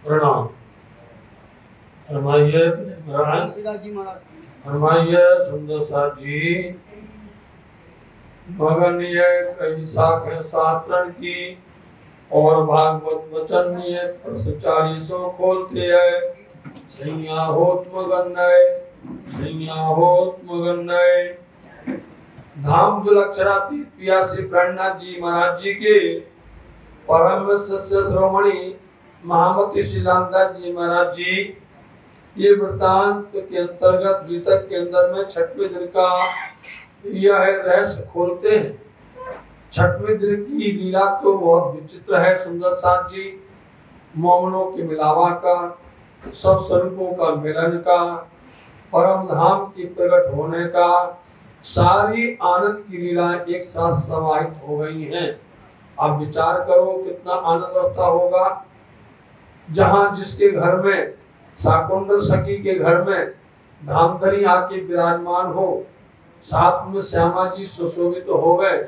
प्रणाम। फरमाइए फरमाइए सुंदर साथ जी। मगन ये कई शाखें शास्त्र की और भागवत वचन ये 40 खोलते है। सैया होत मगन नए, सैया होत मगन नए। धाम दुलक्षराती पियासी प्रणनाथ जी महाराज जी के परम शिष्य श्रोमणी महामती श्रीलामदास जी महाराज जी ये वृत्तांत के अंतर्गत गीतक के अंदर में 6वें दिन का यह रहस्य खोलते हैं। 6वें दिन की लीला तो बहुत विचित्र है। सुंदर साथ जी मोमनों के मिलावा का, सब स्वरूपों का मिलन का, परम धाम की प्रकट होने का, सारी आनंद की लीला एक साथ समाहित हो गई हैं। आप विचार करो कितना आनंद अवस्था होगा जहां जिसके घर में शाकुंतल सखी के घर में धामधरी आके विराजमान हो, साथ में श्यामा जी सुशोभित तो हो गए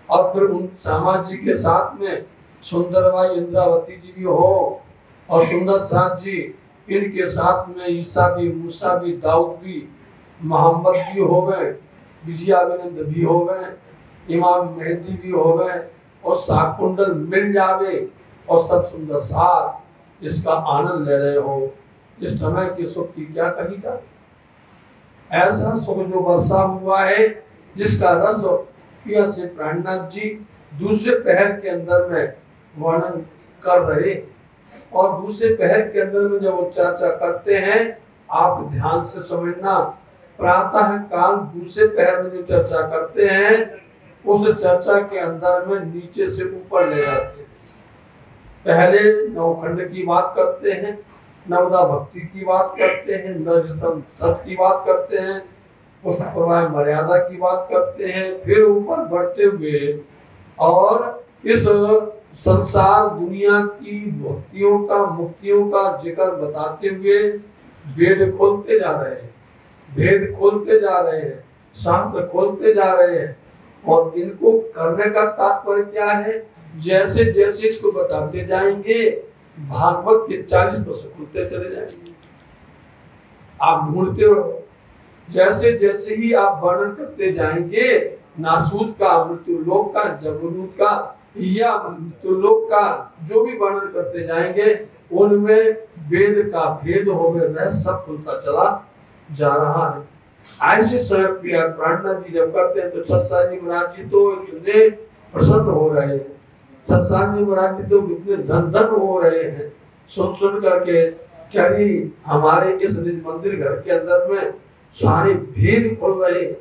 और फिर उन श्यामा जी के साथ में सुंदरबाई इंद्रावती जी भी हो और सुंदर साथ जी इनके साथ में ईसा भी, मूसा भी, दाऊद भी, मोहम्मद भी हो गए, विजयानंद भी हो गए, इमाम मेहदी भी हो गए और शाकुंतल मिल जावे और सब सुंदर साथ इसका आनंद ले रहे हो। इस समय के सुख की क्या कही जाए। ऐसा सुख जो वर्षा हुआ है जिसका रस पियासी प्राणनाथ जी दूसरे पहर के अंदर में वर्णन कर रहे और दूसरे पहर के अंदर में जब वो चर्चा करते हैं, आप ध्यान से समझना। प्रातः काल दूसरे पहर में जो चर्चा करते हैं उस चर्चा के अंदर में नीचे से ऊपर ले जाते हैं। पहले नवखंड की बात करते हैं, नवदा भक्ति की बात करते हैं, नवजतन सत की बात करते हैं, पुष्ट प्रवाह मर्यादा की बात करते हैं, फिर ऊपर बढ़ते हुए और इस संसार दुनिया की भक्तियों का, मुक्तियों का जिक्र बताते हुए वेद खोलते जा रहे हैं, भेद खोलते जा रहे हैं, शास्त्र खोलते जा रहे हैं। और इनको करने का तात्पर्य क्या है? जैसे जैसे इसको बताते जाएंगे भागवत के 40 प्रश्न खुलते चले जाएंगे। आप ढूंढते रहो, जैसे जैसे ही आप वर्णन करते जाएंगे नासूद का, मृत्यु लोक का, जबरूद का या मृत्यु लोक का जो भी वर्णन करते जाएंगे उनमें वेद का भेद हो गए, सब खुलता चला जा रहा है। ऐसे स्वयं प्रार्थना जी जब करते हैं तो सत्साजी महाराज जी तो इतने प्रसन्न हो रहे हैं, सत्साजी महाराज जी तो इतने धन धन हो रहे हैं सुन करके क्या हमारे इस निज मंदिर घर के अंदर में सारे भेद खुल रहे हैं।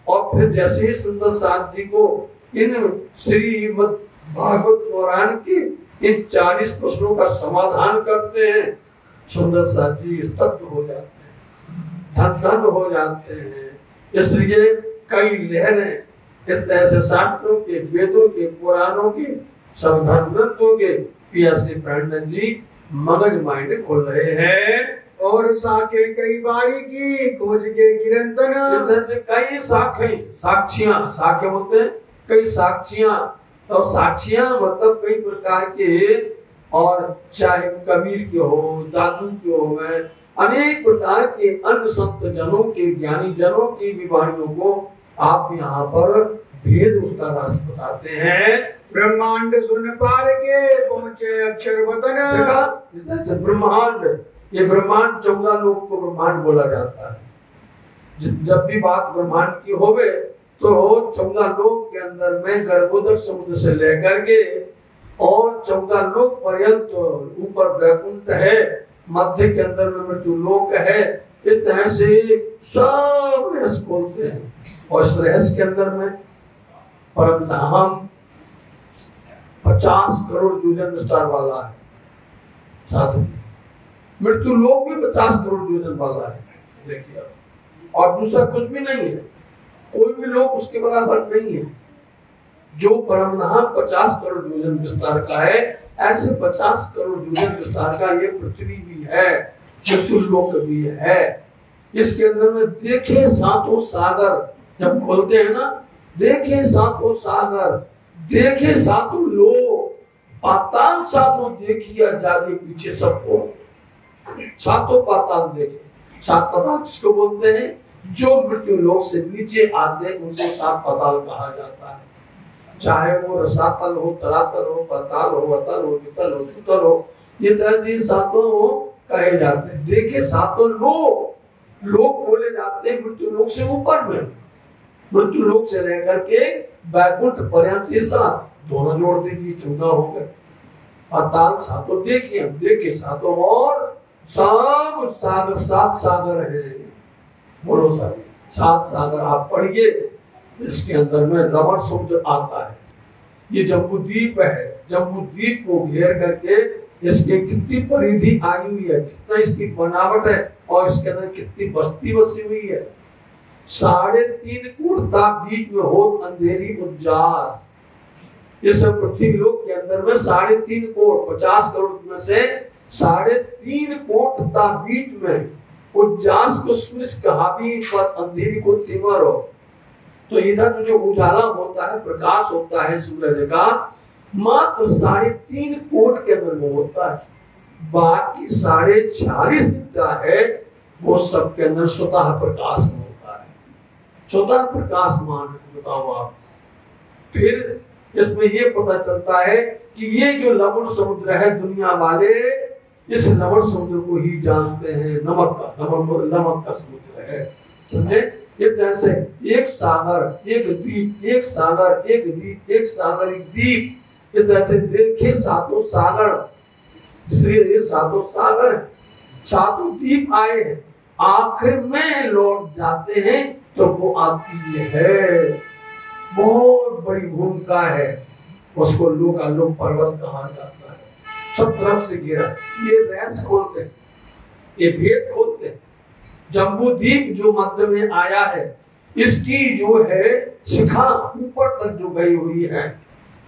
और फिर जैसे ही सुंदर साथ जी को इन श्रीमद् भागवत पुराण के इन 40 प्रश्नों का समाधान करते हैं, सुंदर साथ जी स्तब्ध हो जाते हैं, धन धन हो जाते हैं। इसलिए कई लहरें ऐसे शास्त्रों के, वेदों के, पुराणों के, सब धर्म ग्रंथों के पियासी प्राणनाथ जी मगज माइंड खोल रहे हैं। और साखे कई बारी की खोज के किरंतन, कई साखे, साक्षियां, साखे बोलते हैं कई साक्षियां, तो साक्षियां मतलब कई प्रकार के, और चाहे कबीर के हो, दादू के हो गए, अनेक प्रकार के अन्य संत जनों के, ज्ञानी जनों की विवाहियों को आप यहाँ पर भेद उसका रस बताते हैं। ब्रह्मांड सुन पार के पहुँचे अक्षर वतन, ब्रह्मांड, ये ब्रह्मांड 14 लोक को ब्रह्मांड बोला जाता है। जब भी बात ब्रह्मांड की होवे तो 14 लोक के अंदर में गर्भोदक समुद्र से लेकर के और 14 लोक पर्यंत, ऊपर वैकुंठ है, मध्य के अंदर में मृत्यु लोक है, इस तरह से सब रहस्य खोलते हैं। और इस रहस्य के अंदर में परम धाम 50 करोड़ योजन विस्तार वाला है, साथ में मृत्यु लोक भी 50 करोड़ योजन वाला है। देखिए, और दूसरा कुछ भी नहीं है, कोई भी लोक उसके बराबर नहीं है। जो परम धाम 50 करोड़ योजन विस्तार का है, ऐसे 50 करोड़ योजन विस्तार का ये पृथ्वी भी है, मृत्यु लोक भी है। इसके अंदर में देखे सातों सागर, जब खोलते हैं ना, देखे सातों सागर, देखे सातों लोक, पाताल सातों देखिए जागे पीछे सबको, सातों पाताल देखे। सात पाताल किसको बोलते हैं? जो मृत्यु लोक से नीचे आते हैं उनको सात पाताल कहा जाता है। चाहे वो रसातल हो, तलातल हो, पाताल हो, अतल हो, वितल हो, सुतल हो, ये तरह सातों कहे जाते हैं। देखिए सातों लोक बोले जाते हैं मृत्यु लोक से ऊपर में, मृत्यु लोक से लेकर के वैकुंठ पर्यंत ये सात दोनों जोड़ दीजिए 14 हो गए। पाताल सातों देखिए, हम देखे सातों और सब सागर, सात सागर है। बोलो सात सागर आप पढ़िए, इसके अंदर में लवण समुद्र आता है। ये जम्बूद्वीप है, जम्बूद्वीप को घेर करके इसके कितनी परिधि आई हुई है, कितना इसकी बनावट है और इसके अंदर कितनी बस्ती बसी हुई है। 3.5 करोड़ बीच में हो अंधेरी उज्जास। इस पृथ्वी लोक के अंदर में 3.5 करोड़, 50 करोड़ में से 3.5 करोड़ बीच में उज्जास को सूरज कहा भी पर अंधेरी को तिमर हो। तो इधर जो उजाला होता है, प्रकाश होता है सूरज का, मात्र 3.5 करोड़ के अंदर में होता है। बाकी 46.5 जितना है वो सबके अंदर स्वतः प्रकाश में होता है, स्वतः प्रकाशमान है। बताओ आप। फिर इसमें ये पता चलता है कि ये जो लवण समुद्र है, दुनिया वाले इस लवण समुद्र को ही जानते हैं नमक का समुद्र है। समझे? एक जैसे एक सागर एक द्वीप, एक सागर एक द्वीप, एक सागर एक द्वीप, ये जैसे देखे सातों सागर, इसलिए ये सातों सागर सातों द्वीप आए हैं, आखिर में लौट जाते हैं तो वो आती है। बहुत बड़ी भूमिका है, उसको लोकालोक पर्वत कहा जाता है। सब तरफ से घिरा, ये रहस्य खोलते हैं, ये भेद खोलते हैं। जम्बूद्वीप जो मध्य में आया है, इसकी जो है शिखा ऊपर तक जो गई हुई है,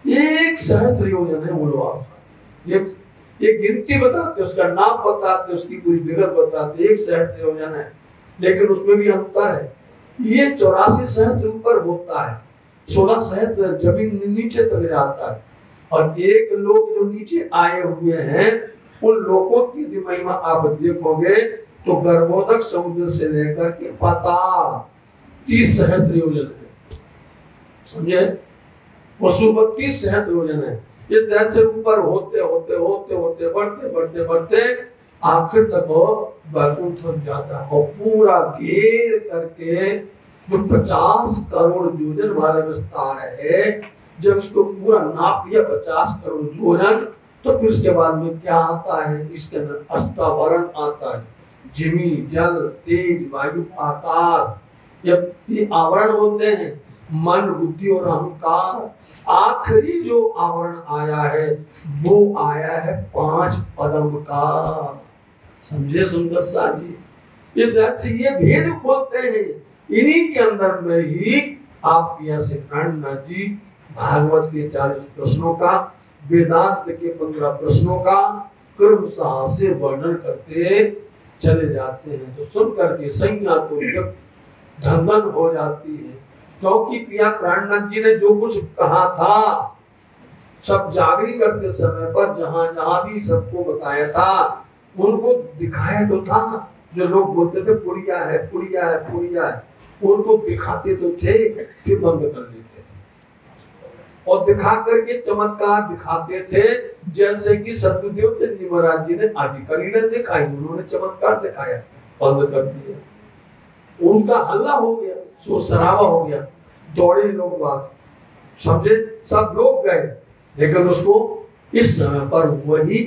1 सहस्त्र योजन है। बोलो आप, एक गिनती बताते, उसका नाम बताते, उसकी पूरी विगत बताते, 1 सहस्त्र योजन है। लेकिन उसमें भी अंतर है, ये 84 सहस्त्र ऊपर होता है, 16 सहस्त्र जमीन नीचे तक जाता है। और एक लोग जो नीचे आए हुए हैं, उन लोगों की यदि महिमा आप देखोगे तो गर्भोदक समुद्र से लेकर के पाताल 30 सहस्त्र योजन है। समझे? वो 30 सहस्त्र योजन है। ये जैसे ऊपर होते होते होते होते बढ़ते बढ़ते बढ़ते आखिर तक वैकुंठ तक जाता है और पूरा घेर करके जो 50 करोड़ योजन वाला विस्तार है, जब इसको पूरा नाप लिया 50 करोड़ योजन, तो फिर उसके बाद में क्या आता है? इसके अंदर अष्टावरण आता है, जिमी, जल, तेज, वायु, आकाश। ये आवरण होते हैं, मन, बुद्धि और अहंकार। आखिरी जो आवरण आया है वो आया है 5 पदम का। समझे सुंदर साहब जी? ये भेद खोलते हैं, इन्हीं के अंदर में ही आप से प्राणनाथ जी भागवत के 40 प्रश्नों का, वेदांत के 15 प्रश्नों का क्रमशः से वर्णन करते चले जाते हैं। तो सुन करके संज्ञा तो जब धन हो जाती है, क्योंकि पिया प्राणनाथ जी ने जो कुछ कहा था सब जागरी करते समय पर जहां जहां भी सबको बताया था, उनको दिखाया तो था। जो लोग बोलते थे पुड़िया है पुड़िया है पुड़िया है, उनको दिखाते तो थे, फिर बंद कर देते थे और दिखा करके चमत्कार दिखाते थे। जैसे कि सतगुरुदेव चंद जी महाराज जी ने अधिकारी ने दिखाई, उन्होंने चमत्कार दिखाया, बंद कर दिया, उसका हल्ला हो गया, शोर शराबा हो गया, दौड़े लोग बात, समझे? सब लोग गए, लेकिन उसको इस समय पर वही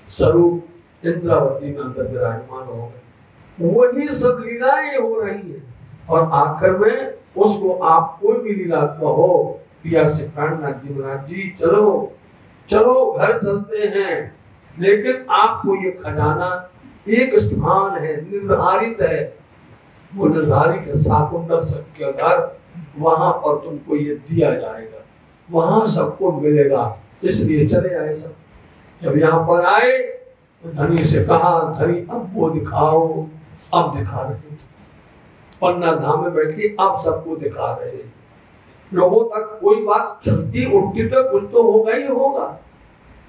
स्वरूप इंद्रावती में अंदर विराजमान हो गए। वही सब लीलाएं हो रही है और आखिर में उसको आप कोई भी लीलात्मा हो, पिया से प्राणनाथ जी महाराज जी चलो चलो घर चलते हैं, लेकिन आपको ये खजाना एक स्थान है, निर्धारित है, वो निर्धारित है साकुंडल सत्य घर, वहां पर तुमको ये दिया जाएगा, वहां सबको मिलेगा। इसलिए चले आए सब। जब यहाँ पर आए तो धनी से कहा, धनी अब वो दिखाओ, अब दिखा रहे, पन्ना धाम में बैठ के अब सबको दिखा रहे हैं। लोगों तक कोई बात चलती उठती तो कुछ तो होगा ही होगा,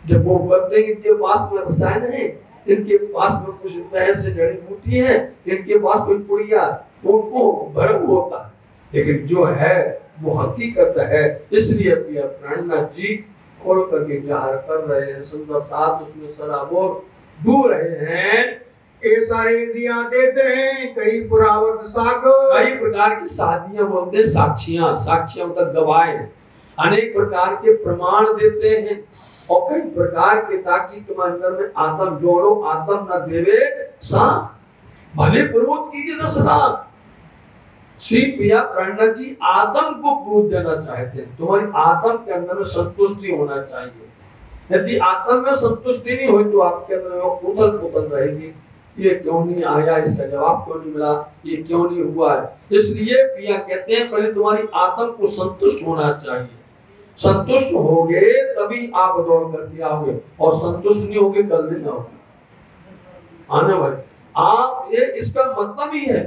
जब वो करते हैं इनके पास में रसायन है, इनके पास में कुछ ऐसे जड़ी बूटी है, इनके पास कोई पुड़िया, तो उनको भ्रम होता है, लेकिन जो है वो हकीकत है। इसलिए प्राणनाथ जी खोल करके जाहिर कर रहे हैं, सुंदर साथ उसमें सराबोर डूब रहे हैं। ऐसा ही दिया देते हैं कई पुरावत साख, कई प्रकार की शादियां बोलते हैं, साक्षियां, साक्षियां मतलब गवाहें, अनेक प्रकार के प्रमाण देते हैं और कई प्रकार के, ताकि तुम अंदर में आत्म जोड़ो, आत्म न देवे सा भले प्रमोद कीजिए न सदा। श्री प्रिया प्राणनाथ जी आत्म को पूज देना चाहते हैं, तुम्हारी आत्म के अंदर में संतुष्टि होना चाहिए। यदि आत्म में संतुष्टि नहीं हुई तो आपके अंदर में उथल पुथल रहेगी, ये क्यों नहीं आया, इसका जवाब क्यों नहीं मिला, ये क्यों नहीं हुआ है। इसलिए प्रिया कहते हैं पहले तुम्हारी आत्म को संतुष्ट होना चाहिए, संतुष्ट होगे तभी आप दौड़ करके आओगे, और संतुष्ट नहीं होगे कल नहीं आओगे आने वाले आप। ये इसका मतलब ही है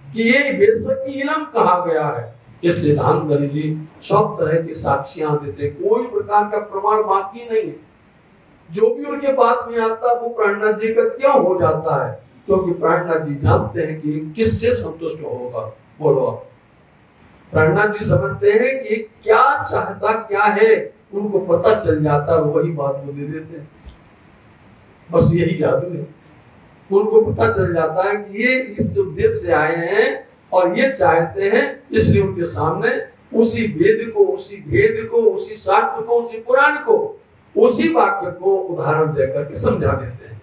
कि ये बेशकी इलम कहा गया है। इसलिए धामधरी जी सब तरह की साक्षियां देते, कोई प्रकार का प्रमाण बाकी नहीं है। जो भी उनके पास में आता वो प्राणनाथ जी का क्यों हो जाता है, क्योंकि प्राणनाथ जी जानते हैं कि किससे संतुष्ट होगा। बोलो आप, प्राणनाथ जी समझते हैं कि क्या चाहता क्या है, उनको पता चल जाता है, वही बात वो दे देते हैं। बस यही जादू है, उनको पता चल जाता है कि ये इस उद्देश्य से आए हैं और ये चाहते हैं, इसलिए उनके सामने उसी वेद को, उसी भेद को, उसी शास्त्र को, उसी पुराण को, उसी वाक्य को उदाहरण देकर के समझा देते हैं।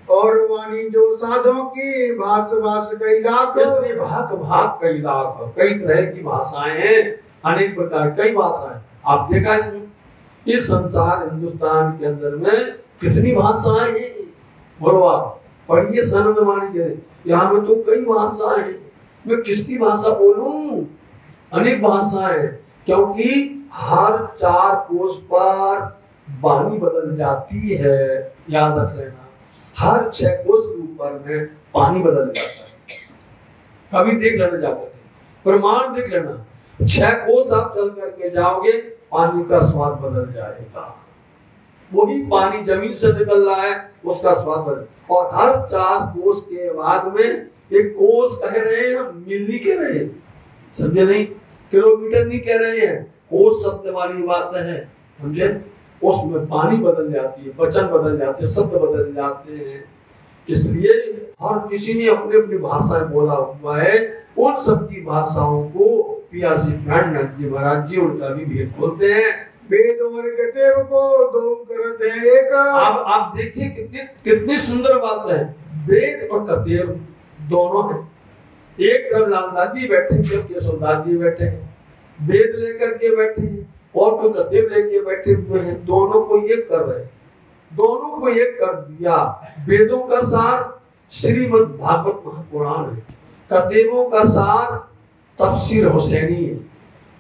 और वाणी जो साधों की भाष भाष कई लाख, इसलिए भाग भाग कई लाख, कई तरह की भाषाएं हैं, अनेक प्रकार कई भाषाएं। आप देखा इस संसार हिंदुस्तान के अंदर में कितनी भाषाएं हैं। बोलो आप पढ़िए सनद वाणी के, यहाँ में तो कई भाषाएं हैं, मैं किसकी भाषा बोलूं, अनेक भाषाएं, क्योंकि हर 4 कोस पर वाणी बदल जाती है। याद रख लेना, हर 6 कोस के ऊपर में पानी बदल जाता है। कभी देख लेना जाकर प्रमाण देख लेना, 6 कोस आप चल करके जाओगे पानी का स्वाद बदल जाएगा। वही पानी जमीन से निकल रहा है, उसका स्वाद बदल, और हर 4 कोस के बाद में एक कोस कह रहे हैं, मिली कह रहे हैं, समझे नहीं, किलोमीटर नहीं कह रहे हैं, कोस शब्द वाली बात है, समझे। उसमें पानी बदल जाती है, वचन बदल जाते हैं, शब्द बदल जाते हैं। इसलिए हर किसी ने अपनी अपनी भाषाएं बोला हुआ है, उन सब की भाषाओं को पियासी प्राणनाथ जी महाराज जी उनका भी भेद बोलते हैं। वेद और कतेव को दो करते हैं एक। आप देखिए कितनी सुंदर बात है, वेद और कतेव दोनों हैं। एक तरफ लालदास जी बैठे, जब केशवदास जी बैठे हैं, वेद लेकर के बैठे हैं, और तो कतेव लेके बैठे हुए हैं, दोनों को एक कर रहे हैं, दोनों को एक कर दिया। वेदों का सार श्रीमद् भागवत महापुराण है, कतेवों का सार तफसीर हुसैनी है,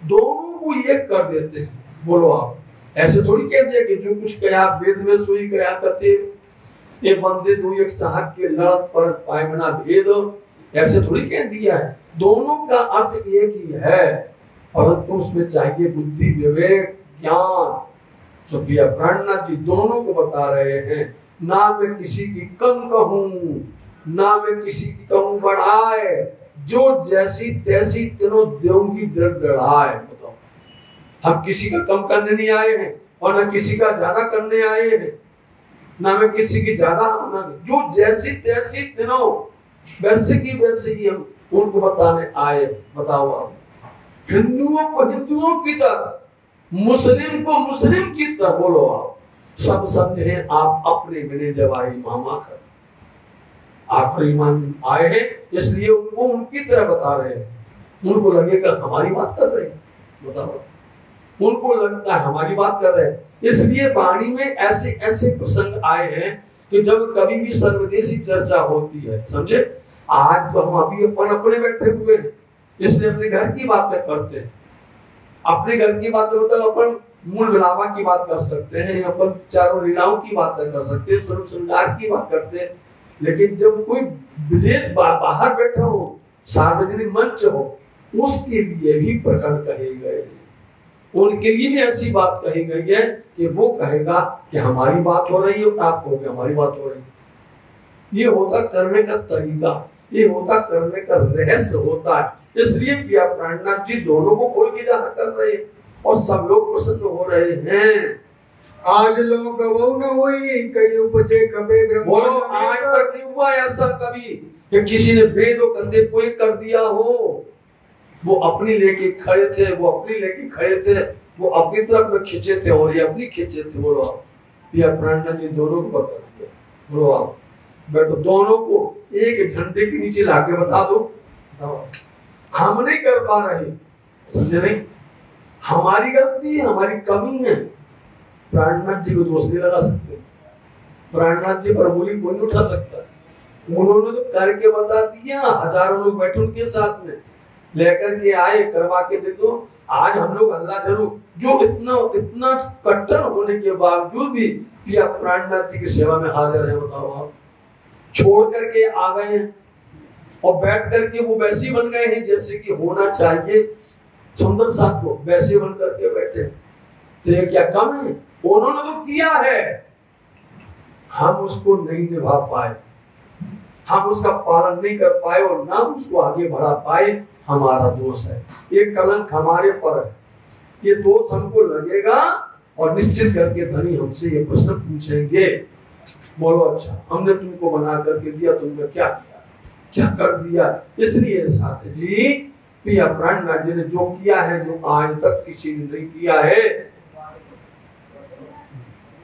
दोनों को एक कर देते हैं। बोलो आप, ऐसे थोड़ी कह दिया कि जो कुछ कहा वेद में सोई गया कतेव, ये बंदे दो एक साहब के लड़त पर पायमना भेद, ऐसे थोड़ी कह दिया है। दोनों का अर्थ एक ही है, परंतु उसमें चाहिए बुद्धि, विवेक, ज्ञान। सुप्रिया प्राणनाथ जी दोनों को बता रहे हैं, ना मैं किसी की कम कहूं, ना मैं किसी की कहूं बढ़ाए, जो जैसी तैसी तीनों देवगी दृढ़ाए। बताओ, हम किसी का कम करने नहीं आए हैं और ना किसी का ज्यादा करने आए हैं, ना मैं किसी की ज्यादा, जो जैसी तैसी तीनों वैसे की वैसे ही हम उनको बताने आए। बताओ आप, हिंदुओं को हिंदुओं की तरह, मुस्लिम को मुस्लिम की तरह। बोलो आप, सब समझे आप अपने बिने जवाई मामा कर आखिरी ईमान आए हैं, इसलिए उनको उनकी तरह बता रहे हैं। उनको लगेगा हमारी बात कर रहे हैं, बताओ, उनको लगता है हमारी बात कर रहे हैं। इसलिए वाणी में ऐसे ऐसे प्रसंग आए हैं कि जब कभी भी सर्वदेशी चर्चा होती है, समझे। आज तो हम अभी अपन अपने बैठे हुए हैं, इसलिए अपने घर की बातें करते हैं। अपने घर की बातें मतलब अपन मूल विलावा की बात कर सकते हैं, अपन चारों लीलाओं की बातें कर सकते हैं, स्वरूप श्रृंगार की बात करते हैं। लेकिन जब कोई विदेश बाहर बैठा हो, सार्वजनिक मंच हो, उसके लिए भी प्रकरण कहे गए हैं। उनके लिए भी ऐसी बात कही गई है कि वो कहेगा कि हमारी बात हो रही है और आप कहोगे हमारी बात हो रही है। ये होता करने का तरीका, ये होता करने का रहस्य होता है। इसलिए प्रिया प्राणनाथ जी दोनों को खोल के जाना कर रहे हैं और सब लोग प्रसन्न हो रहे हैं। आज लोग गवौ न हुई कई उपजे कबे ब्रह्म। बोलो आज तक नहीं हुआ ऐसा कभी कि किसी ने वेद और कंधे कोई कर दिया हो। वो अपनी लेके खड़े थे, वो अपनी लेके खड़े थे, वो अपनी तरफ में खींचे थे और ये अपनी खींचे थे। बोलो आप प्रिया प्राणनाथ जी दोनों को बता दिया। बोलो आप बैठो, दोनों को एक झंडे के नीचे लाके बता दो। हम नहीं कर पा रहे, समझे नहीं, हमारी गलती है, हमारी कमी है। प्राणनाथ जी को दोष नहीं लगा सकते, प्राणनाथ जी पर उंगली कोई नहीं उठा सकता। उन्होंने तो करके बता दिया, हजारों लोग बैठे उनके साथ में, लेकर के आए, करवा के दे दो। आज हम लोग अल्लाह जरूर जो इतना इतना कट्टर होने के बावजूद भी प्रिया प्राणनाथ जी की सेवा में हाजिर है। बताओ आप छोड़ करके आ गए हैं और बैठ करके वो वैसे बन गए हैं जैसे कि होना चाहिए। सुंदर साथ को वैसे बन करके बैठे, तो ये क्या कम है? उन्होंने तो किया है, हम उसको नहीं निभा पाए, हम उसका पालन नहीं कर पाए और ना उसको आगे बढ़ा पाए, हमारा दोष है। ये कलंक हमारे पर है, ये दोष हमको लगेगा और निश्चित करके धनी हमसे ये प्रश्न पूछेंगे। बोलो अच्छा हमने तुमको बना करके दिया, तुमने क्या किया, क्या कर दिया? इसलिए साथ जी प्रिया प्राणनाथ जी ने जो किया है, जो आज तक किसी ने नहीं किया है।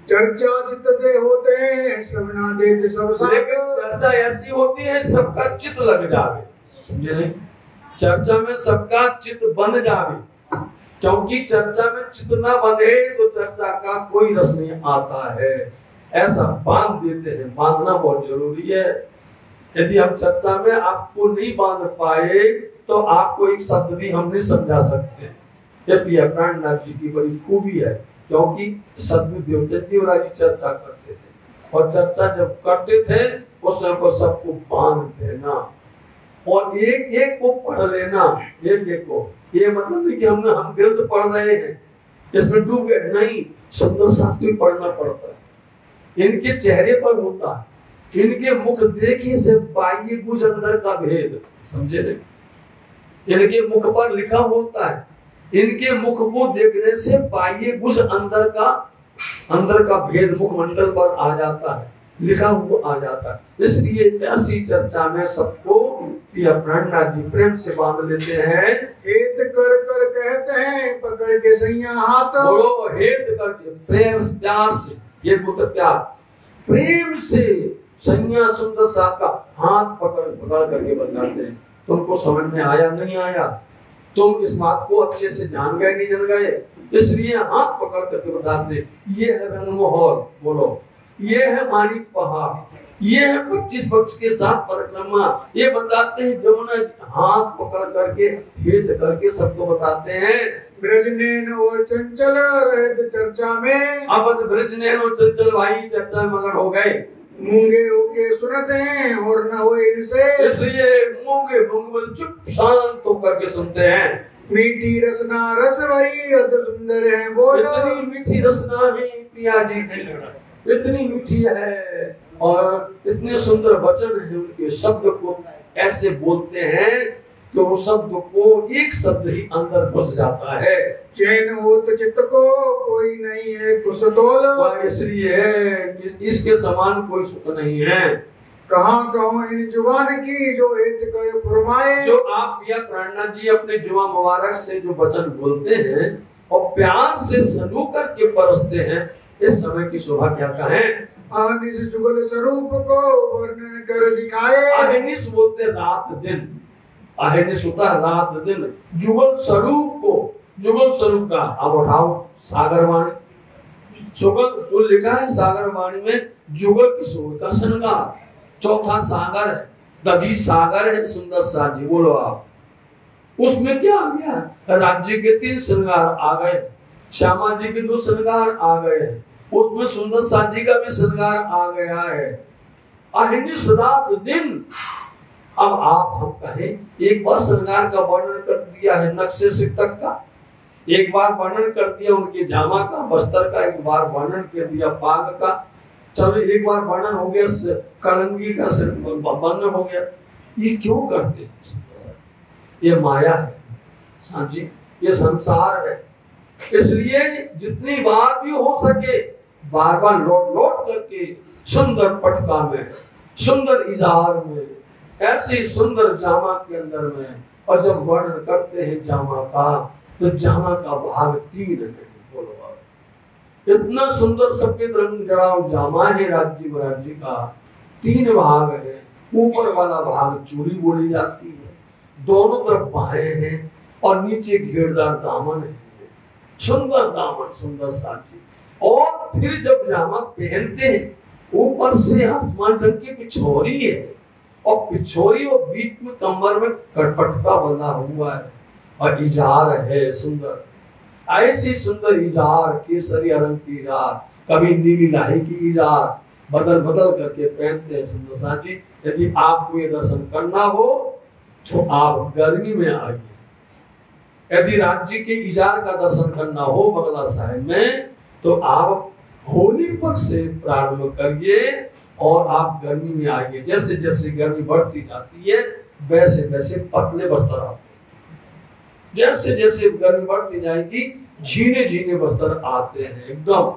चर्चा चित्त दे होते हैं श्रवणा देते सब साथ। लेकिन चर्चा ऐसी होती है सबका चित्त लग जावे, समझे नहीं? चर्चा में सबका चित्त बंध जावे, क्योंकि चर्चा में चित्त ना बंधे तो चर्चा का कोई रस नहीं आता है। ऐसा बांध देते हैं, बांधना बहुत जरूरी है। यदि हम चर्चा में आपको नहीं बांध पाए तो आपको एक शब्द भी हम नहीं समझा सकते। ये प्रिया प्राणनाथ जी की बड़ी खूबी है, क्योंकि सदगुरु देवचंद देवराज जी चर्चा करते थे और चर्चा जब करते थे उस समय पर सबको बांध देना और एक एक को पढ़ लेना, एक एक को। ये मतलब नहीं कि हम ग्रंथ पढ़ रहे हैं इसमें डूब गए, नहीं, सुंदर साथ को पढ़ना पड़ता है। इनके चेहरे पर होता है, इनके मुख देखने से बाह्य गुज अंदर का भेद, समझे नहीं? इनके मुख पर लिखा होता है, इनके मुख को देखने से बाह्य गुज अंदर का भेद मुखमंडल पर आ जाता है, लिखा हुआ आ जाता है। इसलिए ऐसी चर्चा में सबको प्रिया प्राणनाथ जी प्रेम से बांध लेते हैं। हेत कर कर कहते हैं पकड़ के सैया हाथ। बोलो हेत करके, प्रेम प्यार से, ये पुत्र प्यार प्रेम से सैया सुंदर साथ का हाथ पकड़ करके बताते हैं। तुमको समझ में आया नहीं आया, तुम इस बात को अच्छे से जान गए नहीं जान गए, इसलिए हाथ पकड़ करके बताते ये है रंगमोहर। बोलो ये है मानिक पहाड़, ये है 25 पक्ष के साथ परिक्रमा। ये बताते हैं जमुना हाथ पकड़ करके हेत करके सबको बताते हैं। ब्रजनैन और चंचल रहते चर्चा में। अब ब्रजनैन और चंचल भाई चर्चा में मगन हो गए, मूंगे होके सुनते हैं और न हो इनसे, इसलिए मूंगे चुप शांत होकर के सुनते हैं। मीठी रसना रस भरी अति सुंदर है बोलो। इतनी मीठी रसना है प्रिया जी की, इतनी मीठी है और इतने सुंदर वचन है उनके, शब्द को ऐसे बोलते हैं कि वो शब्द को एक शब्द ही अंदर घुस जाता है। चैन हो तो चित्त को कोई नहीं है कुछ तोल, इसलिए इसके समान कोई सुख नहीं है। कहाँ कहूँ इन जुबान की जो हित कर फरमाए। जो आप प्रिया प्राणनाथ जी अपने जुबान मुबारक से जो वचन बोलते हैं और प्यार से सलूक करके परसते हैं, इस समय की शोभा क्या कहें। अहनिश जुगल स्वरूप को वर्णन कर दिखाए। अहनिश बोलते रात दिन, अहनिश होता है रात दिन, जुगल स्वरूप को, जुगल स्वरूप का अब उठाओ सागर वाणी, जुगल जो लिखा है सागर वाणी में, जुगल किशोर का श्रृंगार, चौथा सागर है, तभी सागर है सुंदर सा जी। बोलो आप उसमें क्या आ गया, राज्य के 3 श्रृंगार आ गए, श्यामा जी के 2 श्रृंगार आ गए, उसमें सुंदर साथ जी का भी श्रृंगार आ गया है। अहनिश रात दिन। अब आप हम कहें एक बार श्रृंगार का वर्णन कर दिया है नक्शे से तक का, एक बार वर्णन कर दिया उनके जामा का, वस्त्र का, एक बार वर्णन कर दिया पाग का, चलो एक बार वर्णन हो गया कलंगी का, वर्णन हो गया। ये क्यों करते हैं? ये माया है जी, ये संसार है। इसलिए जितनी बार भी हो सके बार बार लौट लौट करके सुंदर पटका में, सुंदर इजार में, ऐसी सुंदर जामा के अंदर में, और जब वर्णन करते हैं जामा का तो जामा का भाग 3 है। बोलो, इतना सुंदर सफेद रंग जड़ा जामा है राज्य महाराज जी का। 3 भाग है। ऊपर वाला भाग चूड़ी बोली जाती है, दोनों तरफ बाहें हैं और नीचे घेरदार दामन है, सुंदर दामन, सुंदर साथी। और फिर जब जामा पहनते हैं ऊपर से आसमान रंग की पिछोरी है, और पिछोरी और बीच में कमर में कटपटका बंधा हुआ है, और इजार है सुंदर, ऐसी सुंदर इजार, केसरिया रंग की इजार, कभी नीली लाही की इजार, बदल बदल करके पहनते हैं सुंदर साथी। यदि आपको ये दर्शन करना हो तो आप गर्मी में आइए। यदि राज्य के इजार का दर्शन करना हो बंगला साहिब में तो आप होली पर से प्रारंभ करिए और आप गर्मी में आइए। जैसे जैसे गर्मी बढ़ती जाती है वैसे वैसे पतले वस्त्र आते हैं, जैसे जैसे गर्मी बढ़ती जाएगी झीने झीने वस्त्र आते हैं एकदम,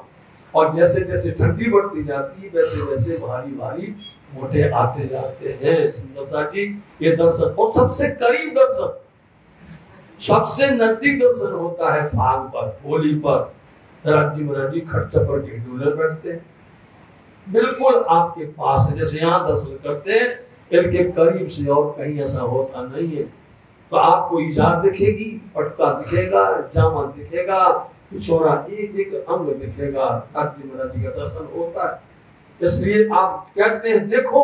और जैसे जैसे ठंडी बढ़ती जाती है वैसे वैसे भारी भारी मोटे आते जाते हैं। सुंदर सा जी ये दर्शन, और सबसे करीब दर्शन, सबसे नजदीक दर्शन होता है फाग पर, होली पर। राज्य महाराज जी खर्चा पर ढिंडोले बैठते हैं, बिल्कुल आपके पास है। जैसे यहाँ दर्शन करते हैं इनके करीब से, और कहीं ऐसा होता नहीं है। तो आपको इजार दिखेगी, पटका दिखेगा, जामा दिखेगा, पिछोरा, एक एक अंग दिखेगा। राज्य महाराज जी का दर्शन होता है। इसलिए आप कहते हैं देखो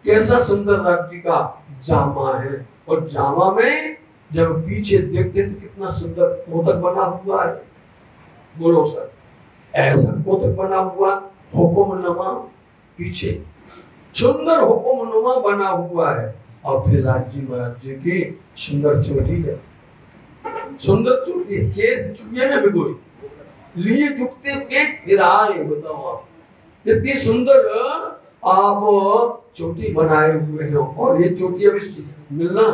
कैसा सुंदर राज्य का जामा है, और जामा में जब पीछे देखते तो कितना सुंदर कोतक बना हुआ है। बोलो सर, ऐसा कोतक बना हुआ, हुक्मनुमा पीछे सुंदर हुक्मनुमा बना हुआ है। और फिर राज्य महाराज जी की सुंदर चोटी है, सुंदर चोटी है, केस चुए में भिगोई, लिए झुकते पेट फिराए। बताओ आप कितनी सुंदर आप चोटी बनाए हुए हैं। और ये चोटी अभी मिलना,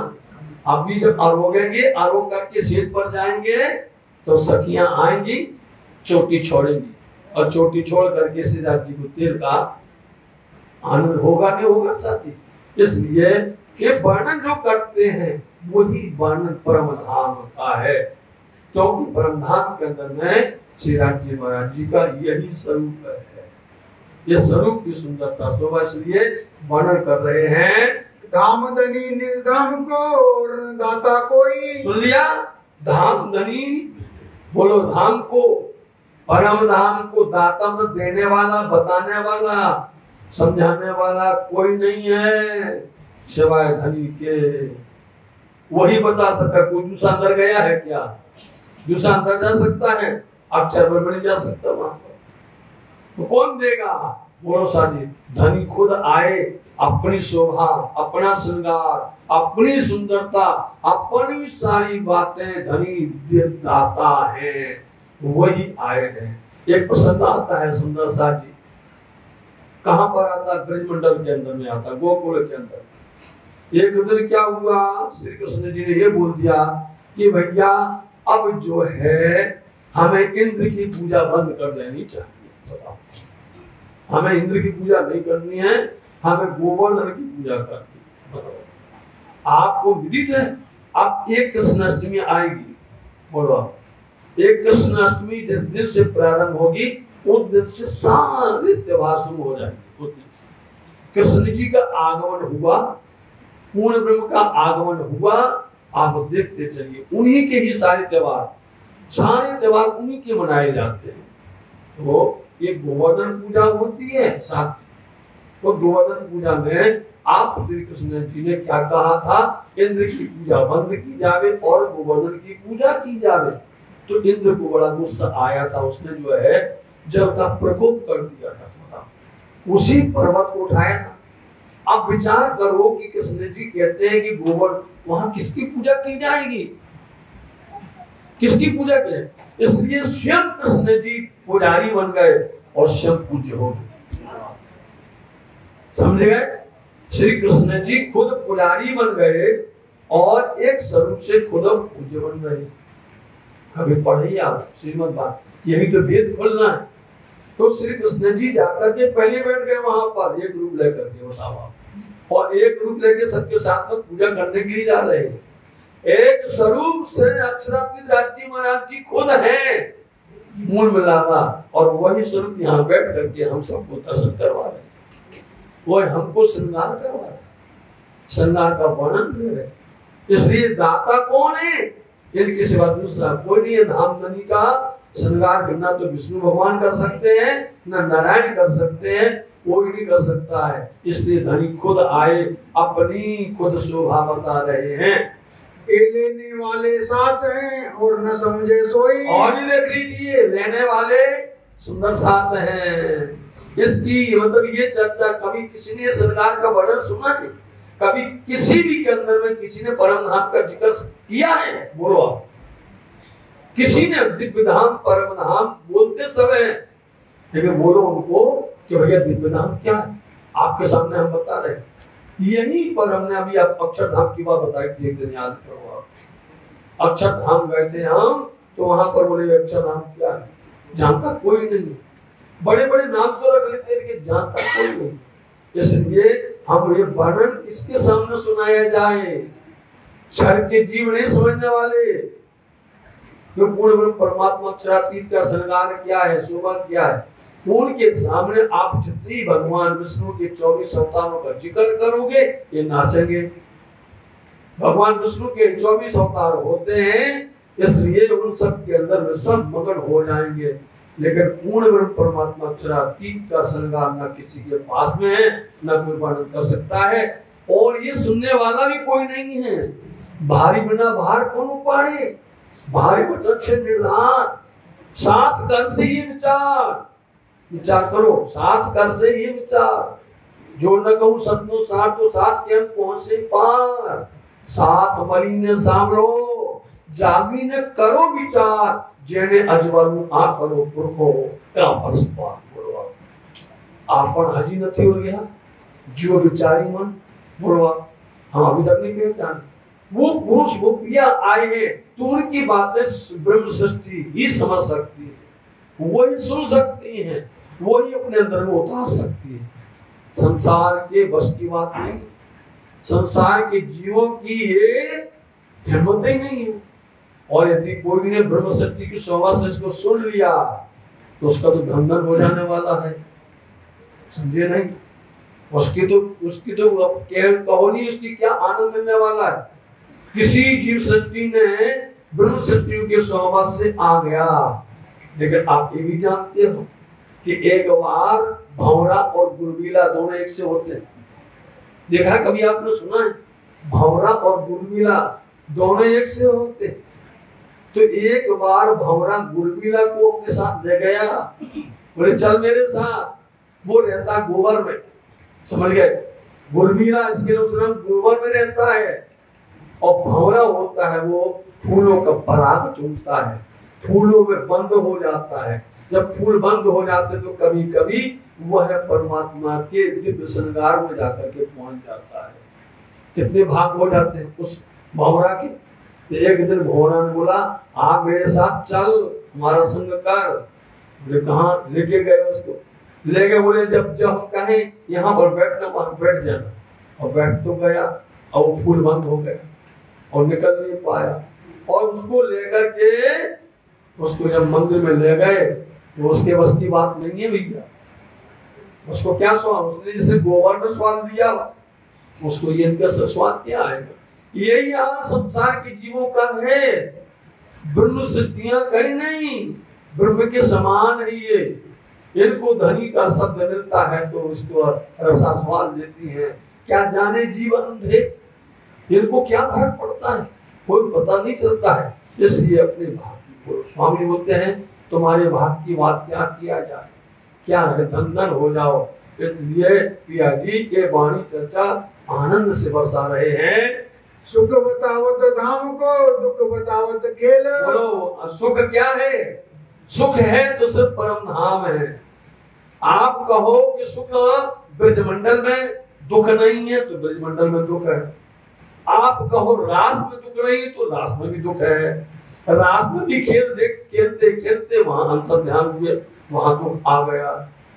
अभी जब आरोगेंगे, आरोग करके सेट पर जाएंगे तो सखियां आएंगी, चोटी छोड़ेंगी, और चोटी छोड़ करके सीधा जी को तेल का आनंद होगा नहीं होगा साथी। इसलिए कि वर्णन जो करते हैं वही वर्णन परम धाम का है, क्योंकि परम धाम के अंदर में श्री राज्य महाराज जी का यही स्वरूप है। ये स्वरूप की सुंदरता शोभा, इसलिए वर्णन कर रहे हैं। धाम धनी निर्धाम को दाता कोई। सुन लिया, धाम धनी, बोलो धाम को, परम धाम को दाता में देने वाला, बताने वाला, समझाने वाला कोई नहीं है सिवाय धनी के। वही बता सकता। कोई दूसरा अंदर गया है क्या? दूसरा अंदर जा सकता है? अक्षर में नहीं जा सकता वहां पर, तो कौन देगा? बोलो साजी, धनी खुद आए, अपनी शोभा, अपना श्रृंगार, अपनी सुंदरता, अपनी सारी बातें धनी दाता है, वही आए हैं। एक प्रसंग आता है सुंदर सा जी, कहां पर आता? ब्रजमंडल के अंदर में आता, गोकुल के अंदर। एक दिन क्या हुआ, श्री कृष्ण जी ने ये बोल दिया कि भैया अब जो है हमें इंद्र की पूजा बंद कर देनी चाहिए। बताओ, हमें इंद्र की पूजा नहीं करनी है, हमें गोवर्धन की पूजा करनी है। आपको विदित है अब एक कृष्णाष्टमी आएगी। बोलो, एक कृष्णाष्टमी जिस दिन से प्रारंभ होगी उस दिन से सारे त्योहार शुरू हो जाएंगे। उस दिन से कृष्ण जी का आगमन हुआ, पूर्ण ब्रह्म का आगमन हुआ। आप देखते चलिए, उन्हीं के ही सारे त्योहार उन्हीं के मनाए जाते हैं। तो ये गोवर्धन पूजा होती है साथ। तो गोवर्धन पूजा में आप श्री कृष्ण जी ने क्या कहा था? इंद्र की पूजा बंद की जावे और गोवर्धन की पूजा की जावे। तो इंद्र को बड़ा गुस्सा आया था, उसने जो है जल का प्रकोप कर दिया था, उसी पर्वत को उठाया था। अब विचार करो कि कृष्ण जी कहते हैं कि गोवर्धन, वहां किसकी पूजा की जाएगी? किसकी पूजा की? इसलिए स्वयं कृष्ण जी पुजारी बन गए और स्वयं पूज्य हो गए। समझ गए? श्री कृष्ण जी खुद पुजारी बन गए और एक स्वरूप से खुद पूज्य बन गए। कभी पढ़िए आप श्रीमद् भागवत, यही तो वेद खोलना है। तो श्री कृष्ण जी जाकर के पहले बैठ गए वहां पर एक रूप लेकर के, बताओ, और एक रूप लेके सबके साथ में पूजा करने के लिए जा रहे हैं। एक स्वरूप से अक्षरातीत राज्य महाराज जी खुद हैं मूल मिलावा, और वही स्वरूप यहाँ बैठ करके हम सबको दर्शन करवा रहे हैं, वो हमको श्रृंगार करवा रहे हैं, श्रृंगार का वर्णन दे रहे हैं। इसलिए दाता कौन है? इनके सिवा दूसरा कोई नहीं है। धाम धनी का श्रृंगार करना तो विष्णु भगवान कर सकते हैं, न नारायण कर सकते हैं, कोई नहीं कर सकता है। इसलिए धनी खुद आए, अपनी खुद शोभा बता रहे हैं। ये लेने वाले साथ हैं और न समझे सोई। और भी देख लीजिए, लेने वाले सुंदर साथ हैं। इसकी मतलब ये चर्चा कभी किसी ने श्रृंगार का वर्णन सुना है? कभी किसी भी के अंदर में किसी ने परम धाम का जिक्र किया है? बोलो आप। किसी ने दिव्य धाम परम धाम बोलते समय, लेकिन बोलो उनको कि भैया दिव्य धाम क्या है? आपके सामने हम बता रहे हैं। यहीं पर हमने अभी आप अक्षर धाम की बात बताई थी, एक दिन याद करो आप। अक्षर धाम गए थे हम, तो वहां पर बोले अक्षर धाम क्या है? जानता कोई नहीं। बड़े बड़े नाम तो रख लेते हैं लेकिन जानता कोई नहीं। इसलिए हम ये वर्णन किसके सामने सुनाया जाए? क्षर के जीव नहीं समझने वाले, जो पूर्ण ब्रह्म परमात्मा अक्षरातीत का श्रृंगार क्या है, शोभा क्या है, उनके सामने आप जितनी भगवान विष्णु के 24 अवतारों का जिक्र करोगे, ये नाचेंगे। भगवान विष्णु के 24 अवतार होते हैं, इसलिए उन सब के अंदर वे सब मगन हो जाएंगे। लेकिन पूर्ण ब्रह्म परमात्मा अक्षरातीत का श्रृंगार न किसी के पास में है, न कोई वर्णन कर सकता है, और ये सुनने वाला भी कोई नहीं है। भारी बिना भार कौन उपाड़े? भारी वचन से निर्धार, सात कर से ये विचार करो, सात कर से ये विचार, जो न कहूं सतनो साठ तो सात के हम पहुंचे पार, सात मली ने सांभलो जागी ने करो विचार, जेने अजवालू आ करो पुरखो क्या परस्पर बोलो आपन हजी नहीं हो गया जो विचारी मन बोलो हम अभी तक नहीं पहचाने। वो पुरुष वो क्रिया आए हैं तो उनकी बातें ब्रह्म सृष्टि ही समझ सकती है, वही सुन सकती हैं, वही अपने अंदर में उतार सकती है। संसार के बस की बात नहीं, संसार के जीवों की ये हिम्मत ही नहीं है। और यदि कोई ने ब्रह्म सृष्टि की शोभा से इसको सुन लिया तो उसका तो धन हो जाने वाला है, समझे नहीं? उसकी तो कहो नहीं उसकी क्या आनंद मिलने वाला है। किसी जीव सृष्टि ने ब्रह्म सृष्टि के शोभा से आ गया, लेकिन आप ये भी जानते हो कि एक बार भंवरा और गुरबीला दोनों एक से होते हैं। देखा कभी आपने सुना है? भंवरा और गुरबीला दोनों एक से होते हैं। तो एक बार भंवरा गुरबीला को अपने साथ ले गया, बोले चल मेरे साथ। वो रहता गोबर में, समझ गए? गुरबीला इसके नाम गोबर में रहता है, और भंवरा होता है वो फूलों का पराग चूमता है, फूलों में बंद हो जाता है। जब फूल बंद हो जाते तो कभी कभी वह परमात्मा के दिव्य श्रृंगार में जाकर के पहुंच जाता है। कितने भाग हो जाते हैं उस भंवरा के। एक दिन भंवरा ने बोला आप मेरे साथ चल, हमारा संग कर। बोले कहाँ? लेके गए उसको, ले गए। बोले जब जब हम कहें यहाँ पर बैठना वहां बैठ जाना, और बैठ तो गया और वो फूल बंद हो गया और निकल नहीं पाया। और उसको लेकर के उसको जब मंदिर में ले गए तो उसके बस की बात नहीं है भैया। उसको क्या स्वाद, उसने जिसे गोबर में स्वाद दिया उसको ये इनका स्वाद क्या आएगा? यही हाल संसार के जीवों का है। ब्रह्म सृष्टियां कहीं नहीं, ब्रह्म के समान है ये। इनको धनी का शब्द मिलता है तो इसको रसा स्वाद देती है। क्या जाने जीवन अंधे, इनको क्या फर्क पड़ता है? कोई पता नहीं चलता है। इसलिए अपने भाग को स्वामी बोलते हैं तुम्हारे भाग की बात क्या किया जाए, क्या है धन हो जाओ। इसलिए पिया जी के वाणी चर्चा आनंद से बरसा रहे हैं। सुख बतावत धाम को, दुख बतावत खेल। बोलो सुख क्या है? सुख है तो सिर्फ परम धाम है। आप कहो कि सुख ब्रजमंडल में, दुख नहीं है तो ब्रजमंडल में दुख है। आप कहो रास में दुख नहीं तो रास में भी दुख है। रास में भी खेलते खेलते वहां अंतर ध्यान हुए, वहां दुख आ गया।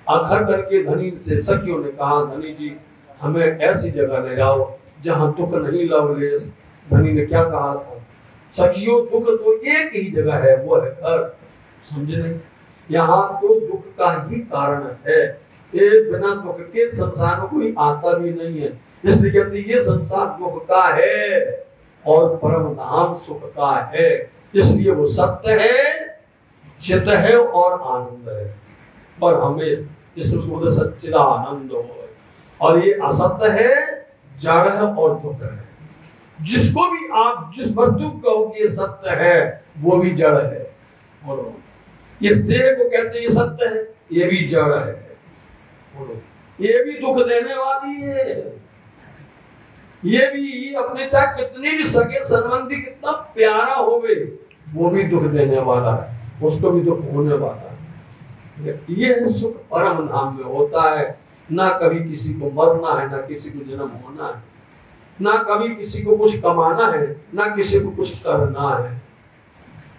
आखिर करके धनी से सखियों ने कहा, धनी जी हमें ऐसी जगह ले जाओ जहां दुख नहीं लवलेश। धनी ने क्या कहा था? सखियों दुख तो एक ही जगह है, वो है घर। समझे नहीं? यहाँ तो दुख का ही कारण है। ये बिना दुख के संसार में कोई आता भी नहीं है। इसलिए कहते ये संसार दुख का है और परम धाम सुख का है। इसलिए वो सत्य है, चित है और आनंद है। पर हमें इस सच्चिदानंद हो, और ये असत्य है, जड़ है और दुख है। जिसको भी आप जिस वस्तु को ये सत्य है वो भी जड़ है। बोलो इस देह को कहते हैं ये सत्य है, ये भी जड़ है। बोलो ये भी दुख देने वाली है। ये भी अपने चाहे कितनी भी सगे संबंधी कितना प्यारा होवे, वो भी दुख देने वाला है, उसको भी दुख होने वाला है। ये सुख परम धाम में होता है। ना कभी किसी को मरना है, ना किसी को जन्म होना है, ना कभी किसी को कुछ कमाना है, ना किसी को कुछ करना है।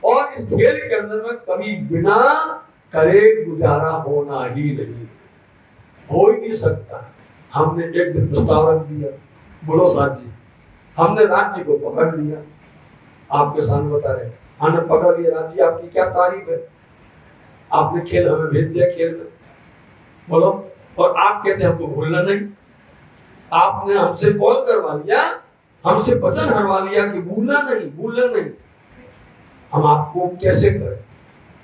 और इस खेल के अंदर में कभी बिना करे गुजारा होना ही नहीं, हो ही नहीं सकता। हमने एक दिन प्रस्ताव रख दिया, बोलो साथ जी, हमने राज्य को पकड़ लिया। आपके सामने बता रहे, हमने पकड़ लिया राज्य, आपकी क्या तारीफ है? आपने खेल हमें भेज दिया खेल में, बोलो। और आप कहते हैं हमको भूलना नहीं। आपने हमसे कॉल करवा लिया, हमसे वचन हरवा लिया कि भूलना नहीं, भूलना नहीं। हम आपको कैसे करें?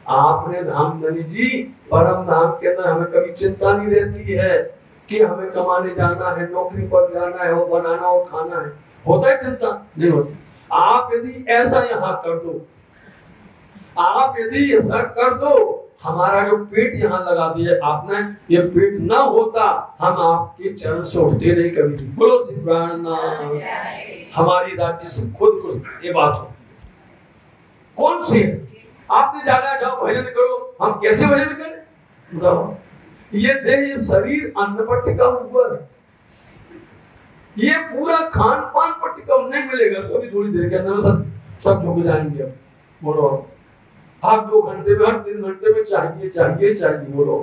आपने धाम धनी जी, परम धाम के अंदर हमें कभी चिंता नहीं रहती है कि हमें कमाने जाना है, नौकरी पर जाना है, वो बनाना हो, खाना है। होता है चिंता? नहीं होती। आप यदि ऐसा यहाँ कर दो, आप यदि ऐसा कर दो, हमारा जो पेट यहाँ लगा दिया आपने, ये पेट ना होता हम आपके चरण से उठते नहीं कभी भी। बोलो श्री प्राणनाथ। हमारी राज्य से खुद को ये बात होती है। कौन सी है? आपने जाना जाओ भजन करो, हम कैसे भजन करें? ये देह, ये शरीर अन्न पर टिका हुआ है, ये पूरा खान पान पर टिका नहीं मिलेगा तो अभी थोड़ी देर के अंदर सब झुक जाएंगे। बोलो आप 2 घंटे में, हर 3 घंटे में चाहिए चाहिए चाहिए। बोलो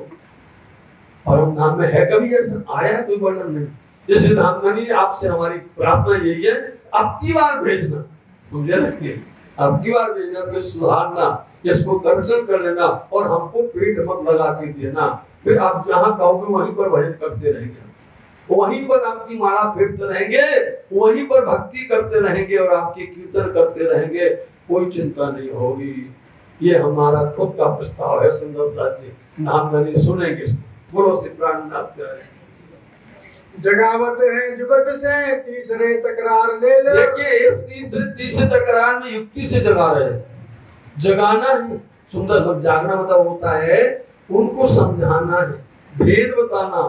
परम धाम में है कभी ऐसा आया है? कोई वर्णन नहीं। इसलिए धामधनी आपसे हमारी प्रार्थना यही है, अब की बार भेजना, समझे रखिए, अब की बार भेजना, फिर सुधारना, इसको दर्शन कर लेना और हमको पेट मत लगा के देना। फिर आप जहाँ कहोगे वहीं पर भजन करते रहेंगे, वहीं पर आपकी माला फेरते रहेंगे, वहीं पर भक्ति करते रहेंगे और आपके कीर्तन करते रहेंगे, कोई चिंता नहीं होगी। ये हमारा खुद का प्रस्ताव है। सुंदर साथ जी धामधनी सुनेंगे। बोलो श्री प्राणनाथ। जगावत है जुगत से तीसरे तकरार ले लो। देखिए इस तीसरे तकरार में युक्ति से जगा रहे हैं। जगाना है, सुंदर जागना मतलब होता है उनको समझाना है, भेद बताना,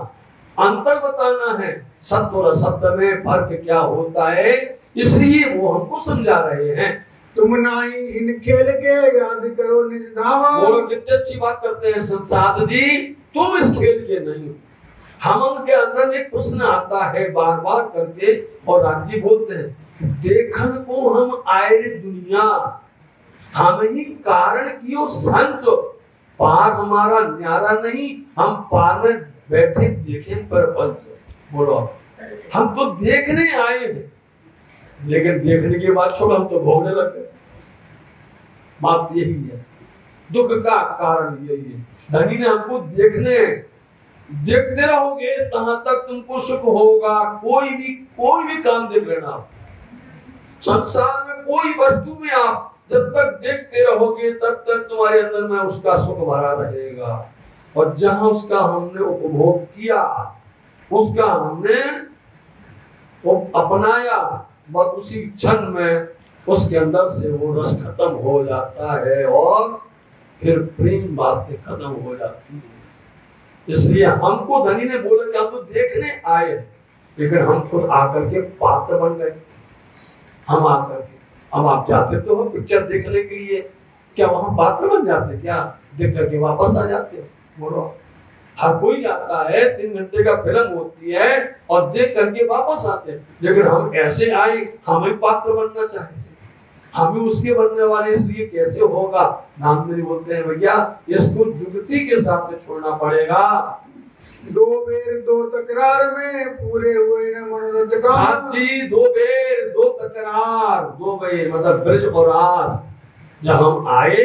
अंतर बताना है, सत्य और असत्य में फर्क क्या होता है, इसलिए वो हमको समझा रहे हैं। तुम नाही इन खेल के याद करो निज धाम। बोलो कितनी अच्छी बात करते हैं संसाद जी, तुम इस खेल के नहीं हो। हम उनके अंदर एक प्रश्न आता है बार बार करके, और राम जी बोलते हैं देखन को हम आए दुनिया, हम ही कारण कियो संच, पार हमारा न्यारा नहीं, हम पार में बैठे देखे परपंच। बोलो हम तो देखने आए हैं, लेकिन देखने के बाद छोड़ हम तो भोगने लगते। बात यही है, दुख का कारण यही है। धनी ने हमको देखते रहोगे तहां तक तुमको सुख होगा। कोई भी काम देख लेना, संसार में कोई वस्तु में आप जब तक देखते रहोगे तब तक तुम्हारे अंदर में उसका सुख भरा रहेगा। और जहां उसका हमने उपभोग किया, उसका हमने अपनाया, बस उसी क्षण में उसके अंदर से वो रस खत्म हो जाता है और फिर प्रेम बातें खत्म हो जाती है। इसलिए हमको धनी ने बोला कि हम तो देखने आए, लेकिन हम खुद आकर के पात्र बन गए। हम आकर के, अब आप जाते तो हो पिक्चर देखने के लिए, क्या वहां पात्र बन जाते, क्या देख करके वापस आ जाते? बोलो, हर कोई जाता है, 3 घंटे का फिल्म होती है और देख करके वापस आते हैं। लेकिन हम ऐसे आए, हमें पात्र बनना चाहते, हमें उसके बनने वाले, इसलिए कैसे होगा? नामदेव बोलते हैं भैया इसको जुगती के साथ में छोड़ना पड़ेगा। 2 बेर 2 तकरार में पूरे हुए न मनोरथ का। साथी 2 बेर 2 तकरार, 2 बेर मतलब ब्रज और रास। जब हम आए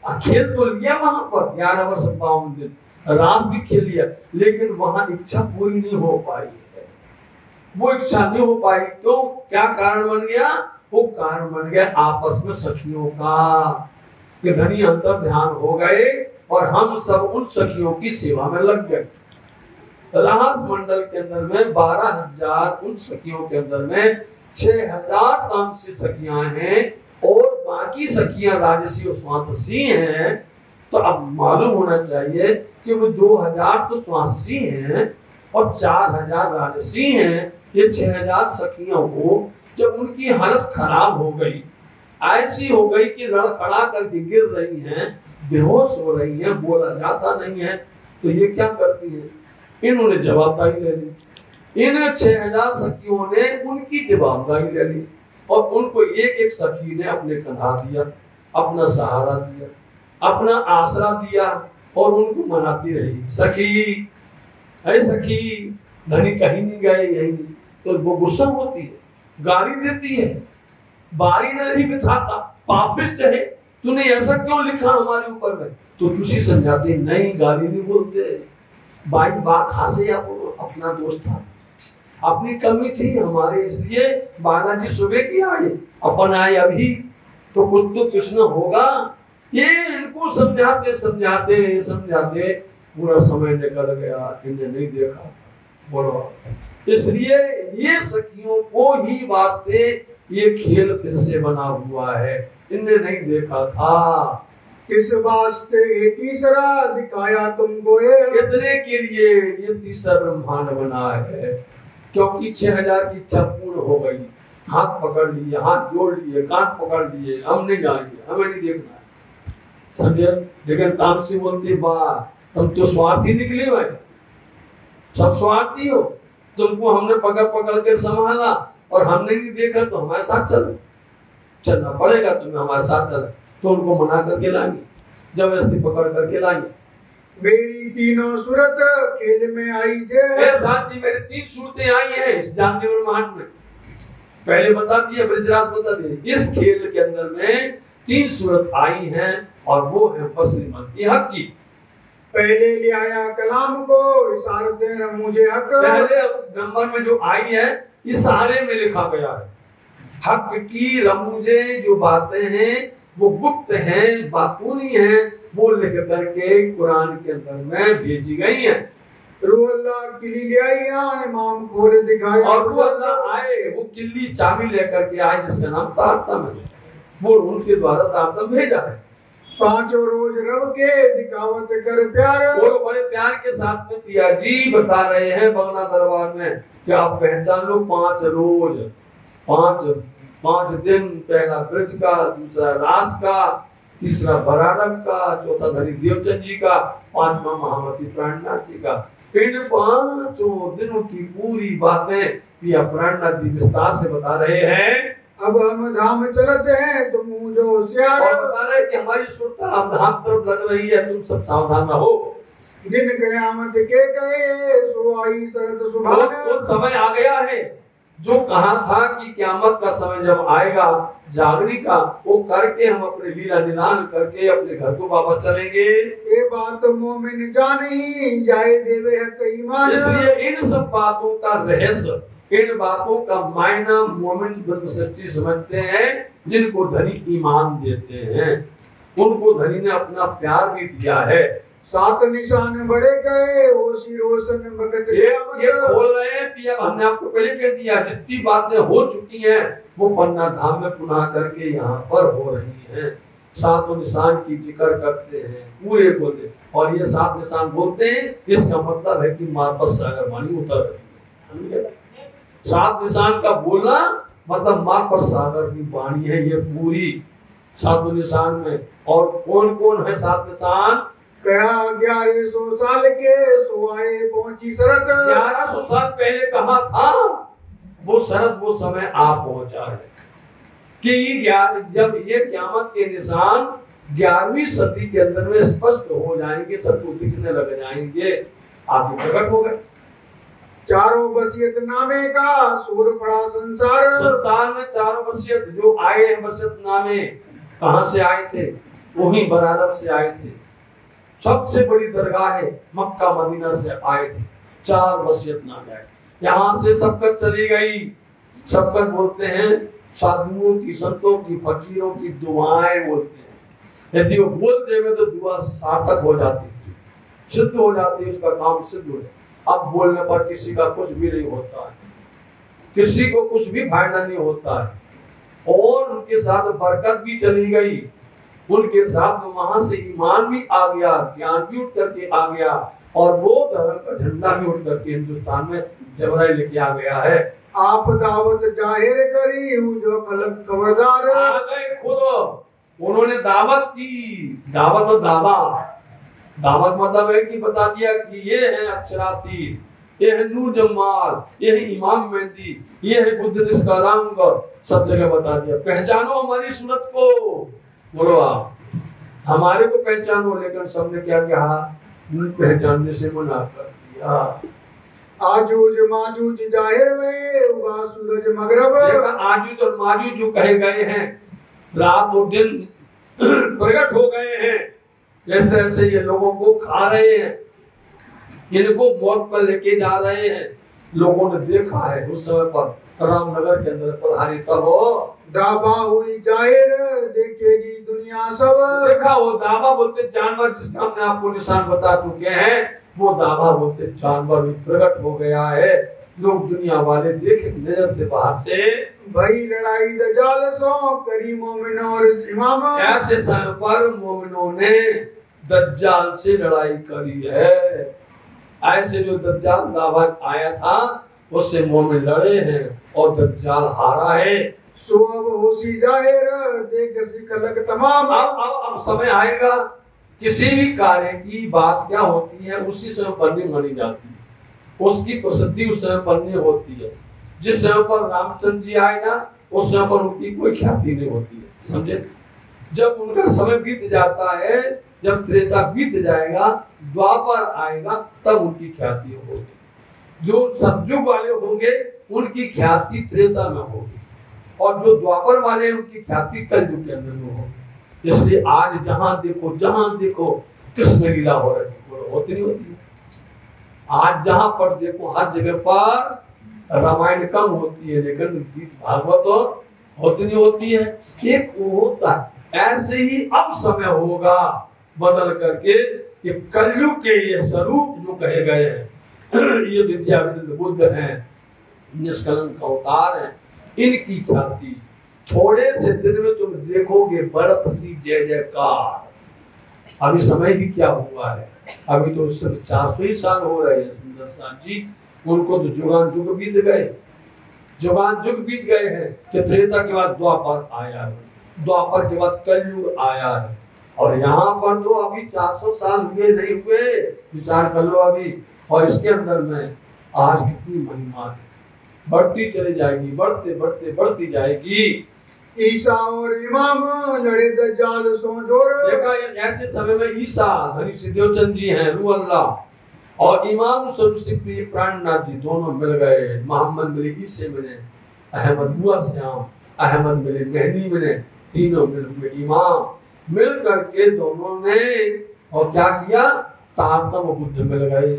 खेल तो लिया वहां पर 11 वर्ष 52 दिन, रात भी खेल लिया, लेकिन वहां इच्छा पूरी नहीं हो पाई है। वो इच्छा नहीं हो पाई तो क्या कारण बन गया? वो कारण बन गया आपस में सखियों का, कि धनी अंतर ध्यान हो गए और हम सब उन सखियों की सेवा में लग गए। रास मंडल के अंदर में 12,000 उन सखियों के अंदर में 6,000 तामसी सखियां हैं और बाकी सखियां राजसी और स्वांतसी हैं। तो अब मालूम होना चाहिए कि वो 2,000 तो स्वांतसी हैं और 4,000 राजसी हैं। ये 6,000 सखियों को जब उनकी हालत खराब हो गई, ऐसी हो गई कि लड़खड़ा करके गिर रही हैं, बेहोश हो रही हैं, बोला जाता नहीं है, तो ये क्या करती है? इन्होंने जवाबदारी ले ली। इन 6,000 सखियों ने उनकी जवाबदारी ले ली और उनको एक एक सखी ने अपने कंधा दिया, अपना सहारा दिया, अपना आसरा दिया और उनको मनाती रही। सखी अरे सखी, धनी कहीं नहीं गए, यही। तो वो गुस्सा होती है, गाली देती है, बारी नहीं बिठाता, पापिष्ट है, तूने ऐसा क्यों लिखा हमारे ऊपर में? तो ऋषि समझाते नहीं, गाली नहीं बोलते, बात हासे अपना दोस्त था, अपनी कमी थी हमारे, इसलिए बालाजी सुबह की आए, अपन आए अभी, तो कुछ तो कृष्ण होगा। ये इनको समझाते समझाते समझाते पूरा समय निकल गया, इन्हें नहीं देखा। बोलो, इसलिए ये सखियों को ही वास्ते ये खेल फिर से बना हुआ है, इन्हें नहीं देखा था। किस वास्ते ये तीसरा दिखाया तुमको, इतने के लिए ये तीसरा ब्रह्मांड बना है, क्योंकि 6,000 की इच्छा पूर्ण हो गई। हाथ पकड़ लिए, हाथ जोड़ लिए, कान पकड़ लिए, हम नहीं जाएंगे, हमें नहीं देखना है, समझे? लेकिन तामसी बोलती वाह तुम तो स्वार्थी निकले भाई, सब स्वार्थी हो, तुमको हमने पकड़ पकड़ के संभाला और हमने नहीं देखा तो हमारे साथ चलो, चलना पड़ेगा तुम्हें हमारे साथ चलो। तो उनको मना करके लाएंगे, जबरदस्ती पकड़ करके लाएंगे। मेरी तीनों सूरत खेल में आई जे। जी मेरी 3 सूरतें आई हैं इस जानदेव ब्रह्मांड में। पहले बता दिया, ब्रजराज बता दिए, इस खेल के अंदर में 3 सूरत आई हैं और वो है बसरीमत की हक की। पहले ले आया कलाम को इशारते मुझे हक। पहले नंबर में जो आई है इशारे में लिखा गया है, हक की रमूजे जो बातें हैं वो गुप्त हैं, बातूनी हैं, वो लिख करके कुरान के अंदर में भेजी गई हैं। रूह अल्लाह किली ले आई, इमाम खोल दिखाया, और रूह अल्लाह आए, वो किल्ली चाबी लेकर के आए जिसका नाम तारतम है, वो उनके द्वारा तारतम भेजा है। 5 रोज रब के दिखावत कर प्यार, वो बड़े प्यार के साथ में पिया जी बता रहे हैं बगला दरबार में कि आप पहचान लो 5 रोज, 5 दिन, पहला ब्रज का, दूसरा रास का, तीसरा बरारम का, चौथा धनी देवचंद जी का, 5वां महामती प्राणनाथ जी का। इन 5 दिनों की पूरी बातें पिया प्राणनाथ जी विस्तार से बता रहे हैं। अब हम धाम चलते हैं तुम जो होशियार, और बता रहे कि हमारी सुरता अब धाम तरफ लग रही है, तुम सब सावधान रहो। दिन कयामत के कहे सो आई शरद सुभान। तो समय आ गया है जो कहा था कि क़यामत का समय जब आएगा जागरी का, वो करके हम अपने लीला निदान करके अपने घर को वापस चलेंगे। ये बात मोमिन जानी जाए देवे है ईमान। इसलिए इन सब बातों का रहस्य, इन बातों का मायना मोमिन बिल्कुल सच्ची समझते हैं, जिनको धनी ईमान देते हैं, उनको धनी ने अपना प्यार भी दिया है। 7 निशान बड़े गए होशी रोशन भगत ये खोल रहे हैं पिया, हमने आपको पहले कह दिया जितनी बातें हो चुकी हैं वो पन्ना धाम में पुनः करके यहाँ पर हो रही हैं। 7 निशान की जिक्र करते हैं पूरे बोलते, और ये 7 निशान बोलते हैं, इसका मतलब है कि मार्बत सागर वाणी उतर रही है। 7 निशान का बोलना मतलब माँ पर सागर की वाणी है ये पूरी 7 निशान में। और कौन कौन है 7 निशान? कहा 1100 साल के सोआए पहुंची शरद। 1100 साल पहले कहा था वो शरद, वो समय आ पहुंचा है कि जब ये क़यामत के निशान 11वीं सदी के अंदर में स्पष्ट हो जाएंगे, सबको दिखने लग जाएंगे, आगे प्रकट हो गए। चारों वसीयत नामे का शोर पड़ा संसार में चारों वसीयत जो आए हैं, वसीयत नामे कहां से आए थे? वही बराबर से आए थे। सबसे बड़ी दरगाह है मक्का मदीना से आए थे। 4 वसीयत नामे आए, यहाँ से सबकत चली गई। सबकत बोलते हैं साधुओं की, संतों की, फकीरों की दुआएं बोलते हैं। यदि वो बोलते हुए तो दुआ सार्थक हो जाती थी, सिद्ध हो जाती, उसका काम सिद्ध हो जाता। अब बोलने पर किसी का कुछ भी नहीं होता है, किसी को कुछ भी फायदा नहीं होता है। और उनके साथ बरकत भी चली गई, उनके साथ वहां से ईमान भी आ गया, ज्ञान भी उठ करके आ गया, और वो धर्म का झंडा भी उठ करके हिंदुस्तान में जबराई लेके आ गया है। आप दावत जाहिर करी जो खलक खबरदार। आ गए खुद, उन्होंने दावत की। दावत और दावा, दावत मतलब है कि बता दिया कि ये है अक्षरातीत, ये है नूर जमाल, ये है इमाम मेहदी, ये है बुद्ध जिसका रंग, सब जगह बता दिया। पहचानो हमारी सूरत को, बोलो आप हमारे को पहचानो। लेकिन सबने क्या कहा? पहचानने से मना कर दिया। आजूज माजूज जाहिर में उगा सूरज मगरब। आजूज और माजूज जो कहे गए हैं, रात और दिन प्रकट हो गए हैं। जिस तरह से ये लोगों को खा रहे हैं, इनको मौत पर लेके जा रहे हैं, लोगों ने देखा है। उस समय पर रामनगर के अंदर पधारी तब हो दावा हुई जाहिर देखेगी दुनिया सब। देखा वो दावा बोलते जानवर, जिसका हमने आपको निशान बता चुके हैं, वो दावा बोलते जानवर भी प्रकट हो गया है। लोग दुनिया वाले देखे नजर से बाहर से। भाई लड़ाई दजाल सो करी मोमिन और इमाम। ऐसे समय पर मोमिनों ने दज्जाल से लड़ाई करी है। ऐसे जो दज्जाल दावा आया था उससे मोमिन लड़े हैं और दज्जाल हारा है। सो अब होशी जाहिर देख सिखलक तमाम। अब समय आएगा, किसी भी कार्य की बात क्या होती है उसी समय पढ़नी मानी जाती है, उसकी प्रसिद्धि उस समय पढ़नी होती है। जिस समय पर रामचंद्र जी आए ना, उस समय पर उनकी कोई ख्याति नहीं होती है, समझे। जब उनका समय बीत जाता है, जब त्रेता बीत जाएगा, द्वापर आएगा, तब उनकी ख्याति होगी। जो सतयुग वाले होंगे उनकी ख्याति त्रेता में होगी, और जो द्वापर वाले उनकी ख्याति कलयुग के अंदर में होगी। इसलिए आज जहां देखो कृष्ण लीला हो रही है, होती नहीं होती है। आज जहां पर देखो हर जगह पर रामायण कम होती है, लेकिन भागवत होती नहीं होती है। एक वो होता है। ऐसे ही अब समय होगा बदल करके कि कलयुग के ये स्वरूप जो कहे गए हैं, ये विद्याविनोद बुद्ध हैं, निष्कलंक अवतार हैं, इनकी ख्याति थोड़े से दिन में तुम देखोगे बढ़त सी जय जयकार। अभी समय ही क्या हुआ है, अभी तो सिर्फ 400 ही साल हो रहे हैं सुंदर साथ जी। उनको तो जुगान जुग बीत गए, जुगान जुग बीत गए हैं कि त्रेता के बाद द्वापर आया है, द्वापर के बाद कलयुग आया है। और यहाँ पर तो अभी 400 साल हुए नहीं हुए, विचार कर लो अभी। और इसके अंदर में आज कितनी महिमा है, बढ़ती चली जाएगी, बढ़ते बढ़ते बढ़ती जाएगी। ईसा और इमाम लड़े दज्जाल सो जोर। देखा ऐसे समय में ईसा धनी सिद्धोचंद जी हैं, रू अल्लाह, और इमाम सर्वश्री प्राणनाथ जी दोनों मिल गए। मोहम्मद मिले ईसे मिले, अहमद हुआ श्याम, अहमद मिले मेहदी मिले, तीनों मिल हुए इमाम। मिल करके दोनों ने और क्या किया, तारतम बुद्ध मिल गए।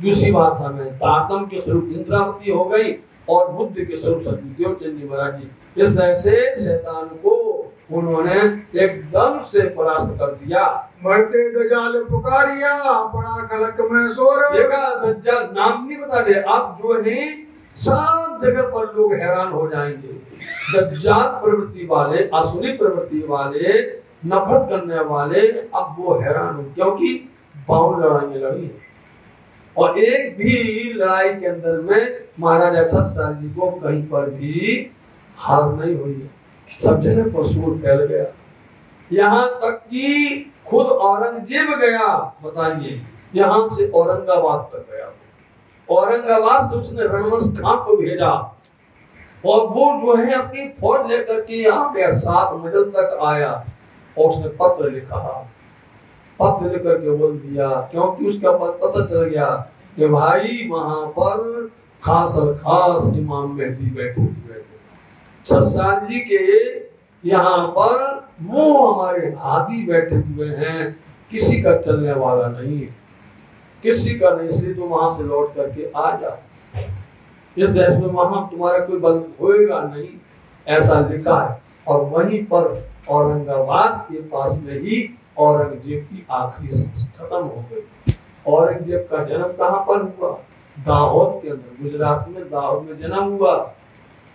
दूसरी भाषा में तारतम के स्वरूप इंद्रावती हो गई और बुद्ध के स्वरूप सतदेवचंद जी महाराज जी। इस तरह से शैतान को उन्होंने एकदम से परास्त कर दिया। मरते दज्जाल पुकारिया पड़ा खलक में शोर। देखा दज्जाल नाम नहीं बता दे, अब जो है सब जगह पर लोग हैरान हो जाएंगे। दज्जाल प्रवृत्ति वाले, असुरी प्रवृत्ति वाले, नफरत करने वाले, अब वो हैरान हो, क्योंकि 52 लड़ाइयां लड़ी है और एक भी लड़ाई के अंदर में महाराजा सत्साल जी को कहीं पर भी हार नहीं हुई, सब जगह पर सूर फैल गया। यहाँ तक कि खुद औरंगजेब गया, बताइए, यहाँ से औरंगाबाद तक गया। औरंगाबाद से उसने रणवंश खां को भेजा और वो जो है अपनी फौज लेकर के यहाँ पे 7 मिडल तक आया और उसने पत्र लिखा। पत्र लेकर के बोल दिया, क्योंकि उसका पता चल गया कि भाई वहां पर खास और खास इमाम मेहदी बैठे हुए थे। 6 साल जी के यहाँ पर वो हमारे हादी बैठे हुए हैं, किसी का चलने वाला नहीं है, किसी का नहीं, इसलिए तुम वहां से लौट करके आ जा। इस देश में वहां तुम्हारा कोई बल होएगा नहीं, ऐसा लिखा है। और वहीं पर औरंगाबाद के पास में ही औरंगजेब की आखिरी सांस खत्म हो गई। औरंगजेब का जन्म कहाँ पर हुआ? दाहोद के अंदर, गुजरात में दाहोद में जन्म हुआ।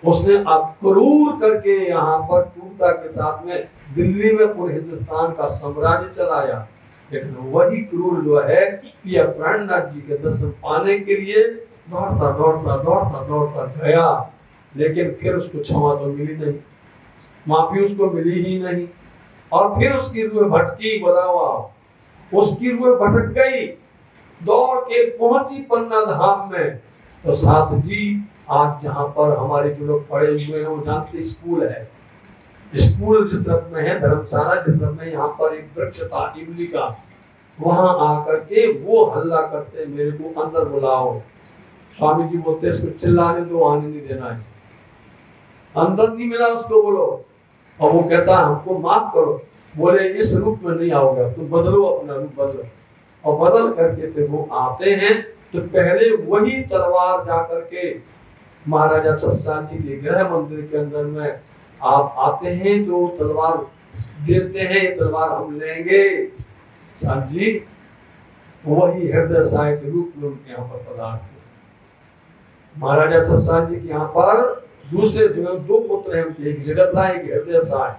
उसने अक्रूर करके यहाँ पर क्रूरता के साथ में दिल्ली में पूरे हिंदुस्तान का साम्राज्य चलाया। लेकिन वही क्रूर जो है पिया प्राणनाथ जी के दर्शन पाने के लिए दौड़ता दौड़ता दौड़ता दौड़ता गया, लेकिन फिर उसको क्षमा तो मिली नहीं, माफी उसको मिली ही नहीं। और फिर उसकी रूह भटकी, बताओ, उसकी रूह भटक गई, दौड़ के पहुंची पन्ना धाम में। तो साथ जी आज जहाँ पर हमारे जो लोग पढ़े हुए हैं वो जानते, स्कूल है, स्कूल जिस तरफ में है, धर्मशाला जिस तरफ में, यहाँ पर एक वृक्ष था इमली का, वहां आकर के वो हल्ला करते, मेरे को अंदर बुलाओ। स्वामी जी बोलते इसको चिल्लाने दो, आने नहीं देना है। अंदर नहीं मिला उसको, बोलो। और वो कहता हमको माफ करो, बोले इस रूप में नहीं आओगे, तुम बदलो, अपना रूप बदलो। और बदल करके फिर वो आते हैं। तो पहले वही तलवार जा करके महाराजा छत्रसाल जी के गृह मंदिर के अंदर में आप आते हैं, जो तलवार देते हैं, ये तलवार हम लेंगे। साहब जी वही हृदय साय के रूप में उनके यहाँ पर पदार्थ है। महाराजा छत्रसाल जी के यहाँ पर दूसरे 2 पुत्र हैं उनके, एक जगत राय, एक हृदय साय।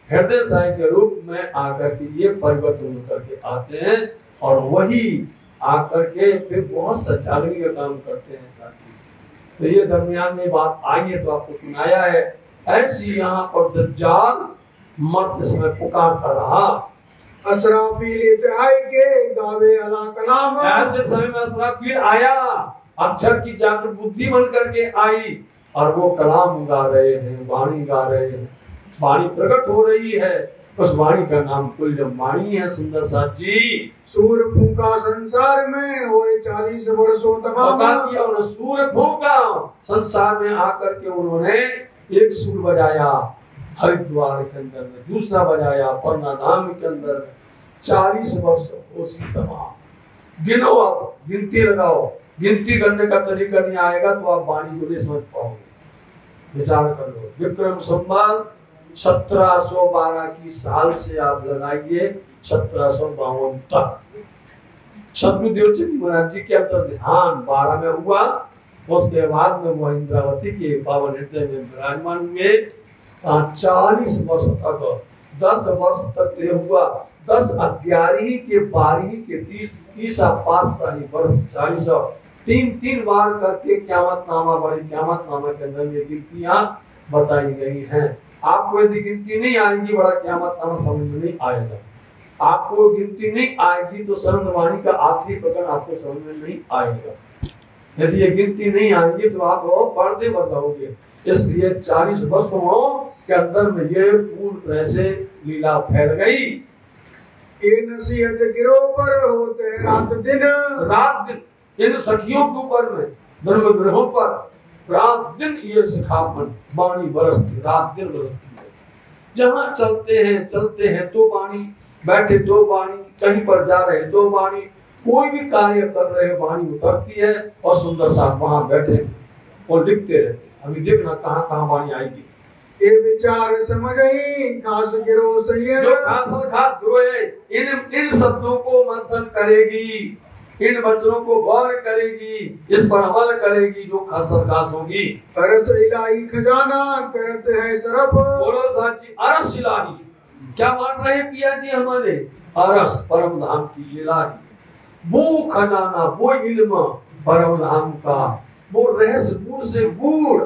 हृदय साय के रूप में आकर के ये परिवर्तन करके आते हैं और वही आकर के फिर बहुत सा जागने का काम करते हैं। तो ये दरमियान में बात आई है तो आपको सुनाया है। ऐसी यहाँ पर दज्जाल मर्द इसमें पुकारता रहा, असराफील इत्याई के गावे अला कलाम। ऐसे समय में असराफील आया, अक्षर की जागृत बुद्धि बन करके आई और वो कलाम गा रहे हैं, वाणी गा रहे हैं, वाणी प्रकट हो रही है। उस वाणी का नाम कुलजम वाणी है। सुंदर साथ जी, सूर फूंका संसार में होए 40 वर्षों तमाम। सूर फूंका संसार में आकर के उन्होंने एक सूर बजाया हरिद्वार के अंदर में, दूसरा बजाया पन्ना धाम के अंदर में। 40 वर्ष उसी तमाम। गिनो, आप गिनती लगाओ, गिनती करने का तरीका नहीं आएगा तो आप वाणी को नहीं समझ पाओगे। विचार कर लो, विक्रम संवत 1712 की साल से आप लगाइए 1752 तक। शत्रुदेव महाराज जी के अंतर ध्यान 12 में हुआ। उसके बाद में वो इंद्रावती के पावन हृदय में विराजमान हुए। 40 वर्ष तक, 10 वर्ष तक ये हुआ। 10 11 के 12 के 30 5 वर्ष 40 3 बार करके क़यामत नामा, बड़ी क़यामत नामा के अंदर ये गिनतियां बताई गई हैं। आपको यदि गिनती नहीं आएगी, बड़ा क़यामत नामा समझ में नहीं आएगा। आपको गिनती नहीं आएगी तो सर्ववाणी का आखिरी प्रकरण आपको समझ में नहीं आएगा। यदि ये गिनती नहीं आएगी तो आप पर्दे बताओगे। इसलिए 40 वर्षों के अंदर में ये पूर्ण तरह से लीला फैल गई। ये नसीहत गिरोह पर होते हैं रात दिन इन सखियों के ऊपर में, धर्म ग्रहों पर रात दिन ये सिखावन वाणी बरसती, रात दिन बरसती है। जहाँ चलते हैं तो वाणी, बैठे तो वाणी, कहीं पर जा रहे तो वाणी, कोई भी कार्य कर रहे वाणी उतरती है। और सुंदर साहब वहां बैठे और लिखते रहते। अभी देखना कहाँ कहाँ वाणी आएगी। ये विचार समझ ही खास गिरोह सही जो खास गिरोह इन शब्दों को मंथन करेगी, इन वचनों को गौर करेगी, इस पर अमल करेगी, जो खास होगी। अरस इलाही खजाना करत है सरफ। बोलो साची, अरस इलाही क्या मान रहे पिया जी हमारे? अरस परम धाम की इलाही, वो खजाना, वो इल्म परम धाम का, वो रहस्य गूढ़ से गूढ़,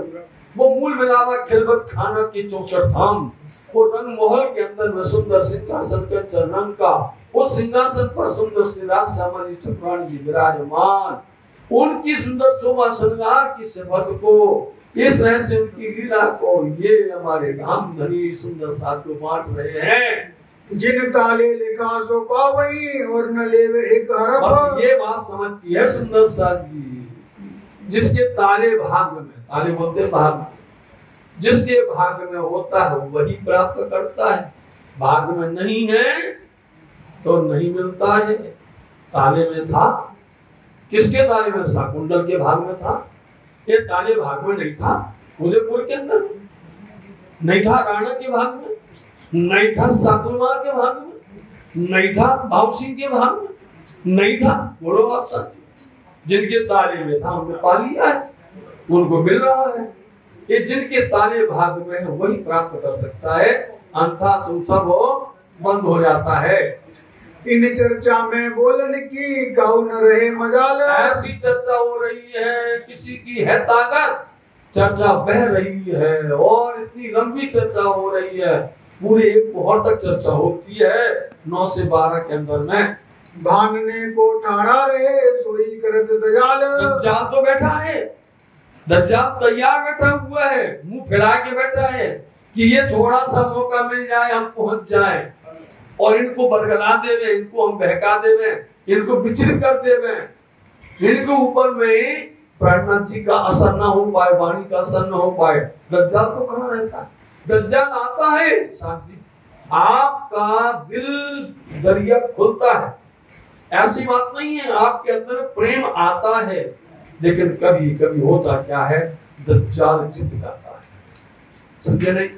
वो मूल मिलावा खिलवत खाना की 64 धाम, वो रंग महल के अंदर में सुंदर सिंहासन कंचन रंग का, वो सिंहासन पर सुंदर सिराज सामनी चक्रान जी विराजमान, उनकी सुंदर शोभा श्रृंगार की सिफत को, इस तरह से उनकी लीला को ये हमारे धाम धनी सुंदर साधु बांट रहे हैं। जिन ताले लिखा सो पावई और न लेवे एक हरफ। ये बात समझती है सुंदर साथ जी, जिसके ताले भाग में, ताले बोलते भाग में, जिसके भाग में होता है वही प्राप्त करता है, भाग में नहीं है तो नहीं मिलता है। ताले में था, किसके ताले में था? कुंडल के भाग में था, ये ताले भाग में नहीं था। उदयपुर के अंदर नहीं था, राणा के भाग में नहीं था, सातुरवार के भाग में नहीं था, भाव सिंह के भाग में नहीं था। बोलो आप सब, जिनके ताले में था उनको पा लिया है, उनको मिल रहा है। ये जिनके ताले भाग में है वही प्राप्त कर सकता है, अन्यथा तुम सब बंद हो जाता है। इन चर्चा में बोलने की गाँव न रहे मजाल। ऐसी चर्चा हो रही है, किसी की है ताकत, चर्चा बह रही है और इतनी लंबी चर्चा हो रही है, पूरे एक पहर तक चर्चा होती है 9 से 12 के अंदर में। भानने को ठाड़ा रहे सोई करत दजाल। दज्जाल तो बैठा है, दज्जाल तैयार बैठा हुआ है, मुंह फैला के बैठा है कि ये थोड़ा सा मौका मिल जाए हम पहुंच जाए और इनको बरगला देवे, इनको हम बहका देवे, इनको विचलित कर देवे, इनके ऊपर में प्रार्थनाथ जी का असर ना हो पाए, वाणी का असर ना हो पाए। दज्जाल तो कहाँ रहता है? दज्जाल आता है शांति, आपका दिल दरिया खुलता है, ऐसी बात नहीं है, आपके अंदर प्रेम आता है, लेकिन कभी कभी होता क्या है, दज्जाल जीत जाता है, समझे नहीं?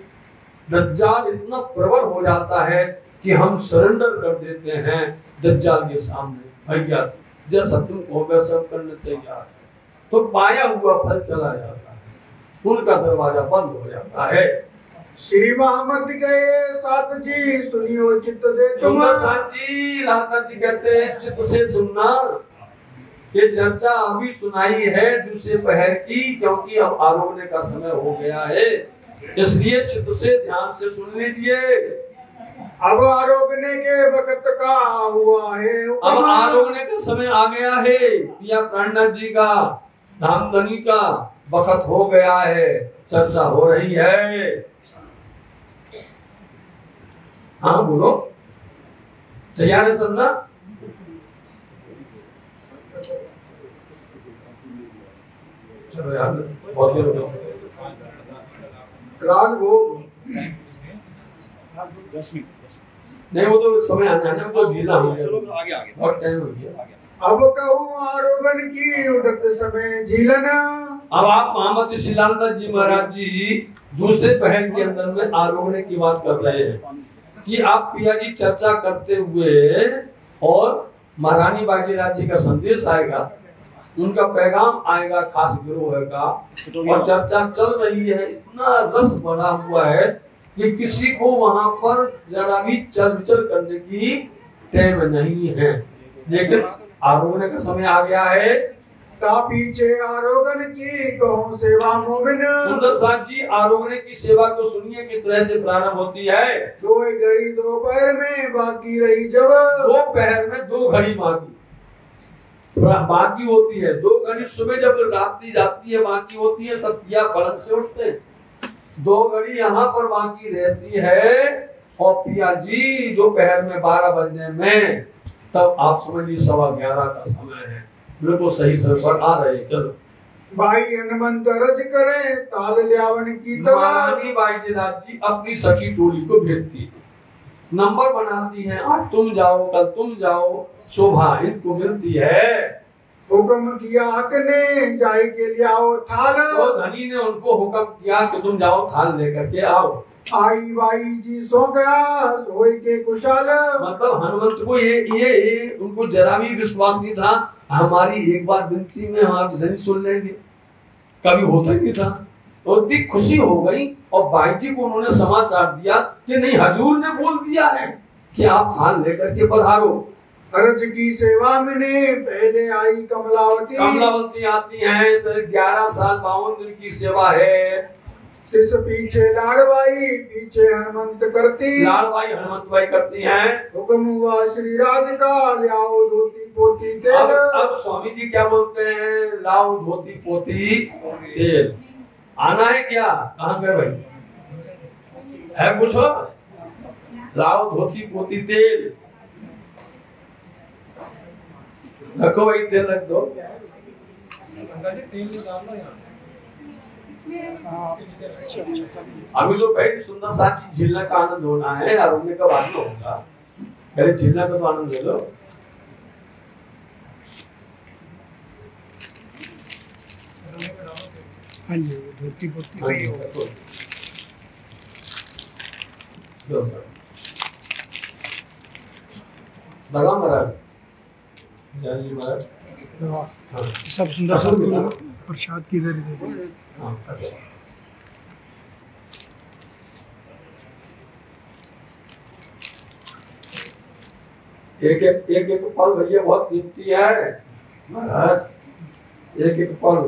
दज्जाल इतना प्रबल हो जाता है कि हम सरेंडर कर देते हैं दज्जाल के सामने। भैया जैसा तुम हो वैसा करने तैयार है, तो पाया हुआ फल चला जाता है, उनका दरवाजा बंद हो जाता है। श्री मोहम्मद गए साथ जी सुनियो चित्त दे तुम। साथ जी लाता जी कहते हैं चित्त से सुनना। ये चर्चा अभी सुनाई है दूसरे पहर की, क्योंकि अब आरोगने का समय हो गया है, इसलिए चित्त से ध्यान से सुन लीजिए। अब आरोगने के वक्त का हुआ है, अब आरोगने का समय आ गया है, पिया प्राणनाथ जी का धामधनी का वक्त हो गया है, चर्चा हो रही है। हाँ बोलो, तैयार है सब ना? चलो यार बहुत देर हो गई। राजभोग नहीं, वो तो समय आने में तो ढीला हो गया, आगे बहुत टाइम हो गया। अब कहूँ आरोगन की उठत समय झीलन। अब आप मोहम्मद शिलालदास जी महाराज जी दूसरे पहर के अंदर में आरोगने की बात कर रहे हैं कि आप पिया जी चर्चा करते हुए और महारानी बाजीराव जी का संदेश आएगा, उनका पैगाम आएगा खास गिरोह का, और चर्चा चल रही है, इतना रस बना हुआ है कि किसी को वहां पर जरा भी चल विचल करने की टाइम नहीं है, लेकिन आरोगने का समय आ गया है। ता पीछे आरोगन की कहूँ सेवा मोमिन। सुंदर साथ जी आरोगने की सेवा को सुनिए किस तरह से प्रारंभ होती है। दो घड़ी दोपहर में बाकी रही जब। दोपहर में 2 घड़ी बाकी होती है, 2 घड़ी सुबह जब रात्रि जाती है बाकी होती है, तब पिया पलंग से उठते हैं, 2 घड़ी यहाँ पर बाकी रहती है, और पिया जी दोपहर में 12 बजने में, तब आप समझ लीजिए 11:15 का समय है, बिल्कुल सही समय पर आ रहे। चलो भाई हनुमंत रज करे ताल ल्यावन की महारानी बाईजीनाथ जी अपनी सखी टोली को भेजती है, नंबर बनाती है, आज तुम जाओ कल तुम जाओ, शोभा इनको मिलती है। हुक्म किया ने जाए के लिए आओ थाल। तो धनी ने उनको हुक्म किया कि तुम जाओ थाल लेकर के आओ। आई बाई जी सो गया सोई के कुशाल। मतलब हनुमंत को ये उनको जरा भी विश्वास नहीं था, हमारी एक बार विनती में हमारे धनी सुन लेंगे, कभी होता नहीं था। तो इतनी खुशी हो गई और बाई जी को उन्होंने समाचार दिया कि नहीं, हजूर ने बोल दिया है कि आप थाल लेकर के पधारो। अर्ज की सेवा में पहले आई कमलावती। कमलावती आती हैं, तो 11 साल 52 दिन की सेवा है, तिस पीछे लाड़बाई पीछे हनुमंत करती, लाड़बाई हनुमंत बाई करती हैं। हुक्म हुआ श्री राज का, लाओ धोती पोती तेल। अब स्वामी जी क्या बोलते हैं? लाओ धोती पोती तेल। आना है क्या? कहाँ गए भाई? है कुछ? लाओ धोती पोती तेल रखो भाई, तेल रख दो। अभी तो भाई सुंदर साथ की झीलना का आनंद होना है, और उनमें कब आनंद होगा? पहले झीलना का तो आनंद ले लो। हाँ जी, धोती पोती लगा महाराज, सब सुंदर सब प्रसाद की इधर ही दे। एक पल भैया बहुत कीमती है महाराज, एक पल।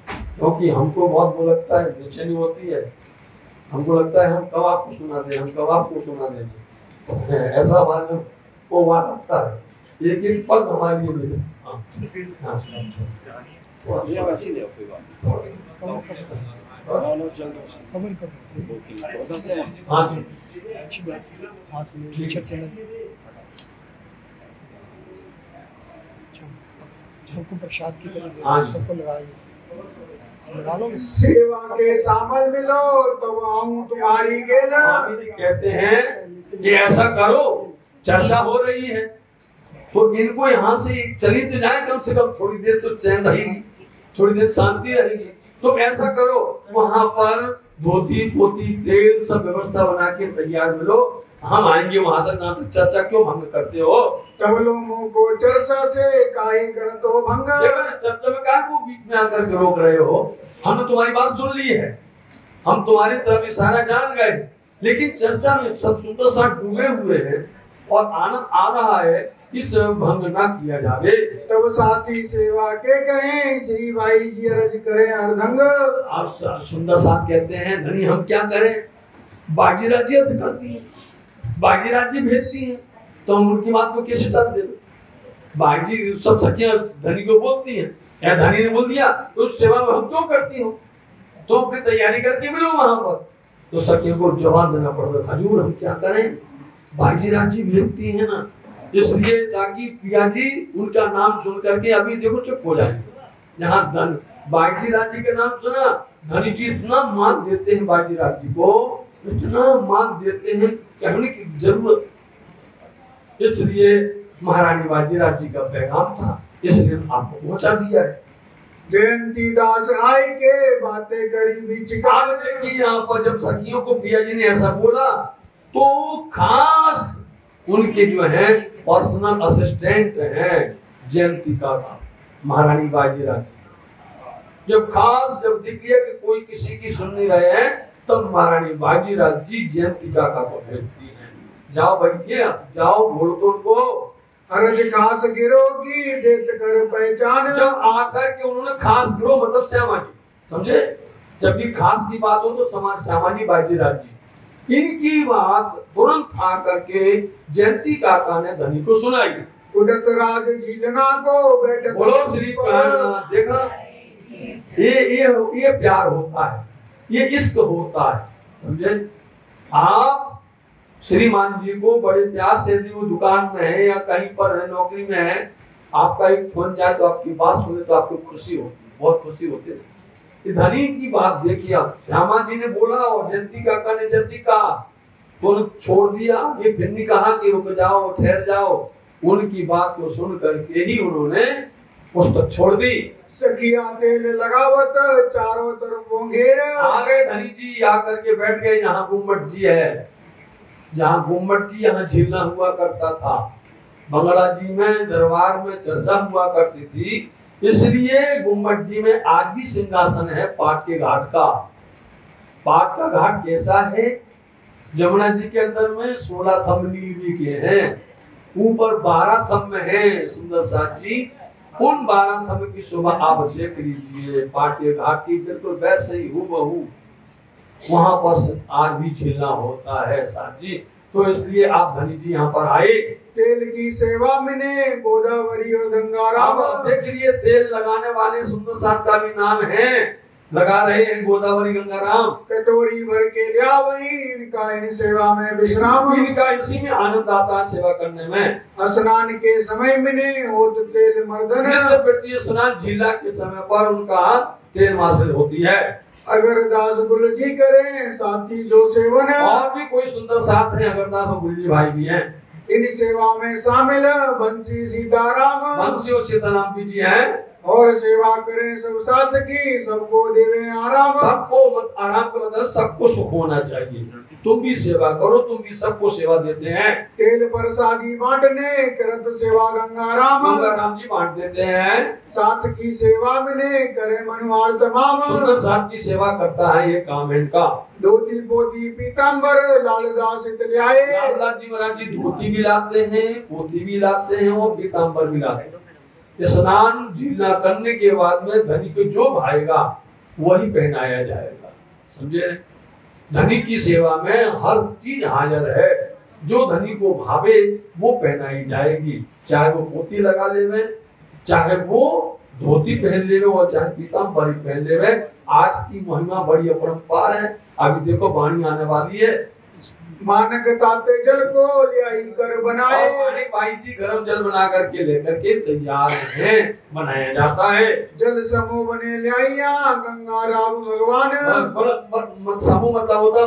क्योंकि हमको बहुत वो लगता है, बेचैनी होती है, हमको लगता है हम कब आपको सुना दें, हम कब आपको सुना देंगे, ऐसा हमारे वो बात आता है। एक पल हमारे लिए भी। हाँ जी, अच्छी बात है, हाथ में चला सबको प्रसाद की तरह सबको लगाइए। सेवा के सामल मिलो तो आऊं तुम्हारी के ना। कहते हैं कि ऐसा करो, चर्चा हो रही है तो इनको यहाँ से चली तो जाए, कम से कम थोड़ी देर तो चैन रहेगी, थोड़ी देर शांति रहेगी। तो ऐसा करो, वहां पर धोती पोती तेल सब व्यवस्था बना के तैयार मिलो, हम आएंगे वहां तक। ना तक चर्चा क्यों भंग करते हो? तब लोगों को चर्चा से काहे करत हो भंग। चर्चा में काहे को बीच में आकर के रोक रहे हो? हमने तुम्हारी बात सुन ली है, हम तुम्हारी तरफ इशारा जान गए, लेकिन चर्चा में सब सुंदर साथ डूबे हुए हैं और आनंद आ रहा है, इस भंग ना किया जावे। तब साथी सेवा के कहें श्री भाई जी अर्ज करें अर्धंग। आप सुंदर साथ कहते हैं धनी हम क्या करें? बाजी राज्य करती है, बाजी राज्य भेजती है, तो हम उनकी बात को कैसे टाल दे? बाजी सब सखियां धनी को बोलती हैं, या धनी ने बोल दिया तो सेवा में हम क्यों करती हो? तो अपनी तैयारी करके मिलो वहां पर। तो सखियों को जवाब देना पड़ता, हजूर हम क्या करें, बाजी राज्य भेजती है ना, इसलिए ताकि पिया जी उनका नाम सुन करके अभी देखो चुप हो जाएंगे। यहाँ धन बाजी राज्य के नाम सुना, धनी जी इतना मान देते हैं बाजी राज्य को, इतना मान देते हैं, कहने की जरूरत। इसलिए महारानी बाजी राज्य का पैगाम था, इसलिए आपको पहुंचा दिया है। जयंती दास आए के बातें करी बीच काल। देखिए यहाँ पर जब सखियों को पिया जी ने ऐसा बोला तो खास उनके जो है पर्सनल असिस्टेंट हैं जयंती का महारानी बाजी राज्य। जब देख लिया कि कोई किसी की सुन नहीं रहे हैं, तब महारानी बाजी राज्य जयंती का को भेजती है, जाओ भैया जाओ बोल दो उनको। अरज खास गिरो की देख कर पहचान। जब आकर के उन्होंने खास गिरो मतलब श्यामा जी, समझे? जब भी खास की बात हो तो समाज श्यामा जी बाजी राज्य, इनकी बात तुरंत आकर के जयंती काका ने धनी को सुनाई। उड़त राज झीलना को बैठक बोलो श्री प्राणनाथ। देखा ये प्यार होता है, ये इश्क होता है, समझे? आप श्रीमान जी को बड़े प्यार से, यदि वो दुकान में है या कहीं पर है, नौकरी में है, आपका एक फोन जाए तो आपकी बात सुने तो आपको खुशी होती है, बहुत खुशी होती है। धनी की बात देखिए, श्यामा जी ने बोला और जयंती काका ने जैसी कहा तो छोड़ दिया, आगे फिर नहीं कहा कि रुक जाओ ठहर जाओ। उनकी बात को सुन करके ही उन्होंने पुस्तक छोड़ दी। सखिया तेल लगावत चारों तरफ घेर। आ गए धनी जी, आकर के बैठ गए जहाँ गुम्मट जी है, जहाँ गुम्मट जी यहाँ झीलना हुआ करता था। बंगला जी में दरबार में चर्चा हुआ करती थी, इसलिए गुम्मट जी में आज भी सिंहासन है पाट के घाट का। पाट का घाट कैसा है? जमुना जी के अंदर में 16 थंब नीलवी के हैं, ऊपर 12 थंब है सुंदर साथ जी। उन 12 थंब की शोभा आप देख लीजिए, पाट के घाट की बिल्कुल वैसे ही हूबहू वहाँ पर आज भी झीलना होता है साहब जी। तो इसलिए आप धनी जी यहाँ पर आए। तेल की सेवा में गोदावरी और गंगाराम। देख लिए तेल लगाने वाले सुंदर साथ का भी नाम है, लगा रहे हैं गोदावरी गंगाराम। कटोरी भर के लिया वही इनका इन सेवा में विश्राम। इनका इसी में आनंद आता है सेवा करने में। स्नान के समय में होत तेल मर्दन। स्नान झीला के समय पर उनका तेल मासिल होती है। अगर दास गुल जी करे साथी जो सेवन। और भी कोई सुंदर साथ है, अगरदास और गुल जी भाई भी हैं। इन सेवा में शामिल बंसी सीताराम। बंसी और सीताराम भी जी हैं। और सेवा करें सब साथ की, सबको देवे आराम। सबको आराम का मतलब सबको सुख होना चाहिए। तुम भी सेवा करो, तुम भी सबको सेवा देते हैं। तेल प्रसादी बांटने करत सेवा गंगाराम। गंगाराम जी बांट देते हैं। साथ की सेवा में करे मनुआर तमाम। सुंदर साथ की सेवा करता है, ये काम है इनका। धोती पोती पीताम्बर लालदास इतलियाए। लालदास जी महाराज जी धोती भी लाते हैं, पोती भी लाते हैं और पीताम्बर भी लाते हैं। स्नान झीलना करने के बाद में धनी को जो भाएगा वही पहनाया जाएगा, समझे? धनी की सेवा में हर चीज हाजिर है, जो धनी को भावे वो पहनाई जाएगी। चाहे वो पोती लगा ले, चाहे वो धोती पहन ले और चाहे पीताम्बर पहन ले। आज की महिमा बड़ी अपरंपार है। अभी देखो वाणी आने वाली है। मानक ताते जल को लियाई कर बनाए। भाई जी गर्म जल बना करके लेकर के तैयार है, बनाया जाता है। जल समूह बने लिया गंगा राम भगवान। समूह मतलब होता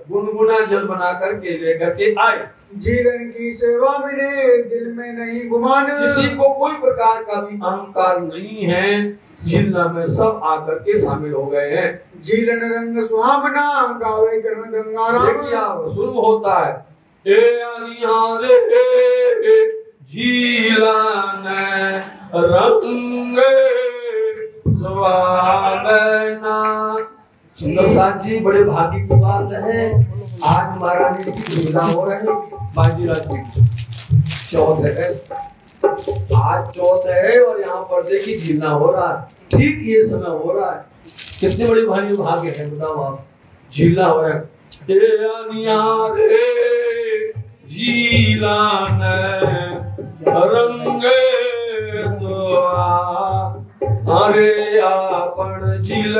गुनगुना जल बना करके लेकर के आए। जीलन की सेवा में दिल में नहीं गुमान। किसी को कोई प्रकार का भी अहंकार नहीं है, झीलना में सब आकर के शामिल हो गए हैं। झीलन रंग सुहावना गावे करण गंगाराम। शुरू होता है ए अनिहारे झीलन रंग सुहावना। सुंदर साथ जी बड़े भाग्य की बात है, आज महारानी की झीलना हो रही है। बाजीराज जी चौथ है, आज चौथ है और यहाँ पर देखिए झीलना हो रहा है। ठीक ये समय हो रहा है, कितने बड़े भारी भाग्य है, बताओ आप। झीलना हो रहा है। झीलन रंग अरे आपण झील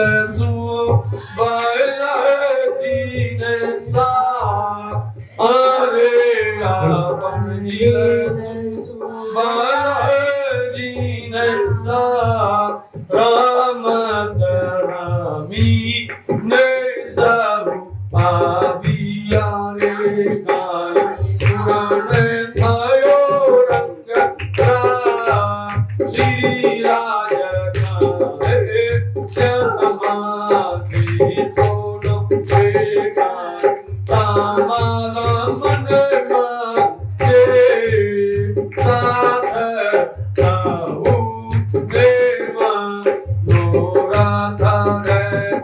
अरे आपण झील राम रामी ने सब पाविया रे गाय गुण थायो रंग श्री राज समाधि सोनो रे गाय तामारा मन के साथ साहू देवा नोरा थारे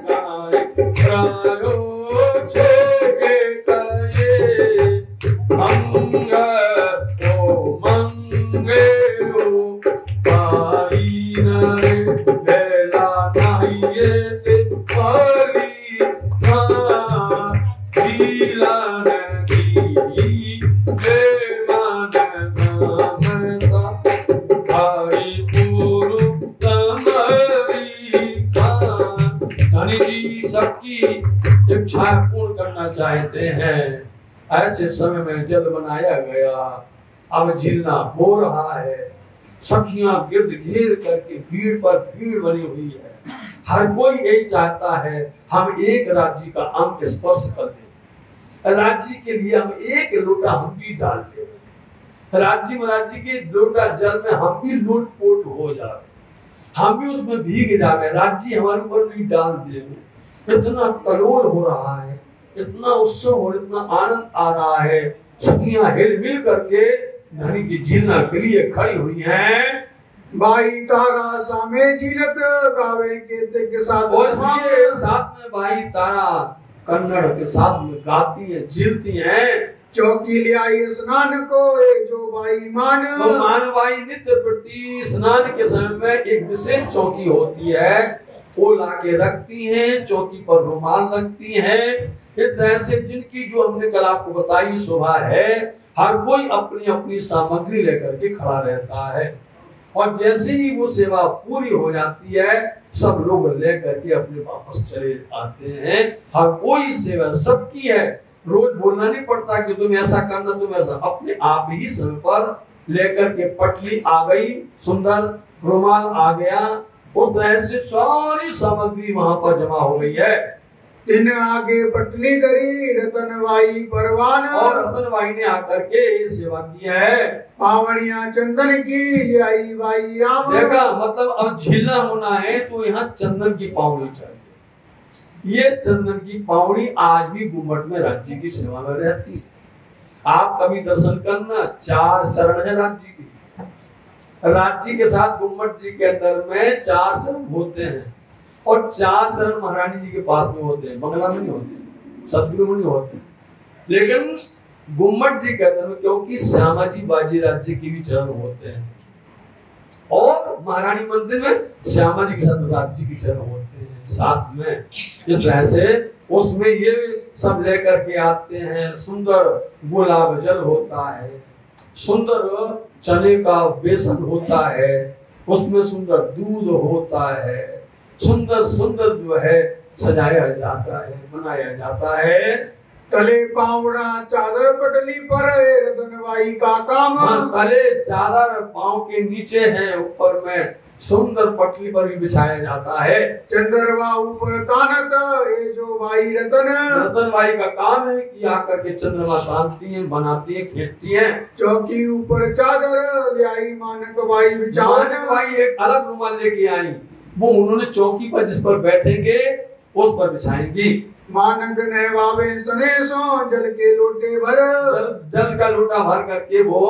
गाय प्रायो छेगे कये अंग ओ मंगेलो पाई नरे बेला नाहिए ते पाली ना झीलन की बेमान नामता भाई पुरु तमरी खान। धनी जी सबकी इच्छा पूर्ण करना चाहते हैं। ऐसे समय में जल बनाया गया, अब झीलना हो रहा है। सखियां गिर्द घेर करके भीड़ पर भीड़ बनी हुई है। हर कोई यही चाहता है हम एक राज्य का अंग स्पर्श कर लें, राज्य के लिए हम एक लोटा हम भी डाल ले, राज्य के लोटा जल में हम भी लूटपोट हो जाए, हम भी उसमें भीग जाए, राज्य हमारे ऊपर नहीं डाल देवे। इतना कलोल हो रहा है, इतना उत्सव और इतना आनंद आ रहा है। सखियां हिल मिल करके धनी की झीलना के लिए खड़ी हुई हैं। भाई तारा सामे झीलत गावे के साथ। और इसलिए साथ में भाई तारा कन्नड़ के साथ में गाती है, झीलती हैं। चौकी ले आई स्नान को जो भाई मान। तो मान भाई नित्य प्रति स्नान के समय में एक विशेष चौकी होती है। वो लाके रखती हैं, चौकी पर रुमाल रखती हैं। इस तरह से जिनकी जो हमने कल आपको बताई शोभा है, हर कोई अपनी अपनी सामग्री लेकर के खड़ा रहता है। और जैसे ही वो सेवा पूरी हो जाती है, सब लोग लेकर के अपने वापस चले आते हैं। हर कोई सेवा सबकी है, रोज बोलना नहीं पड़ता कि तुम ऐसा करना, तुम ऐसा, अपने आप ही समय पर लेकर के पटली आ गई, सुंदर रुमाल आ गया, उस तरह से सारी सामग्री वहां पर जमा हो गई है। दिन आगे पटली धरी रतनवाई परवान, और रतनवाई ने आकर के सेवा की है। पावनिया चंदन की लियाई बाई राम। देखा, मतलब अब झीलना होना है तो यहाँ चंदन की पावनी चाहिए। ये चंदन की पावनी आज भी गुम्बद में राज्य की सेवा में रहती है। आप कभी दर्शन करना, 4 चरण है राज्य की। राज्य के साथ गुम्बद जी के अंदर में 4 चरण होते हैं, और 4 चरण महारानी जी के पास में होते हैं, बंगला में नहीं होते, सदगुरु में नहीं होते। लेकिन गुम्बद जी के अंदर में, क्योंकि श्यामा जी बाजी राज्य की भी चरण होते हैं, और महारानी मंदिर में श्यामा जी के साथ राज्य की चरण होते हैं साथ में। इस तरह से उसमें ये सब लेकर के आते हैं। सुंदर गुलाब जल होता है, सुंदर चने का बेसन होता है, उसमें सुंदर दूध होता है, सुंदर सुंदर जो है सजाया जाता है, बनाया जाता है। तले पावड़ा चादर पटली पर रतनवाई का काम। तले चादर पांव के नीचे है, ऊपर में सुंदर पटली पर भी बिछाया जाता है। चंद्रवा ऊपर तानत, ये जो भाई रतनवाई का काम है कि आकर के चंद्रमा तानती है, बनाती है, खेलती है। चौकी ऊपर चादर लियाई मानक भाई बिछावन। मानक भाई एक अलग रुमाल लेके आई, वो उन्होंने चौकी पर जिस पर बैठेंगे उस पर बिछाएंगी। मानक नहवावे सनेसों जल के लोटे भर। जल का लोटा भर करके वो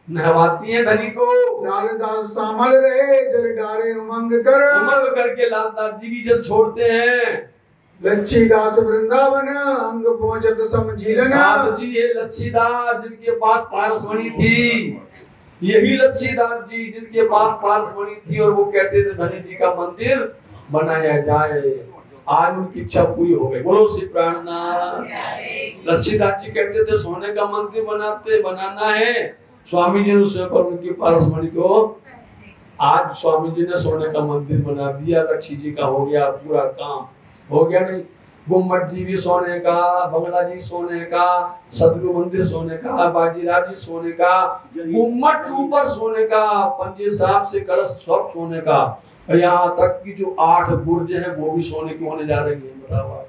नहवाती है धनी को। लालदास सामल रहे जल डारे उमंग कर। उमंग करके लालदास जी भी जल छोड़ते हैं। लच्छीदास वृंदावन अंग पहुंचत समझीलन। जी ये लच्छीदास जिनके पास पारसमणि थी, यही लच्छीदास जी जिनके पास पारसमणि थी, और वो कहते थे धनी जी का मंदिर बनाया जाए। आज उनकी इच्छा पूरी हो गई। बोलो श्री प्राणनाथ। लच्छीदास जी कहते थे सोने का मंदिर बनाना है। स्वामी जी ने उसके पर उनकी पारसमणि को, आज स्वामी जी ने सोने का मंदिर बना दिया। लच्छी जी का हो गया पूरा काम, हो गया नहीं। गुम्बद जी भी सोने का, बंगला जी सोने का, सदगुरु मंदिर सोने का, बाजीराव जी सोने का, गुम्बद के ऊपर सोने का, पंजे साहब से कलश सब सोने का, यहाँ तक कि जो 8 बुर्ज हैं वो भी सोने के होने जा रहे हैं। बताओ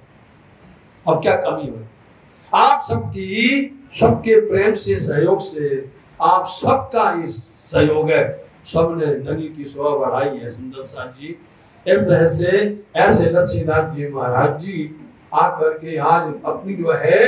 अब क्या कमी हो। आप सबके प्रेम से, सहयोग से, आप सबका ही सहयोग है। सबने धनी की शोभा बढ़ाई है। सुंदर साथ जी इस तरह से ऐसे लक्ष्मीनाथ जी महाराज जी आकर के आज अपनी जो है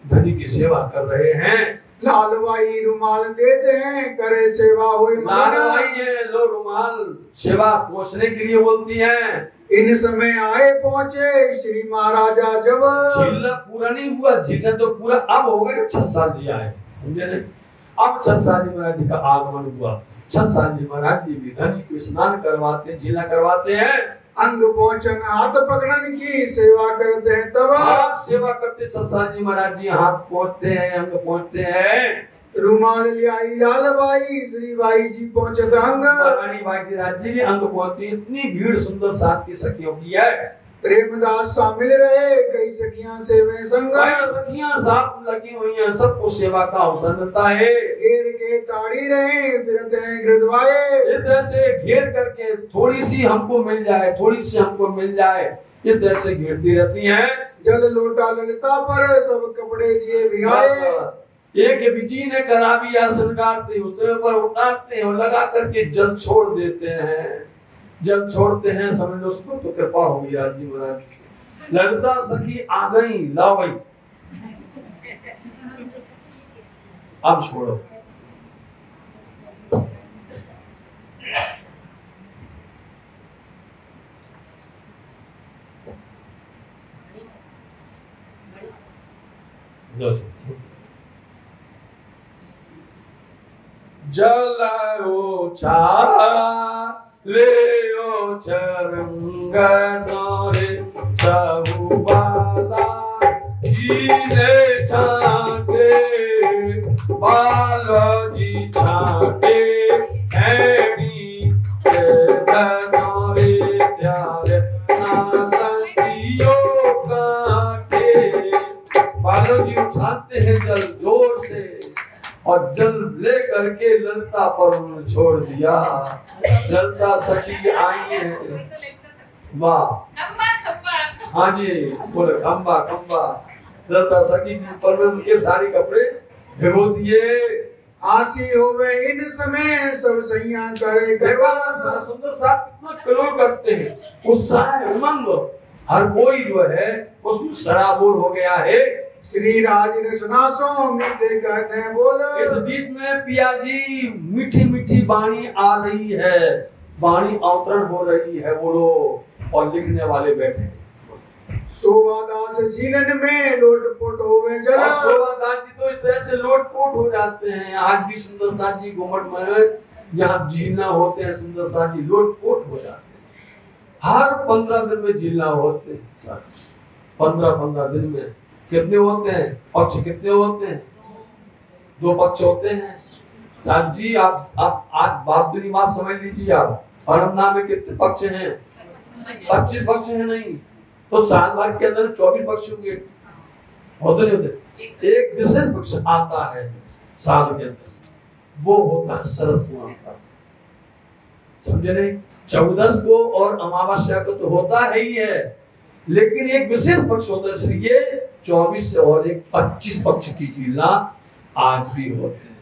धनी की सेवा कर रहे हैं। लालवाई रुमाल देते हैं, करे सेवा हुई। लालवाई ये लो रुमाल सेवा पहुँचने के लिए बोलती हैं। इन समय आए पहुंचे श्री महाराजा जब। झीलना पूरा नहीं हुआ, झीलना तो पूरा अब हो गया। 6 साल दिया है, समझे नहीं। अब 6 साल जी महाराज जी का आगमन हुआ। 6 साल जी महाराज जी भी धनी को स्नान करवाते, झीला करवाते हैं। अंग पहुंचन हाथ पकड़न की सेवा करते हैं तब। आप सेवा करते 6 साल जी महाराज जी हाथ पहुंचते हैं, अंग पहुंचते हैं। रुमाल लियाई लालबाई श्री बाई जी पहुंचत अंग। रानी बाई जी राज्य भी अंग पहुंचती। इतनी भीड़ सुंदर साथ की सखियों की है। प्रेमदास शामिल रहे कई सखियां सेवे संग। सखियां साथ लगी हुई हैं, सबको सेवा का अवसर मिलता है। घेर के ताड़ी रहे फिरते हैं गिरधवाए। इस तरह से घेर करके थोड़ी सी हमको मिल जाए, थोड़ी सी हमको मिल जाए, इस तरह से घेरती रहती हैं। जल लोटा ललिता पर सब कपड़े दिए भिगाए। एक बिजी ने करा भी या श्रृंगारते उसके ऊपर उतारते हैं और लगा करके जल छोड़ देते हैं। जब छोड़ते हैं समझ लो उसको तो कृपा होगी आज जी महाराज। ललिता सखी आ गई, लाओ भाई अब छोड़ो। जल ओछा ले चरंग सारे सबु बाला जीने छाटे बालाजी छाटे ऐनी सारे प्यारे नासंगियों काटे। बालाजी उछालते हैं जल जोर से और जल ले करके ललिता पर उन्होंने छोड़ दिया। ललिता सखी आई है, वाह हाँ जी बोले खम्बा खम्बा। ललिता सखी जी पर उनके सारे कपड़े भिगो दिए। आसी होवे इन समय सब सैया करे देखो सुंदर साथ कितना करोड़ करते हैं, उत्साह उमंग हर कोई जो है उसमें सराबोर हो गया है। श्री राज ने सुना सो मीठे कहते हैं बोल। इस बीच में पिया जी मीठी मीठी वाणी आ रही है, वाणी अवतरण हो रही है बोलो, और लिखने वाले बैठे हैं। शोभादास जीवन में लोटपोट होवे जल। शोभादास जी तो इस तरह से लोटपोट हो जाते हैं। आज भी सुंदर साथ जी घुमट में जहाँ झीलना होते हैं सुंदर साथ जी लोटपोट हो जाते हैं। हर 15 दिन में झीलना होते हैं, 15 दिन में कितने होते हैं पक्ष, कितने होते हैं 2 पक्ष होते हैं। साथ जी आप आज बहादुरी बात समझ लीजिए। आप परमनाम में कितने पक्ष हैं? 25 पक्ष है नहीं तो साल भर के अंदर 24 पक्ष होंगे, होते नहीं होते। एक विशेष पक्ष आता है साल के अंदर, वो होता है शरद पूर्णिमा का, समझे नहीं? 14 को और अमावस्या को तो होता है ही है, लेकिन एक विशेष पक्ष होता है, इसलिए 24 से और एक 25 पक्ष की लीला आज भी होते हैं।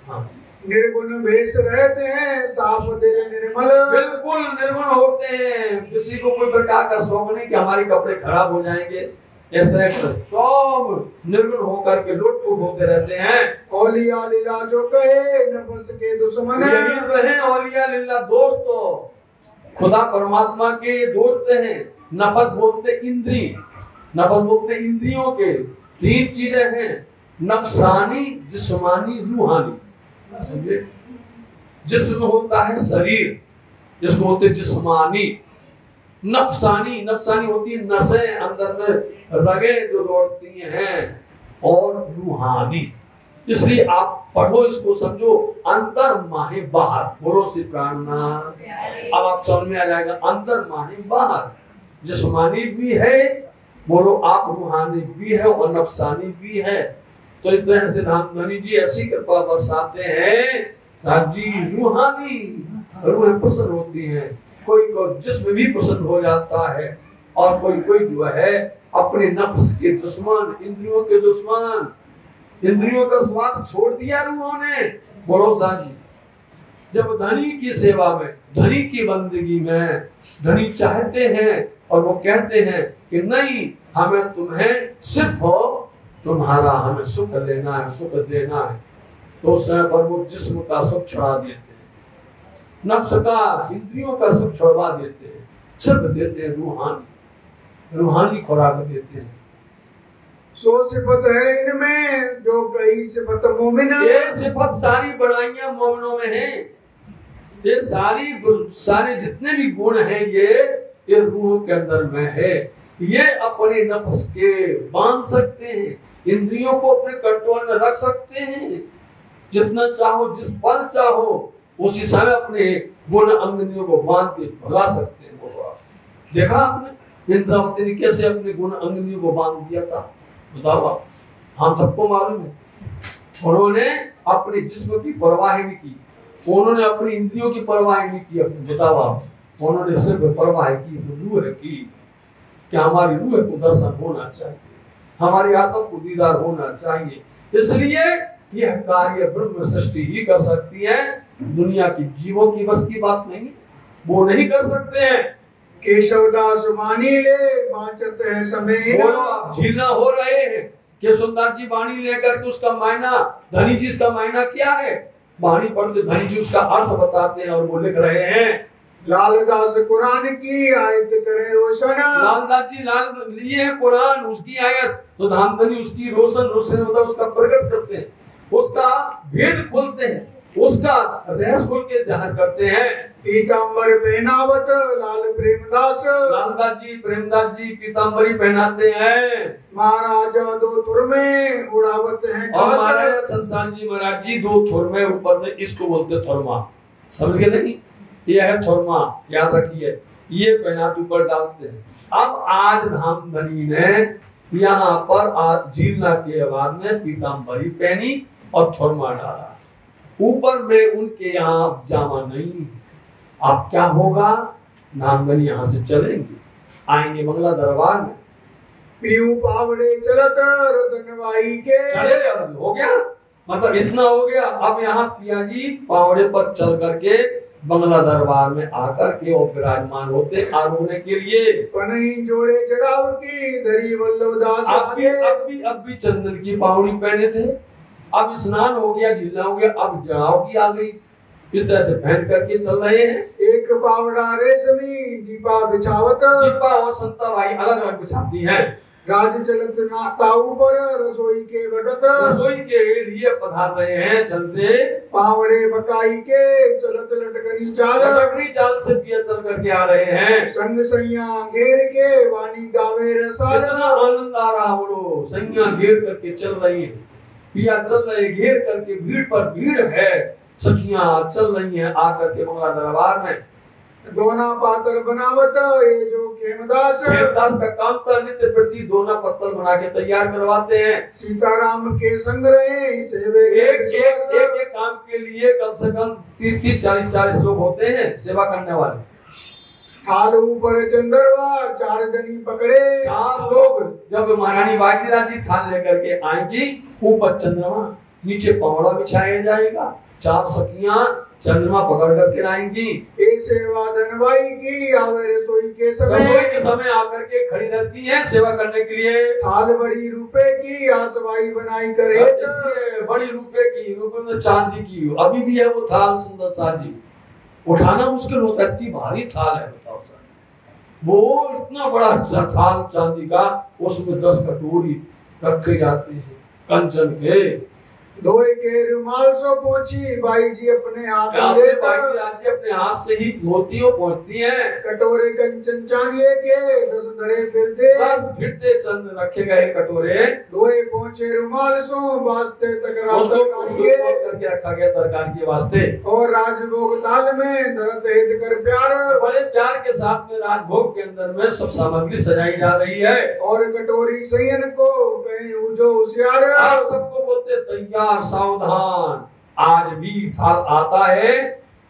हाँ। निर्गुण वेश रहते हैं साफ दिल निर्मल। बिल्कुल निर्गुण होते हैं, किसी को कोई प्रकार का शौक नहीं कि हमारे कपड़े खराब हो जाएंगे, इस तरह सब निर्गुण होकर के लोटपोट होते रहते हैं। औलिया लीला जो कहे नफ्स के दुश्मन रहे। औलिया लीला दोस्त तो खुदा परमात्मा के दोस्त हैं। नफस बोलते इंद्री, नफस बोलते इंद्रियों के 3 चीजें हैं, नफसानी जिस्मानी रूहानी। समझे? जिस्म होता है शरीर, जिसको बोलते जिस्मानी। नफसानी, नफसानी होती है नसें अंदर में रगे जो दौड़ती हैं, और रूहानी। इसलिए आप पढ़ो, इसको समझो, अंदर माहे बाहर, बोलो से प्राणना। अब आप समझ में आ जाएगा, अंदर माहे बाहर, जिस्मानी भी है, बोलो आप रूहानी भी है और नफसानी भी है। तो इस तरह से धनी जी ऐसी कृपा बरसाते हैं साहब जी, रूहानी रूहें प्रसन्न होती हैं। कोई को जिस्म भी प्रसन्न हो जाता है, और कोई जो है अपने नफ्स के दुश्मन, इंद्रियों के दुश्मन, इंद्रियों का स्वाद छोड़ दिया रूहों ने। बोलो साहब जी, जब धनी की सेवा में, धनी की बंदगी में धनी चाहते हैं और वो कहते हैं कि नहीं, हमें तुम्हें सिर्फ तुम्हारा हमें सुख लेना है, सुख देना है, तो उस समय पर वो जिस्म का सुख छुड़ा देते हैं, नफ्स का, इंद्रियों का सुख छुड़वा देते हैं, सिर्फ देते हैं रूहानी, रूहानी खुराक देते हैं। सो सिफत है इनमें जो कई सिफत मोमिन। ये सिफत सारी बड़ाइयां मोमिनों में हैं। ये सारे जितने भी गुण हैं ये रूह के अंदर में है। ये अपने नफ्स के बांध सकते हैं, इंद्रियों को अपने कंट्रोल में रख सकते हैं, जितना चाहो, जिस पल चाहो उसी समय अपने गुण अंगनियों को बांध के भगा सकते हैं। देखा आपने इंद्रावती ने कैसे अपने गुण अंगनियों को बांध दिया था, बताओ आप, हम सबको मालूम है। उन्होंने अपने जिस्म की परवाह नहीं की, उन्होंने अपनी इंद्रियों की परवाह नहीं की, अपने बताओ आप, उन्होंने सिर्फ परवाह की रूह की, कि हमारी रूह को दर्शन होना चाहिए, हमारी आत्मा को दीदार होना चाहिए। इसलिए यह कार्य ब्रह्म सृष्टि ही कर सकती है, दुनिया की जीवों की बस की बात नहीं, वो नहीं कर सकते हैं। केशवदास वाणी ले बांचत है समय। झीलना हो रहे हैं, केशवदास जी वाणी लेकर के उसका मायना, धनी जी इसका मायना क्या है, वाणी पढ़ते धनी जी उसका अर्थ बताते हैं और वो लिख रहे हैं। लालदास कुरान की आयत करे रोशन। लालदास जी लाल लिए है कुरान, उसकी आयत, तो धामधनी उसकी रोशन मतलब उसका प्रकट करते हैं, उसका भेद खोलते हैं। उसका रहस्य खोल के जाहिर करते हैं। पीताम्बर पहनावत लाल प्रेमदास, लालदास जी प्रेमदास जी पीताम्बरी पहनाते हैं। महाराजा दो थुर में उड़ावत हैं और काश। महाराज सत्संग जी महाराज जी दो थुर में ऊपर में, इसको बोलते थुरमा, समझ गए नहीं? ये है थुरमा, याद रखिए, ये पहनाते ऊपर डालते हैं। अब आज धामधनी ने यहाँ पर आज जीलना के बाद में पीताम्बरी पहनी और थुरमा डाला, ऊपर में उनके यहाँ जामा नहीं है। अब क्या होगा? धामधनी यहाँ से चलेंगे, आएंगे मंगला दरबार में, पीऊ पावड़े चलत रतनवाई के। चले हो गया, मतलब इतना हो गया। अब यहाँ पिया जी पावड़े पर चल करके बंगला दरबार में आकर के और विराजमान होते आरोहने के लिए। पनई जोड़े चढ़ाव की धरी वल्लभदास आगे। अब भी चंदन की पावड़ी पहने थे, अब स्नान हो गया, जिला हो गया, अब जड़ाव की आ गई, इस तरह से पहन करके चल रहे हैं। एक पावड़ा रेशमी दीपा बिछावत, दीपा और संता भाई अलग अलग बिछाती हैं। राज चलत ताऊ पर रसोई के बटत, रसोई के लिए पधार रहे हैं, चलते पावड़े बकाई के चलत लटकनी चाल। लटकनी चाल से पिया चल करके आ रहे हैं। संग सैया घेर के वाणी गावे रसाल। कितना आनंद आ रहा बोलो, सैया घेर करके चल रही है, पिया चल रहे घेर करके, भीड़ पर भीड़ है, सखियां चल रही हैं आकर के मंगला दरबार में। दोना पातर बनावत ये जो खेमदास, खेमदास का काम था नित्य प्रति दोना पत्तल बना के तैयार करवाते हैं। सीताराम के संग रहे सेवे एक काम के लिए कम से कम 30-40 लोग होते हैं सेवा करने वाले। थाल ऊपर चंद्रवा चार जनी पकड़े, 4 लोग जब महारानी बाजीराव जी थाल लेकर के आएंगी, ऊपर चंद्रमा, नीचे पावड़ा बिछाया जाएगा, 4 सखियां चंद्रमा पकड़ कर आएंगी। एक सेवा धनवाई की आवे रसोई के समय आकर के खड़ी रहती हैं सेवा करने के लिए। थाल बड़ी रुपए की आसवाई बनाई करे, बड़ी रुपए की, रुपए में चांदी की, अभी भी है वो थाल सुंदर साजी, उठाना मुश्किल होता है, इतनी भारी थाल है, बताओ सर। वो इतना बड़ा थाल चांदी का, उसमें 10 कटोरी रखे जाते हैं कंचन के। धोए के रुमाल सो पहुंची बाई जी अपने हाथ में, अपने हाथ से ही धोती हो पहुंचती हैं। कटोरे कंचन चांदिए के 10 धरे फिरते चंद रखे गए कटोरे, धोए पहुंचे रुमाल सो वास्ते तकरार करके रखा गया तरकारी के वास्ते। और राजभोग थाल में दरत हित कर प्यार, बड़े प्यार के साथ में राजभोग के अंदर में सब सामग्री सजाई जा रही है। और कटोरी सैयन को कहीं उजो होशियार, आप सबको बोलते तैयार सावधान, आज भी थाल आता है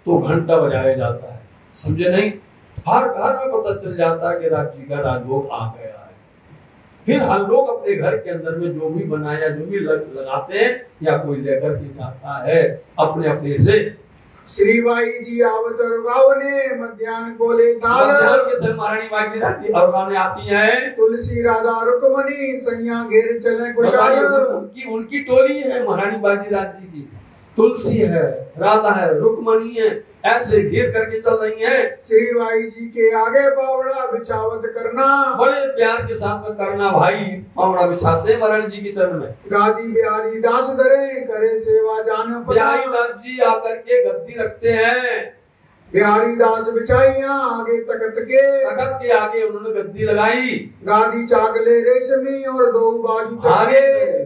तो घंटा बजाया जाता है, समझे नहीं? हर घर में पता चल जाता है कि राज्य का राजभोग आ गया है। फिर हर लोग अपने घर के अंदर में जो भी बनाया, जो भी लगाते हैं, या कोई लेकर के जाता है अपने अपने से। श्री बाई जी आवत और ने मध्याह्न को ले थाल, के समय महारानी बाजीराव जी और आती हैं। तुलसी राधा रुक्मणी सैया घेर चले कुशाल, उनकी टोली है महारानी बाजीराव जी की, तुलसी है, राधा है, रुक्मणी है, ऐसे घेर करके चल रही हैं। श्री बाई जी के आगे पावड़ा बिछावत करना, बड़े प्यार के साथ में करना भाई, पावड़ा बिछाते हैं महारानी जी के चरण में। गादी बिहारी दास धरे करे सेवा जान, बिहारी दास जी आकर के गद्दी रखते हैं। बिहारी दास बिछाइया आगे तकत के आगे उन्होंने गद्दी लगाई। गादी चाकले रेशमी और 2 बाजू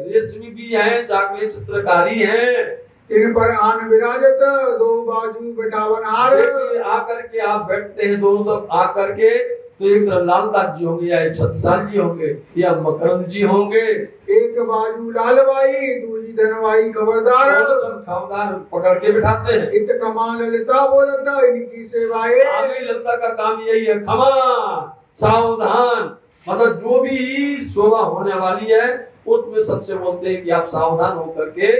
रेशमी भी है, चाकले चित्रकारी है, इन पर आन विराजत 2 बाजू बिठावन हार। आकर के आप बैठते हैं दोनों तरफ आकर के, तो एक तरफ लालदास जी होंगे, या छत्रसाल जी होंगे, या मकरंद जी होंगे। एक बाजू लालबाई दूसरी धनवाई खबरदार, खबरदार पकड़ के बिठाते हैं। इत कमाल ललिता बोलता इनकी सेवाएं, आगे ललिता का काम यही है, क्षमा सावधान, मतलब जो भी शोभा होने वाली है उसमें सबसे बोलते हैं कि आप सावधान होकर के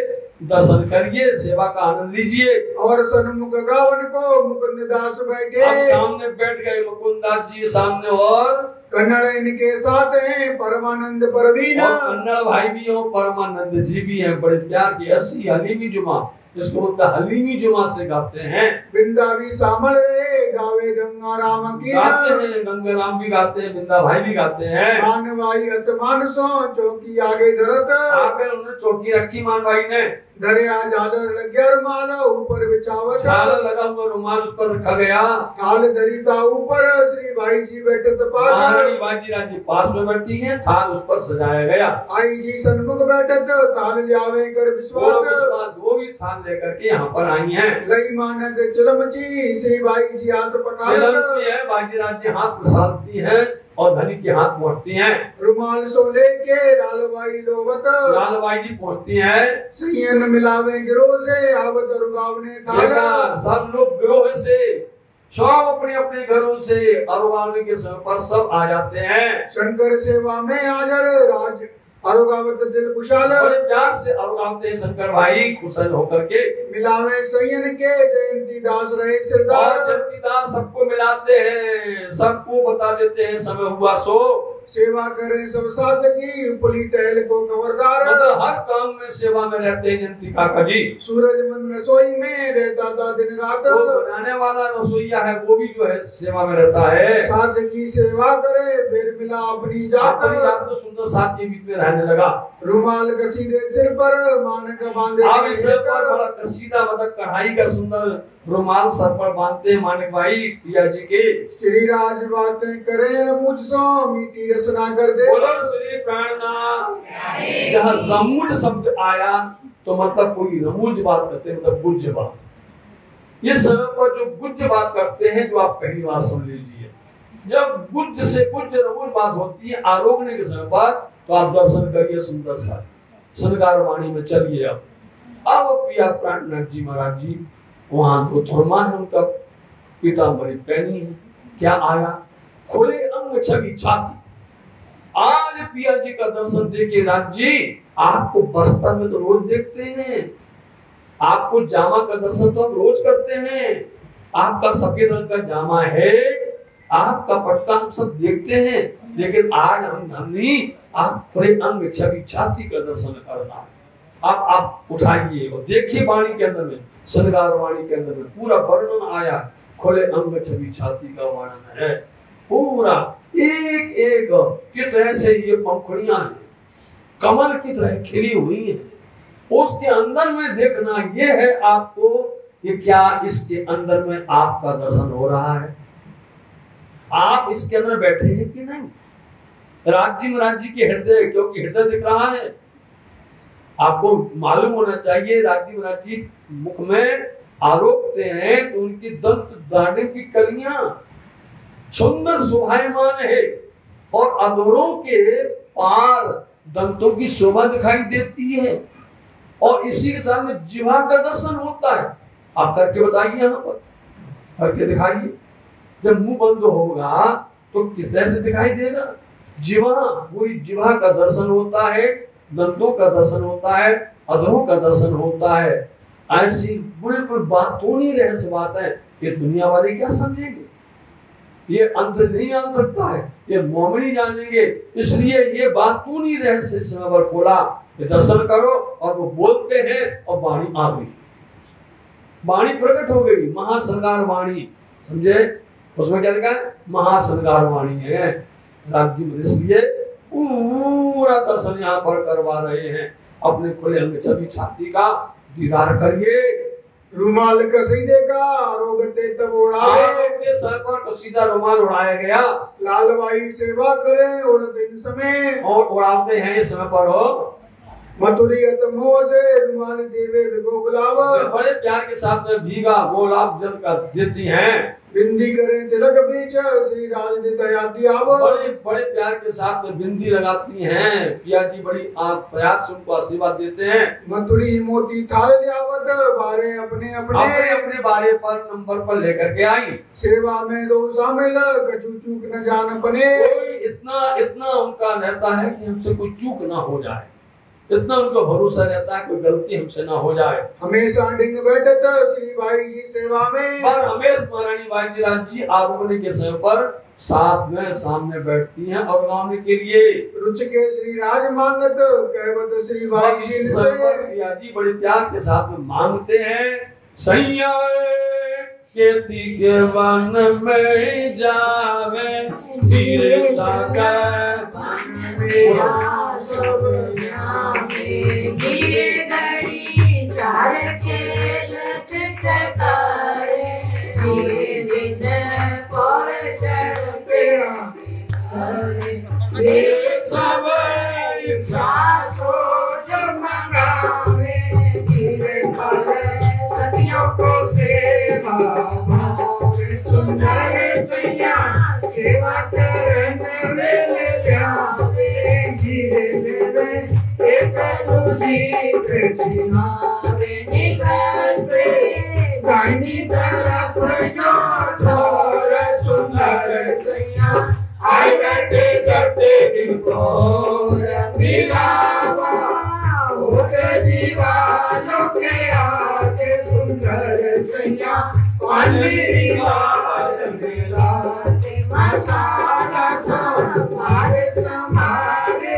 दर्शन करिए, सेवा का आनंद लीजिए। और सन्मुख गावन को मुकुंद दास बैठे, अब सामने बैठ गए मुकुंद दास जी सामने, और कन्नड़ इनके साथ हैं परमानंद परवीन, और कन्नड़ भाई भी हो, परमानंद जी भी हैं, बड़े प्यार की 80 हलीमी जुमा, इसको बोलता हलीमी जुमा से गाते हैं। बिंदा भी शामिल रहे गावे गंगा राम की, गाते हैं, गंगा राम भी गाते हैं, बिंदा भाई भी गाते हैं। मानवाई अतमान सो चौकी आगे धरत, आकर उन्होंने चौकी रखी मानवाई ने, दरिया झालर लग्या रुमाल ऊपर बिछावत, झालर लगा हुआ रुमाल उस पर रखा गया। थाल दरिता ऊपर श्री भाई जी बैठे पास, महारानी बाजी राजी पास में बैठी है, थाल उस पर सजाया गया। आई जी सन्मुख बैठे थाल लियावे कर विश्वास, वो भी थाल लेकर के यहाँ पर आई हैं। लई मानक चिलमची श्री भाई जी हाथ पखारत है, बाजी राजी हाथ मसालती है और धनी के हाथ पहुँचती हैं। रुमाल सो लेके लालबाई लोबत, लालबाई जी पहुँचती हैं। सैयन मिलावे गिरोह से आवत रुगावने थाल, सब लोग गिरोह से सब अपने अपने घरों से अरुगावने के समय पर सब आ जाते हैं। शंकर सेवा में हाजर राज अरुगावत दिल कुशाल, बड़े प्यार से अरुगावते शंकर भाई कुशल होकर के। मिलावे सैयन के जयंती दास रहे सिरदार, जयंती दास सबको मिलाते हैं, सबको बता देते हैं समय हुआ सो सेवा करें सब साथ की पुली टहल को खबरदार, मतलब हर काम में सेवा में रहते हैं जयंती काका जी। सूरज मन रसोई में रहता था दिन रात, वो बनाने वाला रसोईया है वो भी जो है सेवा में रहता है। साथ की सेवा करे फिर मिला अपनी जात, तो सुंदर साथ के बीच में रहने लगा। रुमाल कसीदे सिर पर मानक बांधे, आप इस सिर पर बड़ा कसीदा मतलब कढ़ाई का सुंदर रुमाल सर पर बांधते हैं मानिक भाई पिया जी के। श्री राज बातें करे न मुझसो मीठी रचना कर दे, बोलो श्री प्राणनाथ। जहाँ रमुज शब्द आया तो मतलब कोई रमुज बात करते हैं, मतलब गुज्ज बात। इस समय पर जो गुज्ज बात करते हैं जो आप पहली बार सुन लीजिए, जब गुज्ज से गुज्ज रमुज बात होती है आरोगने के समय पर, तो आप दर्शन करिए सुंदर सा संगार वाणी में चलिए। अब पिया प्राणनाथ जी महाराज जी वहां दो थुरमा है, उनका पीताम्बरी पहनी है। क्या आया? खुले अंग छवि छाती। आज पिया जी का दर्शन देके राज जी आपको बस्तर में तो रोज देखते हैं, आपको जामा का दर्शन तो हम रोज करते हैं, आपका सफेद रंग का जामा है, आपका पटका हम सब देखते हैं, लेकिन आज हम नहीं, आप खुले अंग छवि छाती का दर्शन करना है। आप उठाइए और देखिए वाणी के अंदर में, श्रृंगार वाणी के अंदर में पूरा वर्णन आया। खुले अंग छवि छाती का वर्णन है पूरा, एक एक किस तरह से ये पंखुड़ियां हैं, कमल की तरह खिली हुई हैं। उसके अंदर में देखना ये है आपको कि क्या इसके अंदर में आपका दर्शन हो रहा है, आप इसके अंदर बैठे हैं कि नहीं। राज्य महाराज जी के हृदय, क्योंकि हृदय दिख रहा है, आपको मालूम होना चाहिए राज्य महाराज जी मुख में आरोपते हैं तो उनकी दंत दाढ़ी की कलियां सुंदर शोभायमान है और अधरों के पार दंतों की शोभा दिखाई देती है, और इसी के साथ में जिह्वा का दर्शन होता है। आप करके बताइए, यहाँ पर करके दिखाइए। जब मुंह बंद होगा तो किस तरह से दिखाई देगा? जिह्वा, पूरी जिह्वा का दर्शन होता है, दंतों का दर्शन होता है, अधरों का दर्शन होता है। ऐसी बिल्कुल बातूनी रहस्य बात है, ये दुनिया वाले क्या समझेंगे, ये अंत नहीं जान सकता है, ये मोमिनी जानेंगे। इसलिए ये बातूनी रहस्य समय पर खोला, ये दर्शन करो। और वो बोलते हैं और वाणी आ गई, वाणी प्रकट हो गई, महाश्रृंगार वाणी। समझे? उसमें क्या लिखा है? महाश्रृंगार वाणी है राज्य में। इसलिए पूरा दर्शन यहाँ पर करवा रहे हैं। अपने खुले अंग छवि छाती का दीदार करिए। रुमाल कसीदे का रोगते तब उड़ावे, सर पर कसीदा रुमाल उड़ाया गया। लालबाई सेवा करे और दिन समय, और उड़ाते हैं इस समय पर हो मथुरियत मोह से रुमाल देवे विगो गुलाब, बड़े प्यार के साथ में भीगा गुलाब जल का देती हैं। बिंदी करें तिलक बीच श्री राज दयाती आव, बड़े बड़े प्यार के साथ में बिंदी लगाती हैं। पिया जी बड़ी प्रयास से उनको आशीर्वाद देते हैं। मथुरी मोती थाल लियावत बारे अपने अपने बारे पर नंबर पर लेकर के आई। सेवा में दो शामिल कछु चूक न जान अपने, कोई इतना उनका रहता है कि हमसे कोई चूक ना हो जाए, इतना उनको भरोसा रहता है कोई गलती हमसे ना हो जाए। हमेशा डिंग बैठत श्री भाई जी सेवा में, पर हमेशा महारानी बाजी राज जी आरोगने के समय पर साथ में सामने बैठती हैं और गाने के लिए। रुच के श्री राज मांगत कहवत श्री भाई जी जी बड़े प्यार के साथ में मांगते हैं। सैया खेती के वन में जावे धीरे सागर सब धीरे घड़ी ये सब इच्छा को जो मंगावे, धीरे भरे सदियों को सेवा भावे। सुंदर सैया सेवा करने में ल्यावे, धीरे लेवे एक दूजी पे चिनावे। निकलते दाहिनी तरफ जो ठोर, सुंदर सैया आई बैठे चढ़ते दिन को मिलावा, होके दीवालों के आगे सुंदर सैया पानी वाल मिलाते। मसाला संभारे संभारे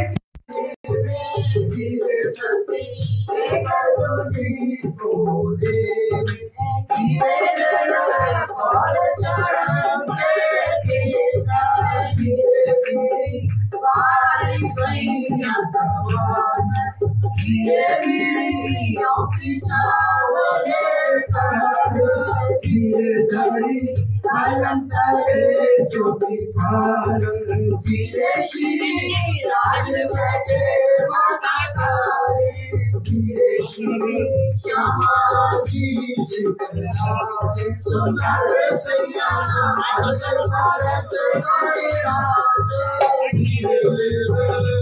जीवे सती एक दूजी को दे, जीवे जड़ा और चढ़ते बारी सैया सवान, धीरे बीड़ियों की चावले कर, धीरे धरी अलंकारे चौकी पार, धीरे श्री राज बैठे माता तारे, धीरे श्री श्यामा जी जितराए। सुंदर सैया अवसर भारत करे हाथ, धीरे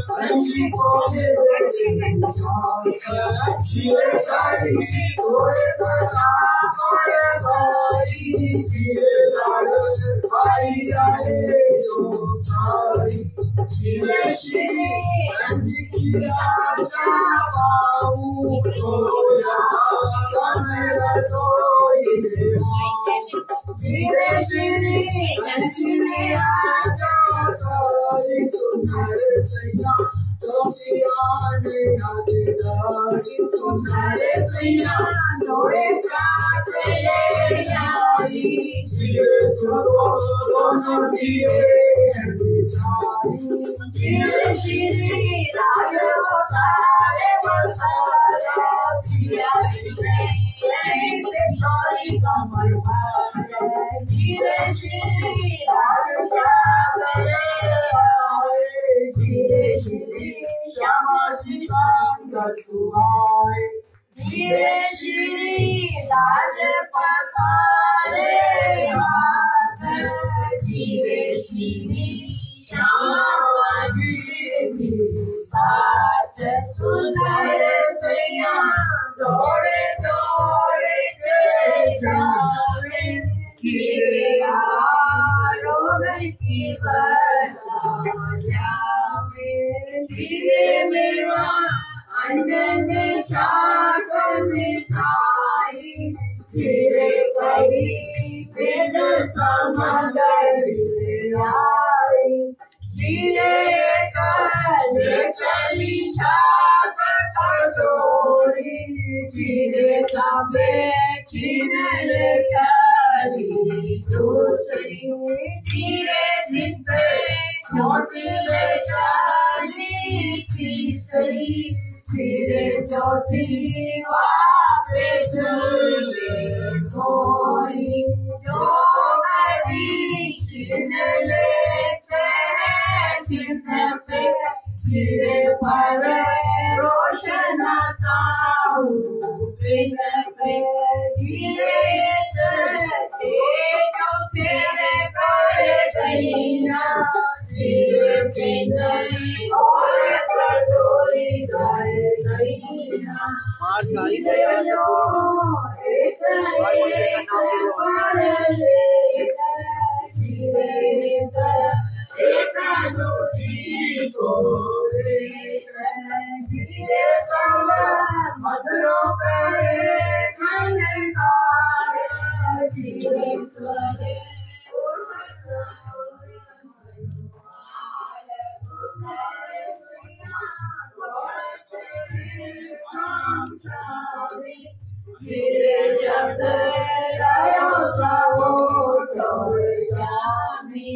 संजी को धीरे सारी कोई कथा करे भाई, धीरे भाई जाए जो सारी, धीरे श्री संजी की आशा पाऊं तो यहाँ समय रसोई धीरे श्री संजी की आशा पाऊं। सुंदर सैया तो आने आदेदारी, सुंदर सैया नोए जाते आई, धीरे सुनो दोनों धीरे बिचारी, धीरे श्री राज उतारे बसाया, धीरे चोरी कमर भारे, धीरे श्री राज जागरे आए, धीरे श्री श्यामा जी संग सुहाए, धीरे श्री राज पकाले हाथ, धीरे श्री श्यामा जी भी साथ। सुंदर सैया दौड़े दौड़े के जावे, धीरे आरोग्य की बसा जावे, धीरे मेवा अन्न में शाक मिठाई, धीरे करी पेट समगरी आई, धीरे कले चली शाक कटोरी, धीरे तबे छीन ले चली दूसरी, धीरे छिपे छोटी ले चली तीसरी, धीरे चौथी वापे चले थोड़ी, जो कभी छीन लेते हैं छिन्न पे, धीरे पर रोशन ताऊ पिन पे, धीरे जो तेरे करे गईना, धीरे पिन और कटोरी जाए गईना, धीरे जो एक पर लेकर, धीरे एक दूजी को लेकर, धीरे सब मधुरो करे गनगार, धीरे स्वरे धीरे शब्द लायो सबो तोरे जामी,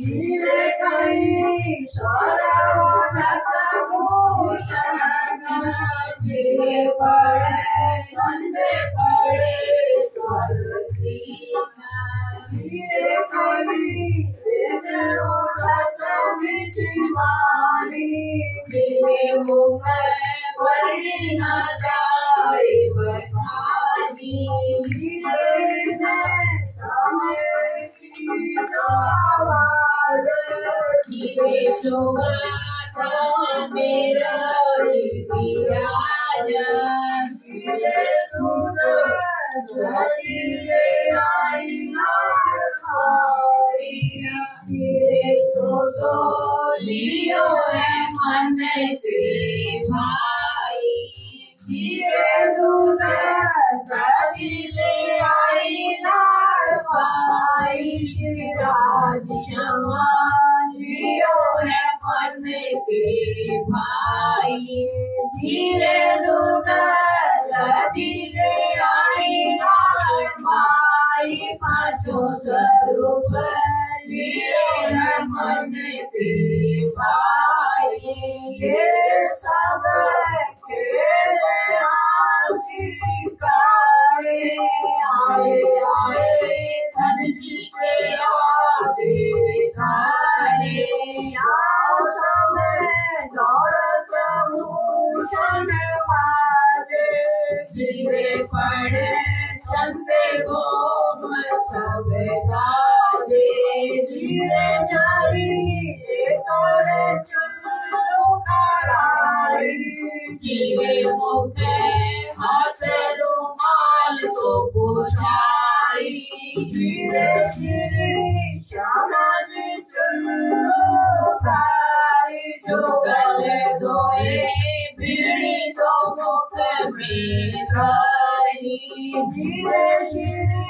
धीरे कहीं सारा भूषण, धीरे पड़े कंधे पड़े स्वर्ग, धीरे कहीं उठत धीरे शोभा मेरा विराजा धीरे दूध धीरे आई धीरे सो लियो है मन के भाई धीरे दूध धीरे आई भाई राज क्षमा लियो है मन के भाई धीरे दूध धीरे आई भाई पाँचों स्वरूप लियो है मन के भाई ये सब खेल आए आए धन जी के आगे खाए समय दौड़त भूषण बाजे धीरे पड़े चंदे गोम सब गाजे धीरे जारी तोरे चुल्लू कराई धीरे मुख हाथ रुमाल को पुछाई धीरे श्री श्यामा जी चुल्लू खाई जो गल दोए बीड़ी दो मुख में धरी धीरे श्री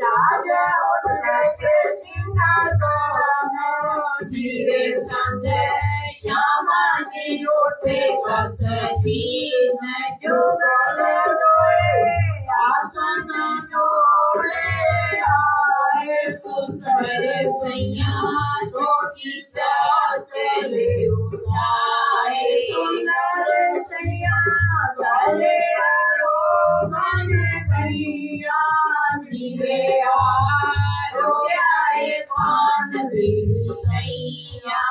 राजा उठ के सिंहासन धीरे संग श्यामा जी उठे कत छीन जो गल दोए आसन जोड़े आए सुंदर सैया ज्योति जात ले उठाए सुंदर सैया गले आरोगन गैया धीरे आए पान बीड़ी गैया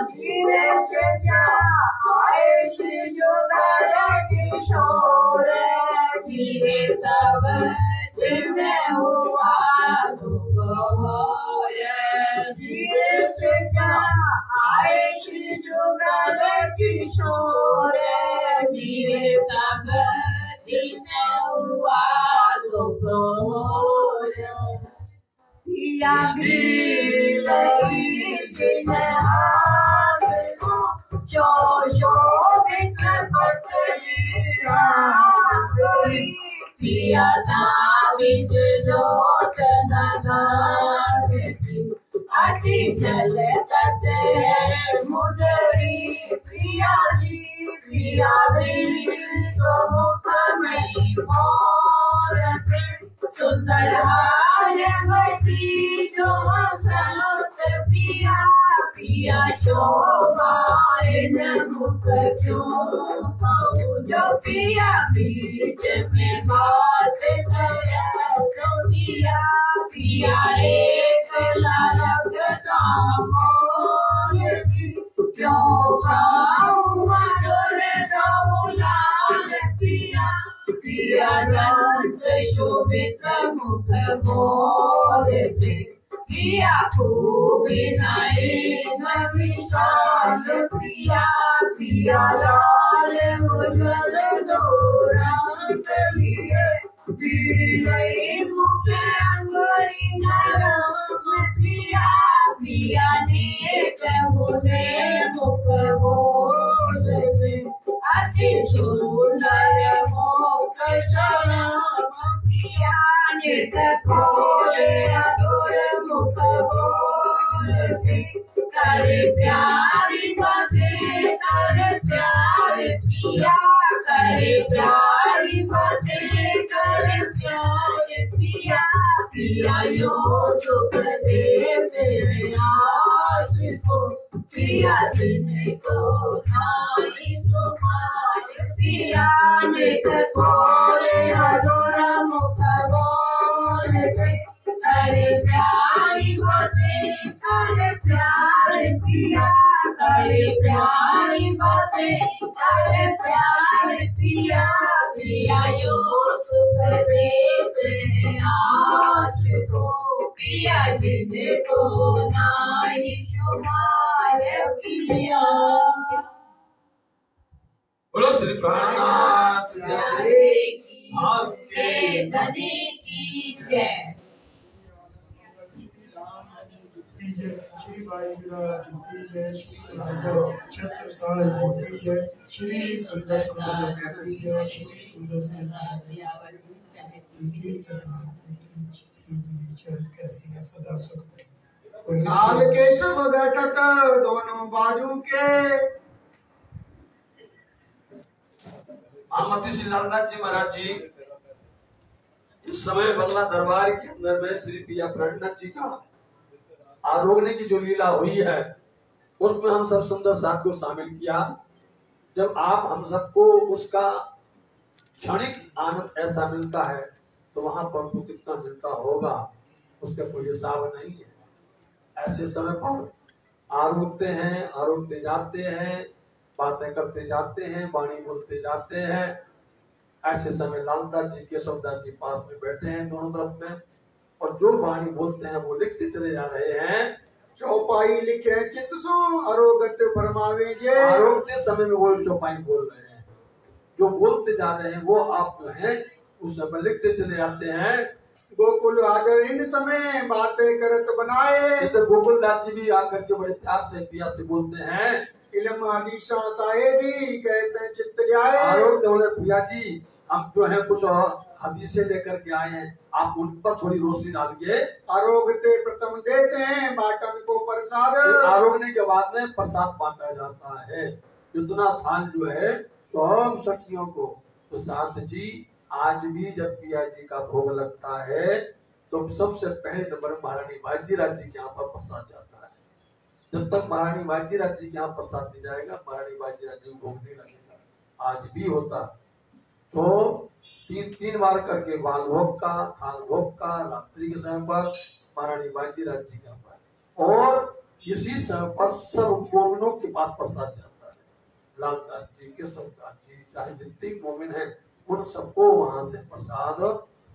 धीरे से जा आए श्री जोगार किशोर धीरे तब दिन हुआ दोपहर धीरे से जा आए श्री जोगार किशोर धीरे तब दिन हुआ दोपहर पिया भीड़ लगी दिन हाथ को जो शोभित पटलिया पिया ताबिज जोत नगाती अति जल तट है मुदरी पिया जी पिया भी तो मुख में मोर सुंदर हारवती जो सत पिया पिया शोभायन मुख क्यों जो पिया बीच में बात करे तो पिया पिया एक लालक दामोल की क्यों खाऊं मधुर लाल पिया पिया दंत शोभित मुख बोलते पिया खूब नयन विशाल पिया पिया लाल उज्ज्वल दो रंग लिए पीली मुख अंगुरी नरम पिया पिया नेक मुने मुख बोलते अति सुंदर मुख शरण पिया नेक खोले अधुर मुख बोलते कर प्यारी बातें कर प्यार पिया कर प्यारी बातें कर प्यार पिया पिया यो सुख देते आज को पिया दिन को नाई सुमार पिया नेक खोले अधुर मुख बोलते कर प्यारी बातें कर प्यार पिया कर प्यारी बातें कर प्यार पिया पिया यो सुख देते आज को पिया दिन को नाई सुमार जिया। बोलो श्री प्राणनाथ प्यारे की आपके धनी की जय। श्री भाई विराज की जय, श्री कलाकर छत्रसाल की जय, श्री सुंदर सुंदर की जय, श्री सुंदर कैसी है सदा सुख। लाल केशव बैठत दोनों बाजू के। महामती श्री लालदास जी महाराज जी इस समय बंगला दरबार के अंदर में श्री पिया प्राणनाथ जी का आरोगने की जो लीला हुई है उसमें हम सब सुंदर साथ को शामिल किया। जब आप हम सबको उसका क्षणिक आनंद ऐसा मिलता है तो वहां पर तो कितना मिलता होगा उसका कोई हिसाब नहीं है। ऐसे समय पर आरोगते जाते हैं, बातें करते जाते हैं, वाणी बोलते जाते हैं। ऐसे समय लालदास जी केशवदास जी पास में बैठे हैं दोनों तरफ में, और जो वाणी बोलते हैं वो लिखते चले जा रहे हैं। चौपाई लिखे चित सो अरोगत फरमावे जे। आरोगते समय में वो चौपाई बोल रहे हैं, जो बोलते जा रहे हैं वो आप जो है उस समय लिखते चले जाते हैं। गोकुल हाजर इन समय बातें करत बनाए। तो गोकुलदास जी भी आकर के बड़े प्यार से पिया से बोलते हैं। इलम आदिशा साहेदी कहते हैं चित्त ल्याए। आरोग्य बोले पिया जी हम जो है कुछ हदीसें लेकर के आए हैं, आप उन पर थोड़ी रोशनी डालिए। आरोगते प्रथम देते हैं बाटन को प्रसाद। आरोगने के बाद में प्रसाद बांटा जाता है। इतना थाल जो है सब सखियों को। तो साथ जी आज भी जब पिया जी का भोग लगता है तो सबसे पहले नंबर महारानी बाजीराज जी के यहाँ पर प्रसाद जाता है। जब तक महारानी बाजीराज जी के यहाँ प्रसाद नहीं जाएगा महारानी बाजीराज जी भोग नहीं लगेगा। आज भी होता तो तीन बार करके बाल भोग का, थाल भोग का, रात्रि के समय पर महारानी बाजीराज जी के यहाँ, और इसी समय पर सब मोमिनों के पास प्रसाद जाता है। लालदास जी, केशवदास जी, चाहे जितने मोमिन हैं उन सबको वहां से प्रसाद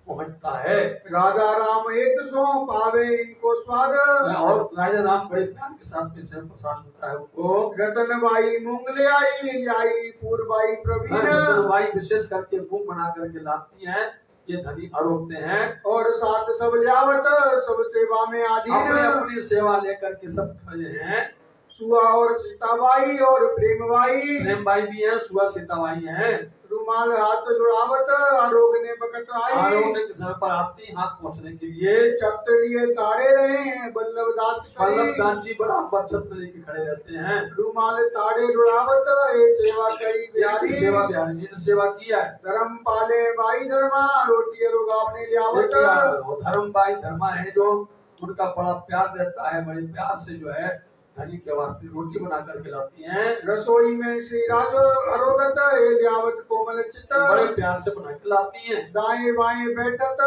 पहुंचता है। राजा राम एक सो पावे इनको स्वाद। और राजा राम बड़े प्यार के साथ में से प्रसाद मिलता है उनको। रतन बाई मूंग ले आई पूर्वाई प्रवीण। रतन बाई विशेष करके मूंग बना करके लाती हैं, ये धनी आरोगते हैं। और साथ सब लियावत सब सेवा में आधीन। अपनी सेवा लेकर के सब खड़े हैं। सुआ और सीताबाई और प्रेमबाई भी है, सुआ सीताबाई है। रुमाल हाथ जुड़ावत आरोगने बकत आई। आरोगने के समय पर आती हाथ पहुँचने के लिए। छत्र लिए ताड़े रहे बल्लभ दास जी बराबर छत्र लेके खड़े रहते हैं। रुमाल ताड़े जुड़ावत सेवा करी बिहारी। सेवा बिहारी जी ने सेवा किया है। धर्म पाले बाई धर्मा रोटी रोगावने लियावत। धर्म बाई धर्मा है जो उनका बड़ा प्यार रहता है, बड़े प्यार से जो है धनी के वास्ते रोटी बना करके लाती हैं। रसोई में श्री राजो अरोगत लियावत कोमल चित्त। बड़े प्यार से बना के लाती हैं। दाएं बाएं बैठत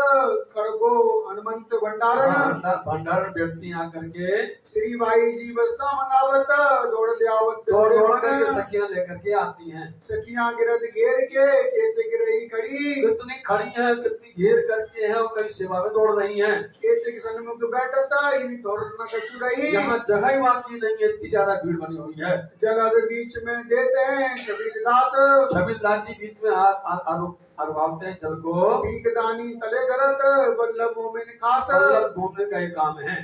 खड़गो हनुमंत भंडारण बैठती आकर के। श्री भाई जी बस्ता मंगावत दौड़ लियावत दौड़ करके सखियां लेकर के आती हैं। सखियां गिरद घेर के केते गिरही खड़ी। कितनी खड़ी है, कितनी घेर करके है और कई सेवा में दौड़ रही हैं। केते के सन्मुख बैठत इन दौड़ न कछु रही। यहाँ जगह बाकी नहीं, इतनी ज्यादा भीड़ बनी हुई है। जलद बीच में देते हैं छबील दास जी बीच में अरवाते हैं जल को। भीखदानी तले धरत बल्लभ मोमिन खास। मोमिन का एक काम है।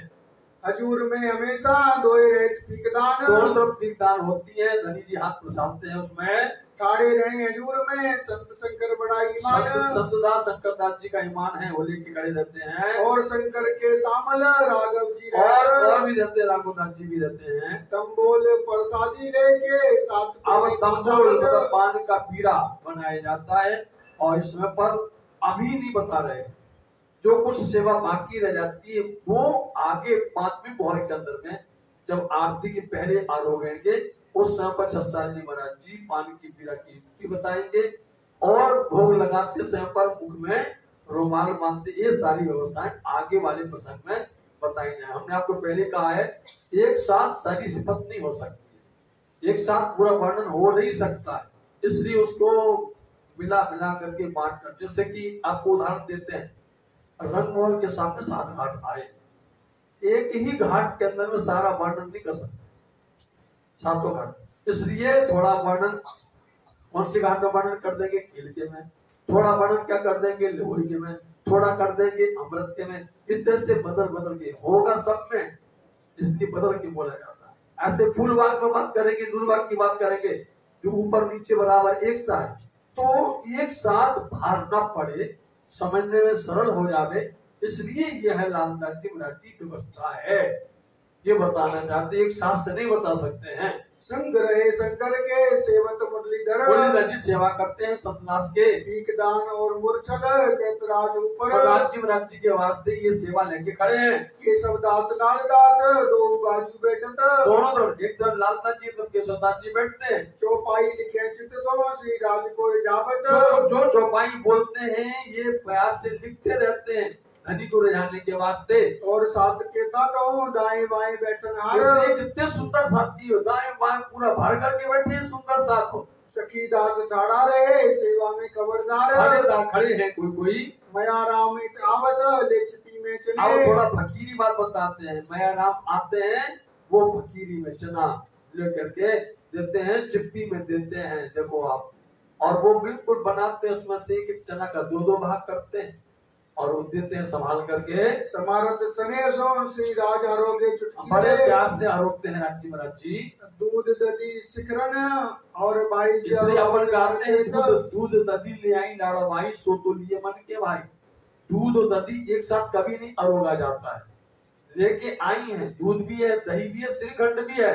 हजूर में हमेशा दोए रहे भीखदान। दोनों तरफ भीखदान होती है, धनी जी हाथ प्रसादते हैं उसमें। ताड़े रहे हजूर में संत शंकर बड़ा ईमान। संतदास शंकरदास जी का ईमान है, वो लेके खड़े रहते हैं। और शंकर के सामल राघव जी और भी रहते हैं, राघवदास जी भी रहते हैं। तंबोल प्रसादी लेके साथ तंबोल पान का पीरा बनाया जाता है। और इस समय पर अभी नहीं बता रहे, जो कुछ सेवा बाकी रह जाती है वो आगे 5वीं पौहर के अंदर में जब आरती के पहले आरोगेंगे उस समय पर छत्साली महाराज जी पान की पीरा की युक्ति बताएंगे और भोग लगाते समय पर मुख में रुमाल बांधते, ये सारी व्यवस्थाएं आगे वाले प्रसंग में बताई जाए। हमने आपको पहले कहा है एक साथ सारी सिफत नहीं हो सकती, एक साथ पूरा वर्णन हो नहीं सकता है, इसलिए उसको मिला करके बांट कर। जैसे कि आपको उदाहरण देते हैं, रंगमहल के सामने 7 घाट आए, एक ही घाट के अंदर में सारा वर्णन नहीं कर सकते। सातों घाट, इसलिए थोड़ा वर्णन कौन सी घाट में वर्णन कर देंगे, कील के में, थोड़ा वर्णन क्या कर देंगे, लोही के में, थोड़ा कर देंगे अमृत के में, इस तरह से बदल बदल के होगा सब में, इसकी बदल के बोला जाता है। ऐसे फूल बाग में बात करेंगे, नूर बाग की बात करेंगे, जो ऊपर नीचे बराबर एक सा है, तो एक साथ भार न पड़े, समझने में सरल हो जावे, इसलिए यह लालदास जी महाराज की व्यवस्था है। ये बताना चाहते, एक साथ से नहीं बता सकते हैं। संग रहे शंकर के सेवत मुरलीधर, मुरलीधर जी सेवा करते हैं संतनास के, भीख दान और मूर्छल कृतराज ऊपर, राज जी महाराज जी के वास्ते ये सेवा लेके खड़े हैं। केशव दास लाल दास दो बाजू बैठत, दोनों तरफ, एक तरफ लालदास जी, तो केशवदास जी बैठते हैं। चौपाई लिखे चित सो श्री राज को रिझावत, जो चौपाई बोलते हैं ये प्यार से लिखते रहते हैं धनी को रिझाने के वास्ते। और साथ के ताकओ दाएं बाएं बैठन हार, इसलिए कितने सुंदर साथी हो, दाएं बाएं पूरा भर करके बैठे हैं, सुंदर साथ हो। सखी दास ठाड़ा रहे सेवा में खबरदार, खड़े हैं कोई मया राम आवत ले चिट्ठी में अब चले, थोड़ा फकीरी बात बताते हैं। मया राम आते हैं, वो फकीरी में चना लेकर के देते हैं, चिप्पी में देते हैं, देखो आप, और वो बिल्कुल बनाते हैं, उसमें से एक चना का दो भाग करते हैं और वो देते हैं संभाल करके। समारत सनेसो श्री राज आरोग्य चुटकी बड़े से, प्यार से आरोपते हैं राज जी महाराज जी। दूध दधी शिखरन और बाई जी इसलिए अपन कहते हैं तो दूध दधी ले आई लाड़ो भाई, सो तो लिए मन के भाई। दूध और दधी एक साथ कभी नहीं अरोगा जाता है, लेके आई है, दूध भी है, दही भी है, श्रीखंड भी है,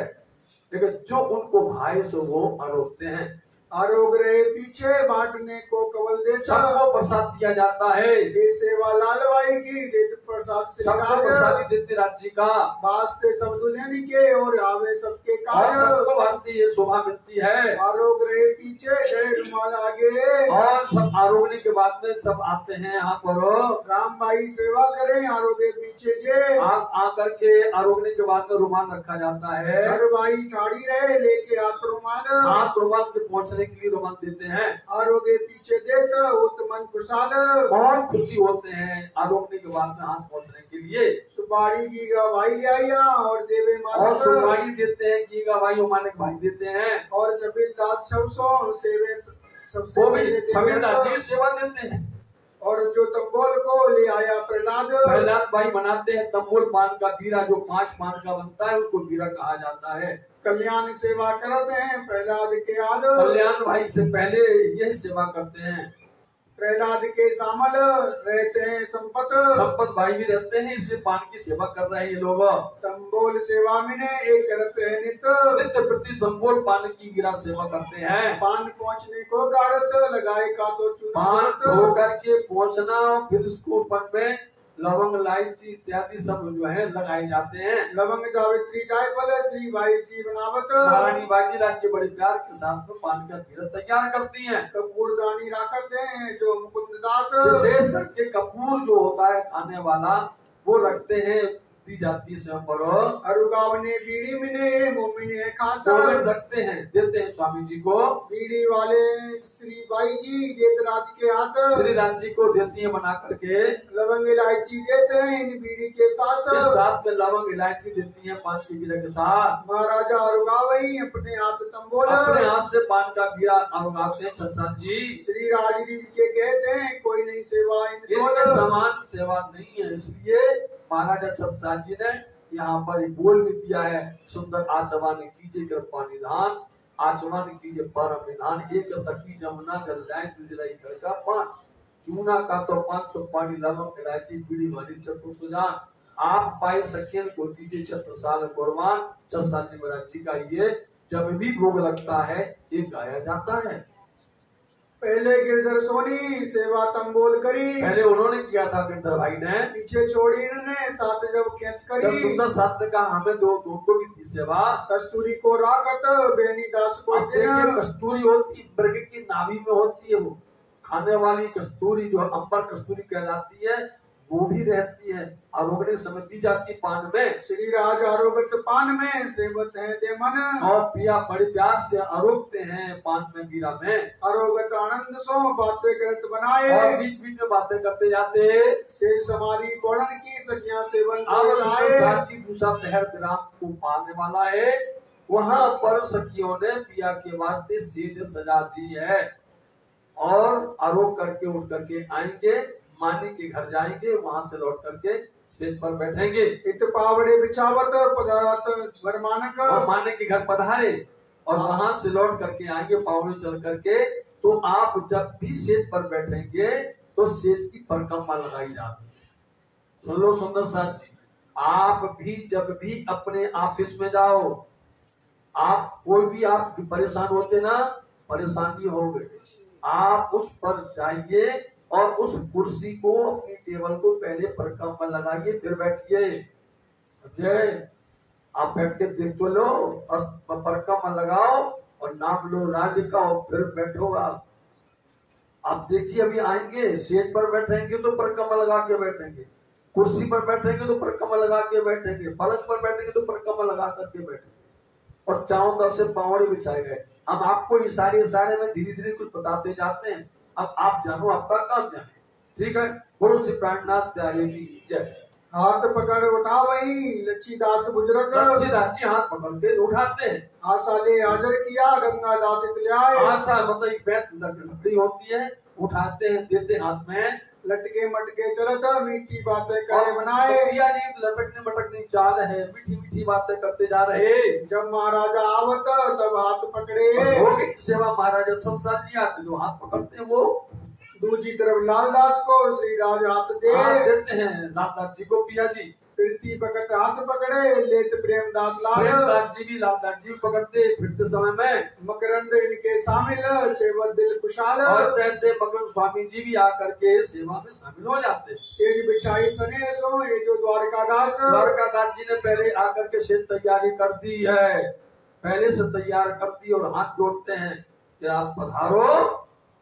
लेकिन जो उनको भाई से वो आरोपते हैं। आरोग रहे पीछे बांटने को कवल देता, सबको प्रसाद दिया जाता है, ये सेवा लाल बाई की देत प्रसाद से सबको राज, प्रसाद देते राज्य का, वास्ते सब दुल्हन के और आवे सबके और काज, सबको वास्ते ये शोभा मिलती है। आरोग रहे पीछे जय रुमाल आगे, और सब आरोगने के बाद में सब आते हैं यहाँ पर, राम बाई सेवा करें आरोगे पीछे जे, आकर के आरोगने के बाद में रुमाल रखा जाता है, घर बाई ठाड़ी रहे लेके हाथ रुमाल, हाथ रुमाल के पहुँचने के लिए रुमाल देते हैं, आरोगे पीछे देता उत मन खुशाल, बहुत खुशी होते हैं आरोगने के बाद में हाथ पहुँचने के लिए। सुपारी की भाई ले आया और देवे और मानस, सुपारी देते हैं, कीगा भाई मानक भाई देते हैं, और छबिल दास सबसो सेवे सबसे वो भी पहले छबिल देवे, दास जी सेवा देते हैं। और जो तंबोल को ले आया प्रहलाद, प्रहलाद भाई बनाते हैं तंबोल पान का बीरा, जो 5 पान का बनता है उसको बीरा कहा जाता है। कल्याण सेवा करते हैं प्रहलाद के आद, कल्याण भाई से पहले यही सेवा करते हैं। प्रहलाद के शामल रहते हैं संपत, संपत भाई भी रहते हैं, इसलिए पान की सेवा कर रहे हैं ये लोग। तंबोल सेवा में एक करते हैं नित्य, नित्य प्रति तंबोल पान की गिरा सेवा करते हैं। पान पहुँचने को गाड़त लगाए का तो पान चूना, धो करके पहुँचना, फिर उसको ऊपर में लवंग इलायची इत्यादि सब जो है लगाए जाते हैं। लवंग जावित्री जायफल श्री बाई जी बनावत, महारानी बाजी राज्य बड़े प्यार के साथ में पान का बीरा तैयार करती हैं। कपूर दानी रखते हैं जो मुकुंद दास, विशेष करके कपूर जो होता है खाने वाला वो रखते हैं, दी जाती है पर अरुगाव ने बीड़ी मिने मोमिने खासा, रखते हैं, देते हैं स्वामी जी को। बीड़ी वाले श्री बाई जी देत राज के हाथ, श्री राम जी को देती है बना करके, लवंग इलायची देते हैं इन बीड़ी के साथ, इस साथ में लवंग इलायची देती है पान की बीरा के साथ। महाराजा अरुगाव ही अपने हाथ तंबोल, अपने हाथ से पान का बीरा अरुगाते हैं सत्संग जी। श्री राज जी के कहते हैं कोई नहीं सेवा इनके इनको, समान सेवा नहीं है, इसलिए महाराजा सत्संग जी ने यहाँ पर एक बोल भी दिया है, सुंदर आचमान कीजिए कृपा निधान, आचमान कीजिए परम विधान, एक सखी जमुना जल जाए तुझराई घर का पान, चूना का तो 500 पानी लवंग इलायची बीड़ी वाली चतुर सुजान, आप पाए सखियन को दीजिए छत्र साल कुर्बान। सत्संग महाराज जी का ये जब भी भोग लगता है ये गाया जाता है। पहले गिरधर सोनी सेवा तंबोल करी, पहले उन्होंने किया था गिरधर भाई ने, पीछे छोड़ी इन्होंने साथ जब खेच जब करी, सुंदर साथ का हमें दो को भी थी सेवा। कस्तूरी को राकत बेनी दास को अब देखिए दिन, कस्तूरी होती मृग की नाभि में होती है, वो खाने वाली कस्तूरी जो अंबर कस्तूरी कहलाती है वो भी रहती है, आरोगने समय दी जाती पान में। श्री राज आरोगत पान में सेवत है दे मन, और पिया बड़े प्यार से आरोगते हैं पान में बीरा में, आरोगत आनंद सो बातें करत और बनाए, बीच बीच में बातें करते जाते। से समारी बोड़न की सखियां सेवन अब आए, साची दूसरा पहर विराम को पाने वाला है, वहां पर सखियों ने पिया के वास्ते सेज सजा दी है और आरोप करके उठ करके आएंगे, मानी के घर जाएंगे, वहां से लौट करके सेज पर बैठेंगे। इत पावड़े बिछावत पधारत वरमानक, और माने के घर पधारे और वहां से लौट करके आएंगे पावड़े चल करके। तो आप जब भी सेज पर बैठेंगे तो सेज की परिक्रमा लगाई जाती है। सुन लो सुंदर साथ जी, आप भी जब भी अपने ऑफिस में जाओ, आप कोई भी आप जो परेशान होते ना, परेशानी हो गई, आप उस पर जाइए और उस कुर्सी को, अपनी टेबल को पहले परिक्रमा लगाइए, फिर बैठिए। समझे? आप बैठ के देख तो लो, परिक्रमा लगाओ और नाम लो राज्य का और फिर बैठो। आप देखिए, अभी आएंगे सेज पर बैठेंगे तो परिक्रमा लगा के बैठेंगे, कुर्सी पर बैठेंगे तो परिक्रमा लगा के बैठेंगे, पलंग पर बैठेंगे तो परिक्रमा लगा करके बैठेंगे और चारों तरफ से पावड़े बिछाए गए। हम आपको इशारे में धीरे धीरे कुछ बताते जाते हैं। अब आप जानो, आपका काम जाने। ठीक है, बोलो श्री प्राणनाथ प्यारे की जय। हाथ पकड़ उठा वही लच्छीदास बुजुर्ग, लच्छीदास जी हाथ पकड़ के उठाते हैं। आशा ले हाजर किया गंगा दास लाए, आशा मतलब एक बैठ लकड़ी होती है, उठाते हैं, देते हाथ में। लटके मटके चलत मीठी बातें करे बनाए, लटकने मटकने चाल है, मीठी मीठी बातें करते जा रहे। जब महाराजा आवत तब हाथ पकड़े, हो गई सेवा। महाराजा सत्संग जी आते जो हाथ पकड़ते हैं वो। दूसरी तरफ लालदास को श्री राज हाथ देते हैं लालदास जी को पिया जी। फिरती भगत हाथ पकड़े लेत प्रेमदास लाल, प्रेमदास जी भी लालदास जी पकड़ते फिरते समय में। मकरंद इनके शामिल सेवत दिल खुशहाल, और जैसे मकरंद स्वामी जी भी आकर के सेवा में शामिल हो जाते। सेज बिछाई सने सो ये जो द्वारकादास, द्वारकादास जी ने पहले आकर के सेज तैयारी कर दी है, पहले से तैयार कर दी और हाथ जोड़ते हैं कि आप पधारो।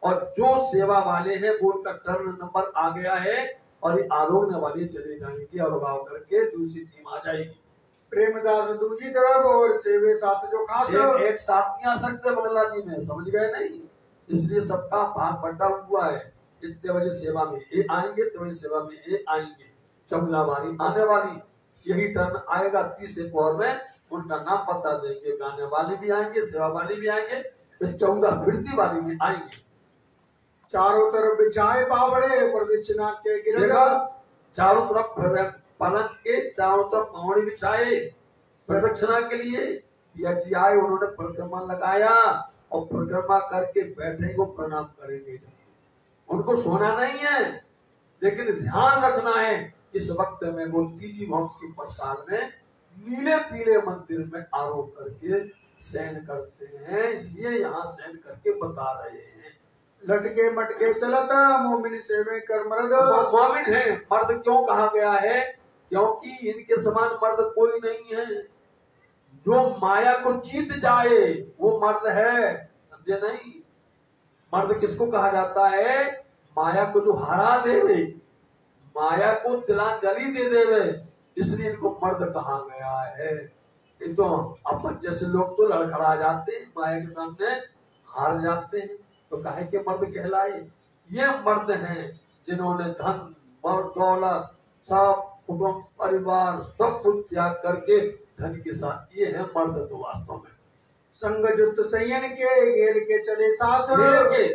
और जो सेवा वाले हैं वो उनका टर्न नंबर आ गया है और ये आरोग्य वाले चले जाएंगे और गाँव करके दूसरी टीम आ जाएगी। प्रेमदास दूसरी तरफ और सेवे साथ जो खास, एक साथ नहीं आ सकते मंगला जी में, समझ गए नहीं? इसलिए सबका भाग बटा हुआ है। इतने बजे सेवा में ये आएंगे, इतने बजे सेवा में ये आएंगे। चौदह बारी आने वाली, यही टर्न आएगा 30 पौर में, उनका नाम पता देंगे। गाने वाले भी आएंगे, सेवा वाले भी आएंगे, तो 14 फिरती वाली भी आएंगे। चारों तरफ बिछाए पावड़े प्रदक्षिणा के गिरेगा, चारों तरफ पलंग के चारों तरफ पावड़े बिछाए प्रदक्षिणा के लिए। या जी आए, उन्होंने परिक्रमा लगाया और परिक्रमा करके बैठेंगे, प्रणाम करेंगे। उनको सोना नहीं है, लेकिन ध्यान रखना है इस वक्त में वो तीजी भवन की प्रसाद में नीले पीले मंदिर में आरोप करके शयन करते हैं। इसलिए यहाँ शयन करके बता रहे हैं। लटके मटके चलता मोमिन सेवे कर मर्द, मोमिन है। मर्द क्यों कहा गया है? क्योंकि इनके समान मर्द कोई नहीं है। जो माया को जीत जाए वो मर्द है, समझे नहीं? मर्द किसको कहा जाता है? माया को जो हरा देवे, माया को तिलांजलि दे देवे, इसलिए इनको मर्द कहा गया है। नहीं तो अपन जैसे लोग तो लड़खड़ा जाते हैं, माया के सामने हार जाते हैं, तो काहे के मर्द कहलाए? ये मर्द हैं जिन्होंने धन और दौलत सब कुटुंब परिवार सब कुछ त्याग करके धन के साथ, ये है मर्द तो वास्तव में। संग जुत सैयन के घेर के चले साथ,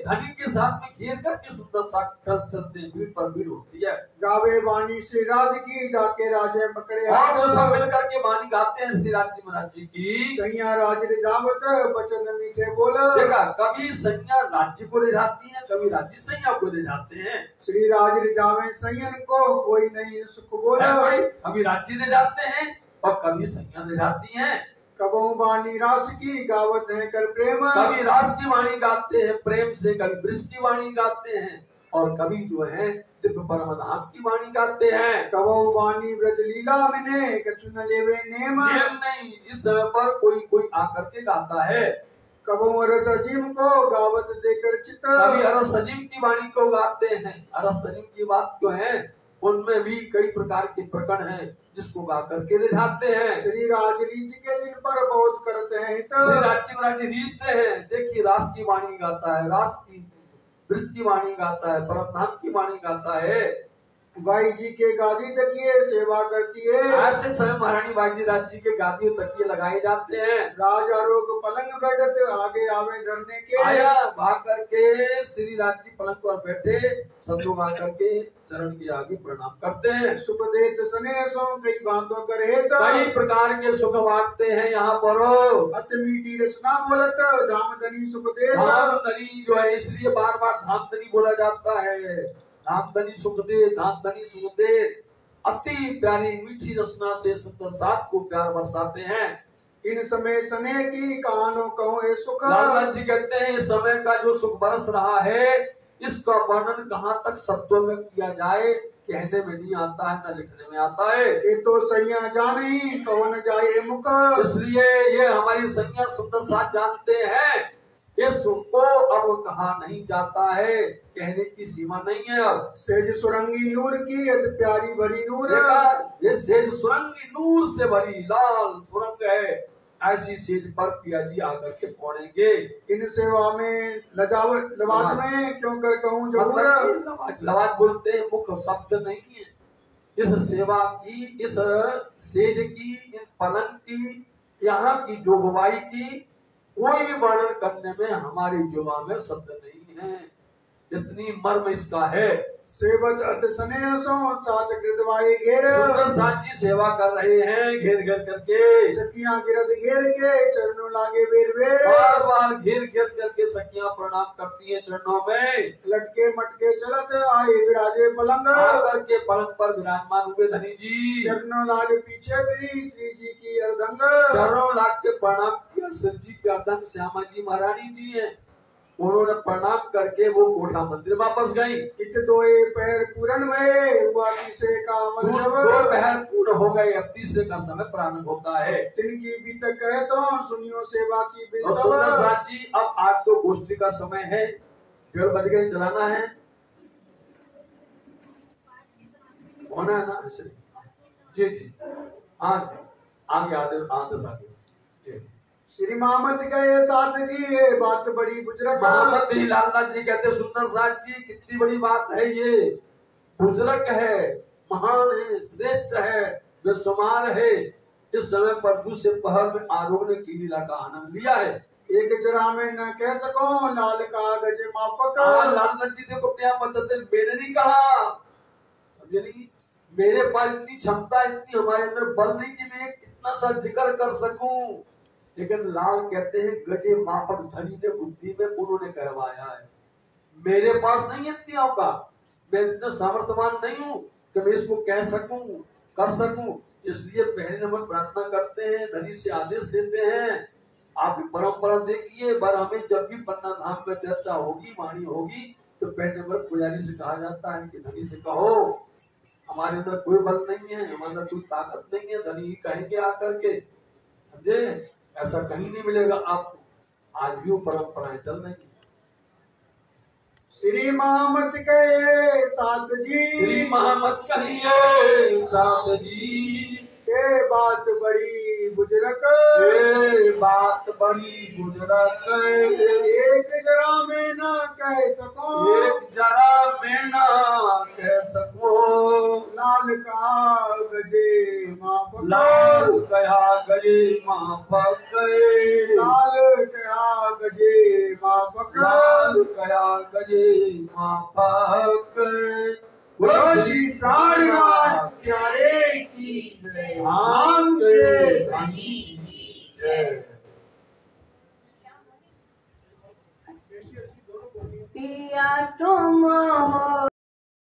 धनी के साथ में घेर करके सुंदर साथ चलते, भीड़ पर भीड़ होती है। गावे वाणी श्री राज की जाके राजे पकड़े हाथ, सब मिल करके वाणी गाते हैं श्री राज जी महाराज जी की। सैया राज रिजावत बचन मीठे बोल, देखा कभी सैया राज्य को ले जाती है, कभी राज्य सैया को ले जाते हैं। श्री राज रिजावे सैयन को कोई नहीं सुख बोला, कभी राज्य ले जाते हैं और कभी सैया ले जाती है। कबू वाणी रास की गावत है कर प्रेम, कभी रास की वाणी गाते हैं प्रेम से, कभी ब्रज की वाणी गाते हैं और कभी जो है दिव्य परम धाम की वाणी गाते हैं। कबू वाणी ब्रज लीला मिने कछु न लेवे नेम, नहीं, इस समय पर कोई कोई आकर के गाता है। कबू रस अजीम को गावत देकर चित, कभी अरस अजीम की वाणी को गाते हैं। अरस अजीम की बात जो है उनमें भी कई प्रकार के प्रकरण हैं जिसको गा करके रिझाते हैं। श्री राज रीच के दिन पर बहुत करते हैं श्री राज रीझते हैं। देखिए रास की वाणी गाता है, रास की ब्रज की वाणी गाता है, परम धाम की वाणी गाता है। बाई जी के गादी तकिए सेवा करती है। ऐसे समय महारानी बाई जी राज्य के गादी और तकिए लगाए जाते हैं। राजा रोग पलंग बैठत आगे आवे धरने के। आया भाग करके श्री राज्य पलंग पर बैठे, सब लोग आकर के चरण के आगे प्रणाम करते हैं। सुख देत स्नेह कई बातों करे कई प्रकार के सुख बांटते हैं यहाँ पर। अत मीठी रसना बोलत धाम धनी सुख देत। धाम धनी जो है इसलिए बार बार धाम धनी बोला जाता है। धाम धनी सुख दे, धाम धनी सुख दे। अति प्यारी मीठी रसना से सुंदर साथ को प्यार बरसाते हैं। इन समय स्नेह की कहानों कहो ए सुख। लालनाथ जी कहते हैं इस समय का जो सुख बरस रहा है इसका वर्णन कहाँ तक शब्दों में किया जाए, कहने में नहीं आता है न लिखने में आता है। ये तो सैया जाने कहो न जाए मुख। इसलिए ये हमारी सैया सुंदर साथ जानते हैं ये सुख को अब कहा नहीं जाता है, कहने की सीमा नहीं है। अब सेज सुरंगी नूर की अति प्यारी भरी नूर। ये सेज सुरंगी नूर से भरी लाल सुरंग है। ऐसी सेज पर पिया जी आकर के पहुंचेंगे। इन सेवा में लजावत लवाज में क्यों कर कहूँ जरूर। लवाज बोलते हैं मुख शब्द नहीं है। इस सेवा की, इस सेज की, इन पलंग की, यहाँ की जोगवाई की कोई भी वर्णन करने में हमारी जुबान में शब्द नहीं है। इतनी मर्म इसका है। सेवत अति स्नेह सो सात कृतवाई घेर। साथ जी सेवा कर रहे हैं घेर घेर करके। सखियां गिरद घेर के चरणों लागे बेर बेर। बार बार घेर घेर करके सखियां प्रणाम करती हैं चरणों में। लटके मटके चलत आए विराजे पलंग। करके पलंग पर विराजमान हुए धनी जी। चरणों लागे पीछे फिरी श्री जी की अर्धंग। चरणों लाग के प्रणाम किया शिव जी के अर्धंग श्यामा जी महारानी जी है। उन्होंने प्रणाम करके वो कोठा मंदिर वापस गई। इत दोए पैर पूरन में हुआ तीसरे का मन जब। दो पैर पूर्ण हो गए, अब तीसरे का समय प्रारंभ होता है। तिनकी बीत कहे तो सुनियो सेवा की बिल। सुंदर साथ जी अब आज तो गोष्ठी का समय है, 1:30 बज गए, चलाना है, होना है ना। जी जी आगे आगे श्री मोहम्मद गए साथ जी ये बात बड़ी बुजुर्ग। मोहम्मद बिन लालनाथ जी कहते सुंदर साथ जी कितनी बड़ी बात है ये। बुजुर्ग है, महान है, श्रेष्ठ है, बेशुमार है। इस समय पर दूसरे पहर में आरोग्य ने की लीला का आनंद लिया है। एक जरा में न कह सको लाल का गजे माफक। लालनाथ जी देखो क्या पद्धति मैंने नहीं कहा, समझे नहीं। मेरे पास इतनी क्षमता, इतनी हमारे अंदर बल नहीं कि मैं इतना सा जिक्र कर सकूं। लेकिन लाल कहते हैं गजे मापक धनी ने बुद्धि में उन्होंने कहवाया है। मेरे पास नहीं इतनी औकात, मैं इतना सामर्थ्यवान नहीं हूं कि मैं इसको कह सकूं, कर सकूं। इसलिए पहले नंबर प्रार्थना करते हैं, धनी से आदेश देते हैं। आप परंपरा देखिए, बार हमें जब भी पन्ना धाम में चर्चा होगी, वाणी होगी, तो पहले नंबर पुजारी से कहा जाता है कि धनी से कहो हमारे अंदर कोई बल नहीं है, हमारे अंदर कोई ताकत नहीं है, धनी ही कहेंगे आकर के, समझे। ऐसा कहीं नहीं मिलेगा आपको। आज भी परंपराएं चल रही है। श्री मोहम्मद कहे साथ जी। श्री मोहम्मद कहिए साथ जी। ये बात बड़ी बुजुर्ग। ये बात बड़ी बुजुर्ग। एक जरा में न कह सको, एक जरा में न कह सको। लाल का गजे माफक। लाल कहा गजे माफक। लाल कहा गजे माफक। लाल कहा गजे माफक। श्री प्राणनाथ प्यारे की जय। हम के धनी की जय। पिया तुम हो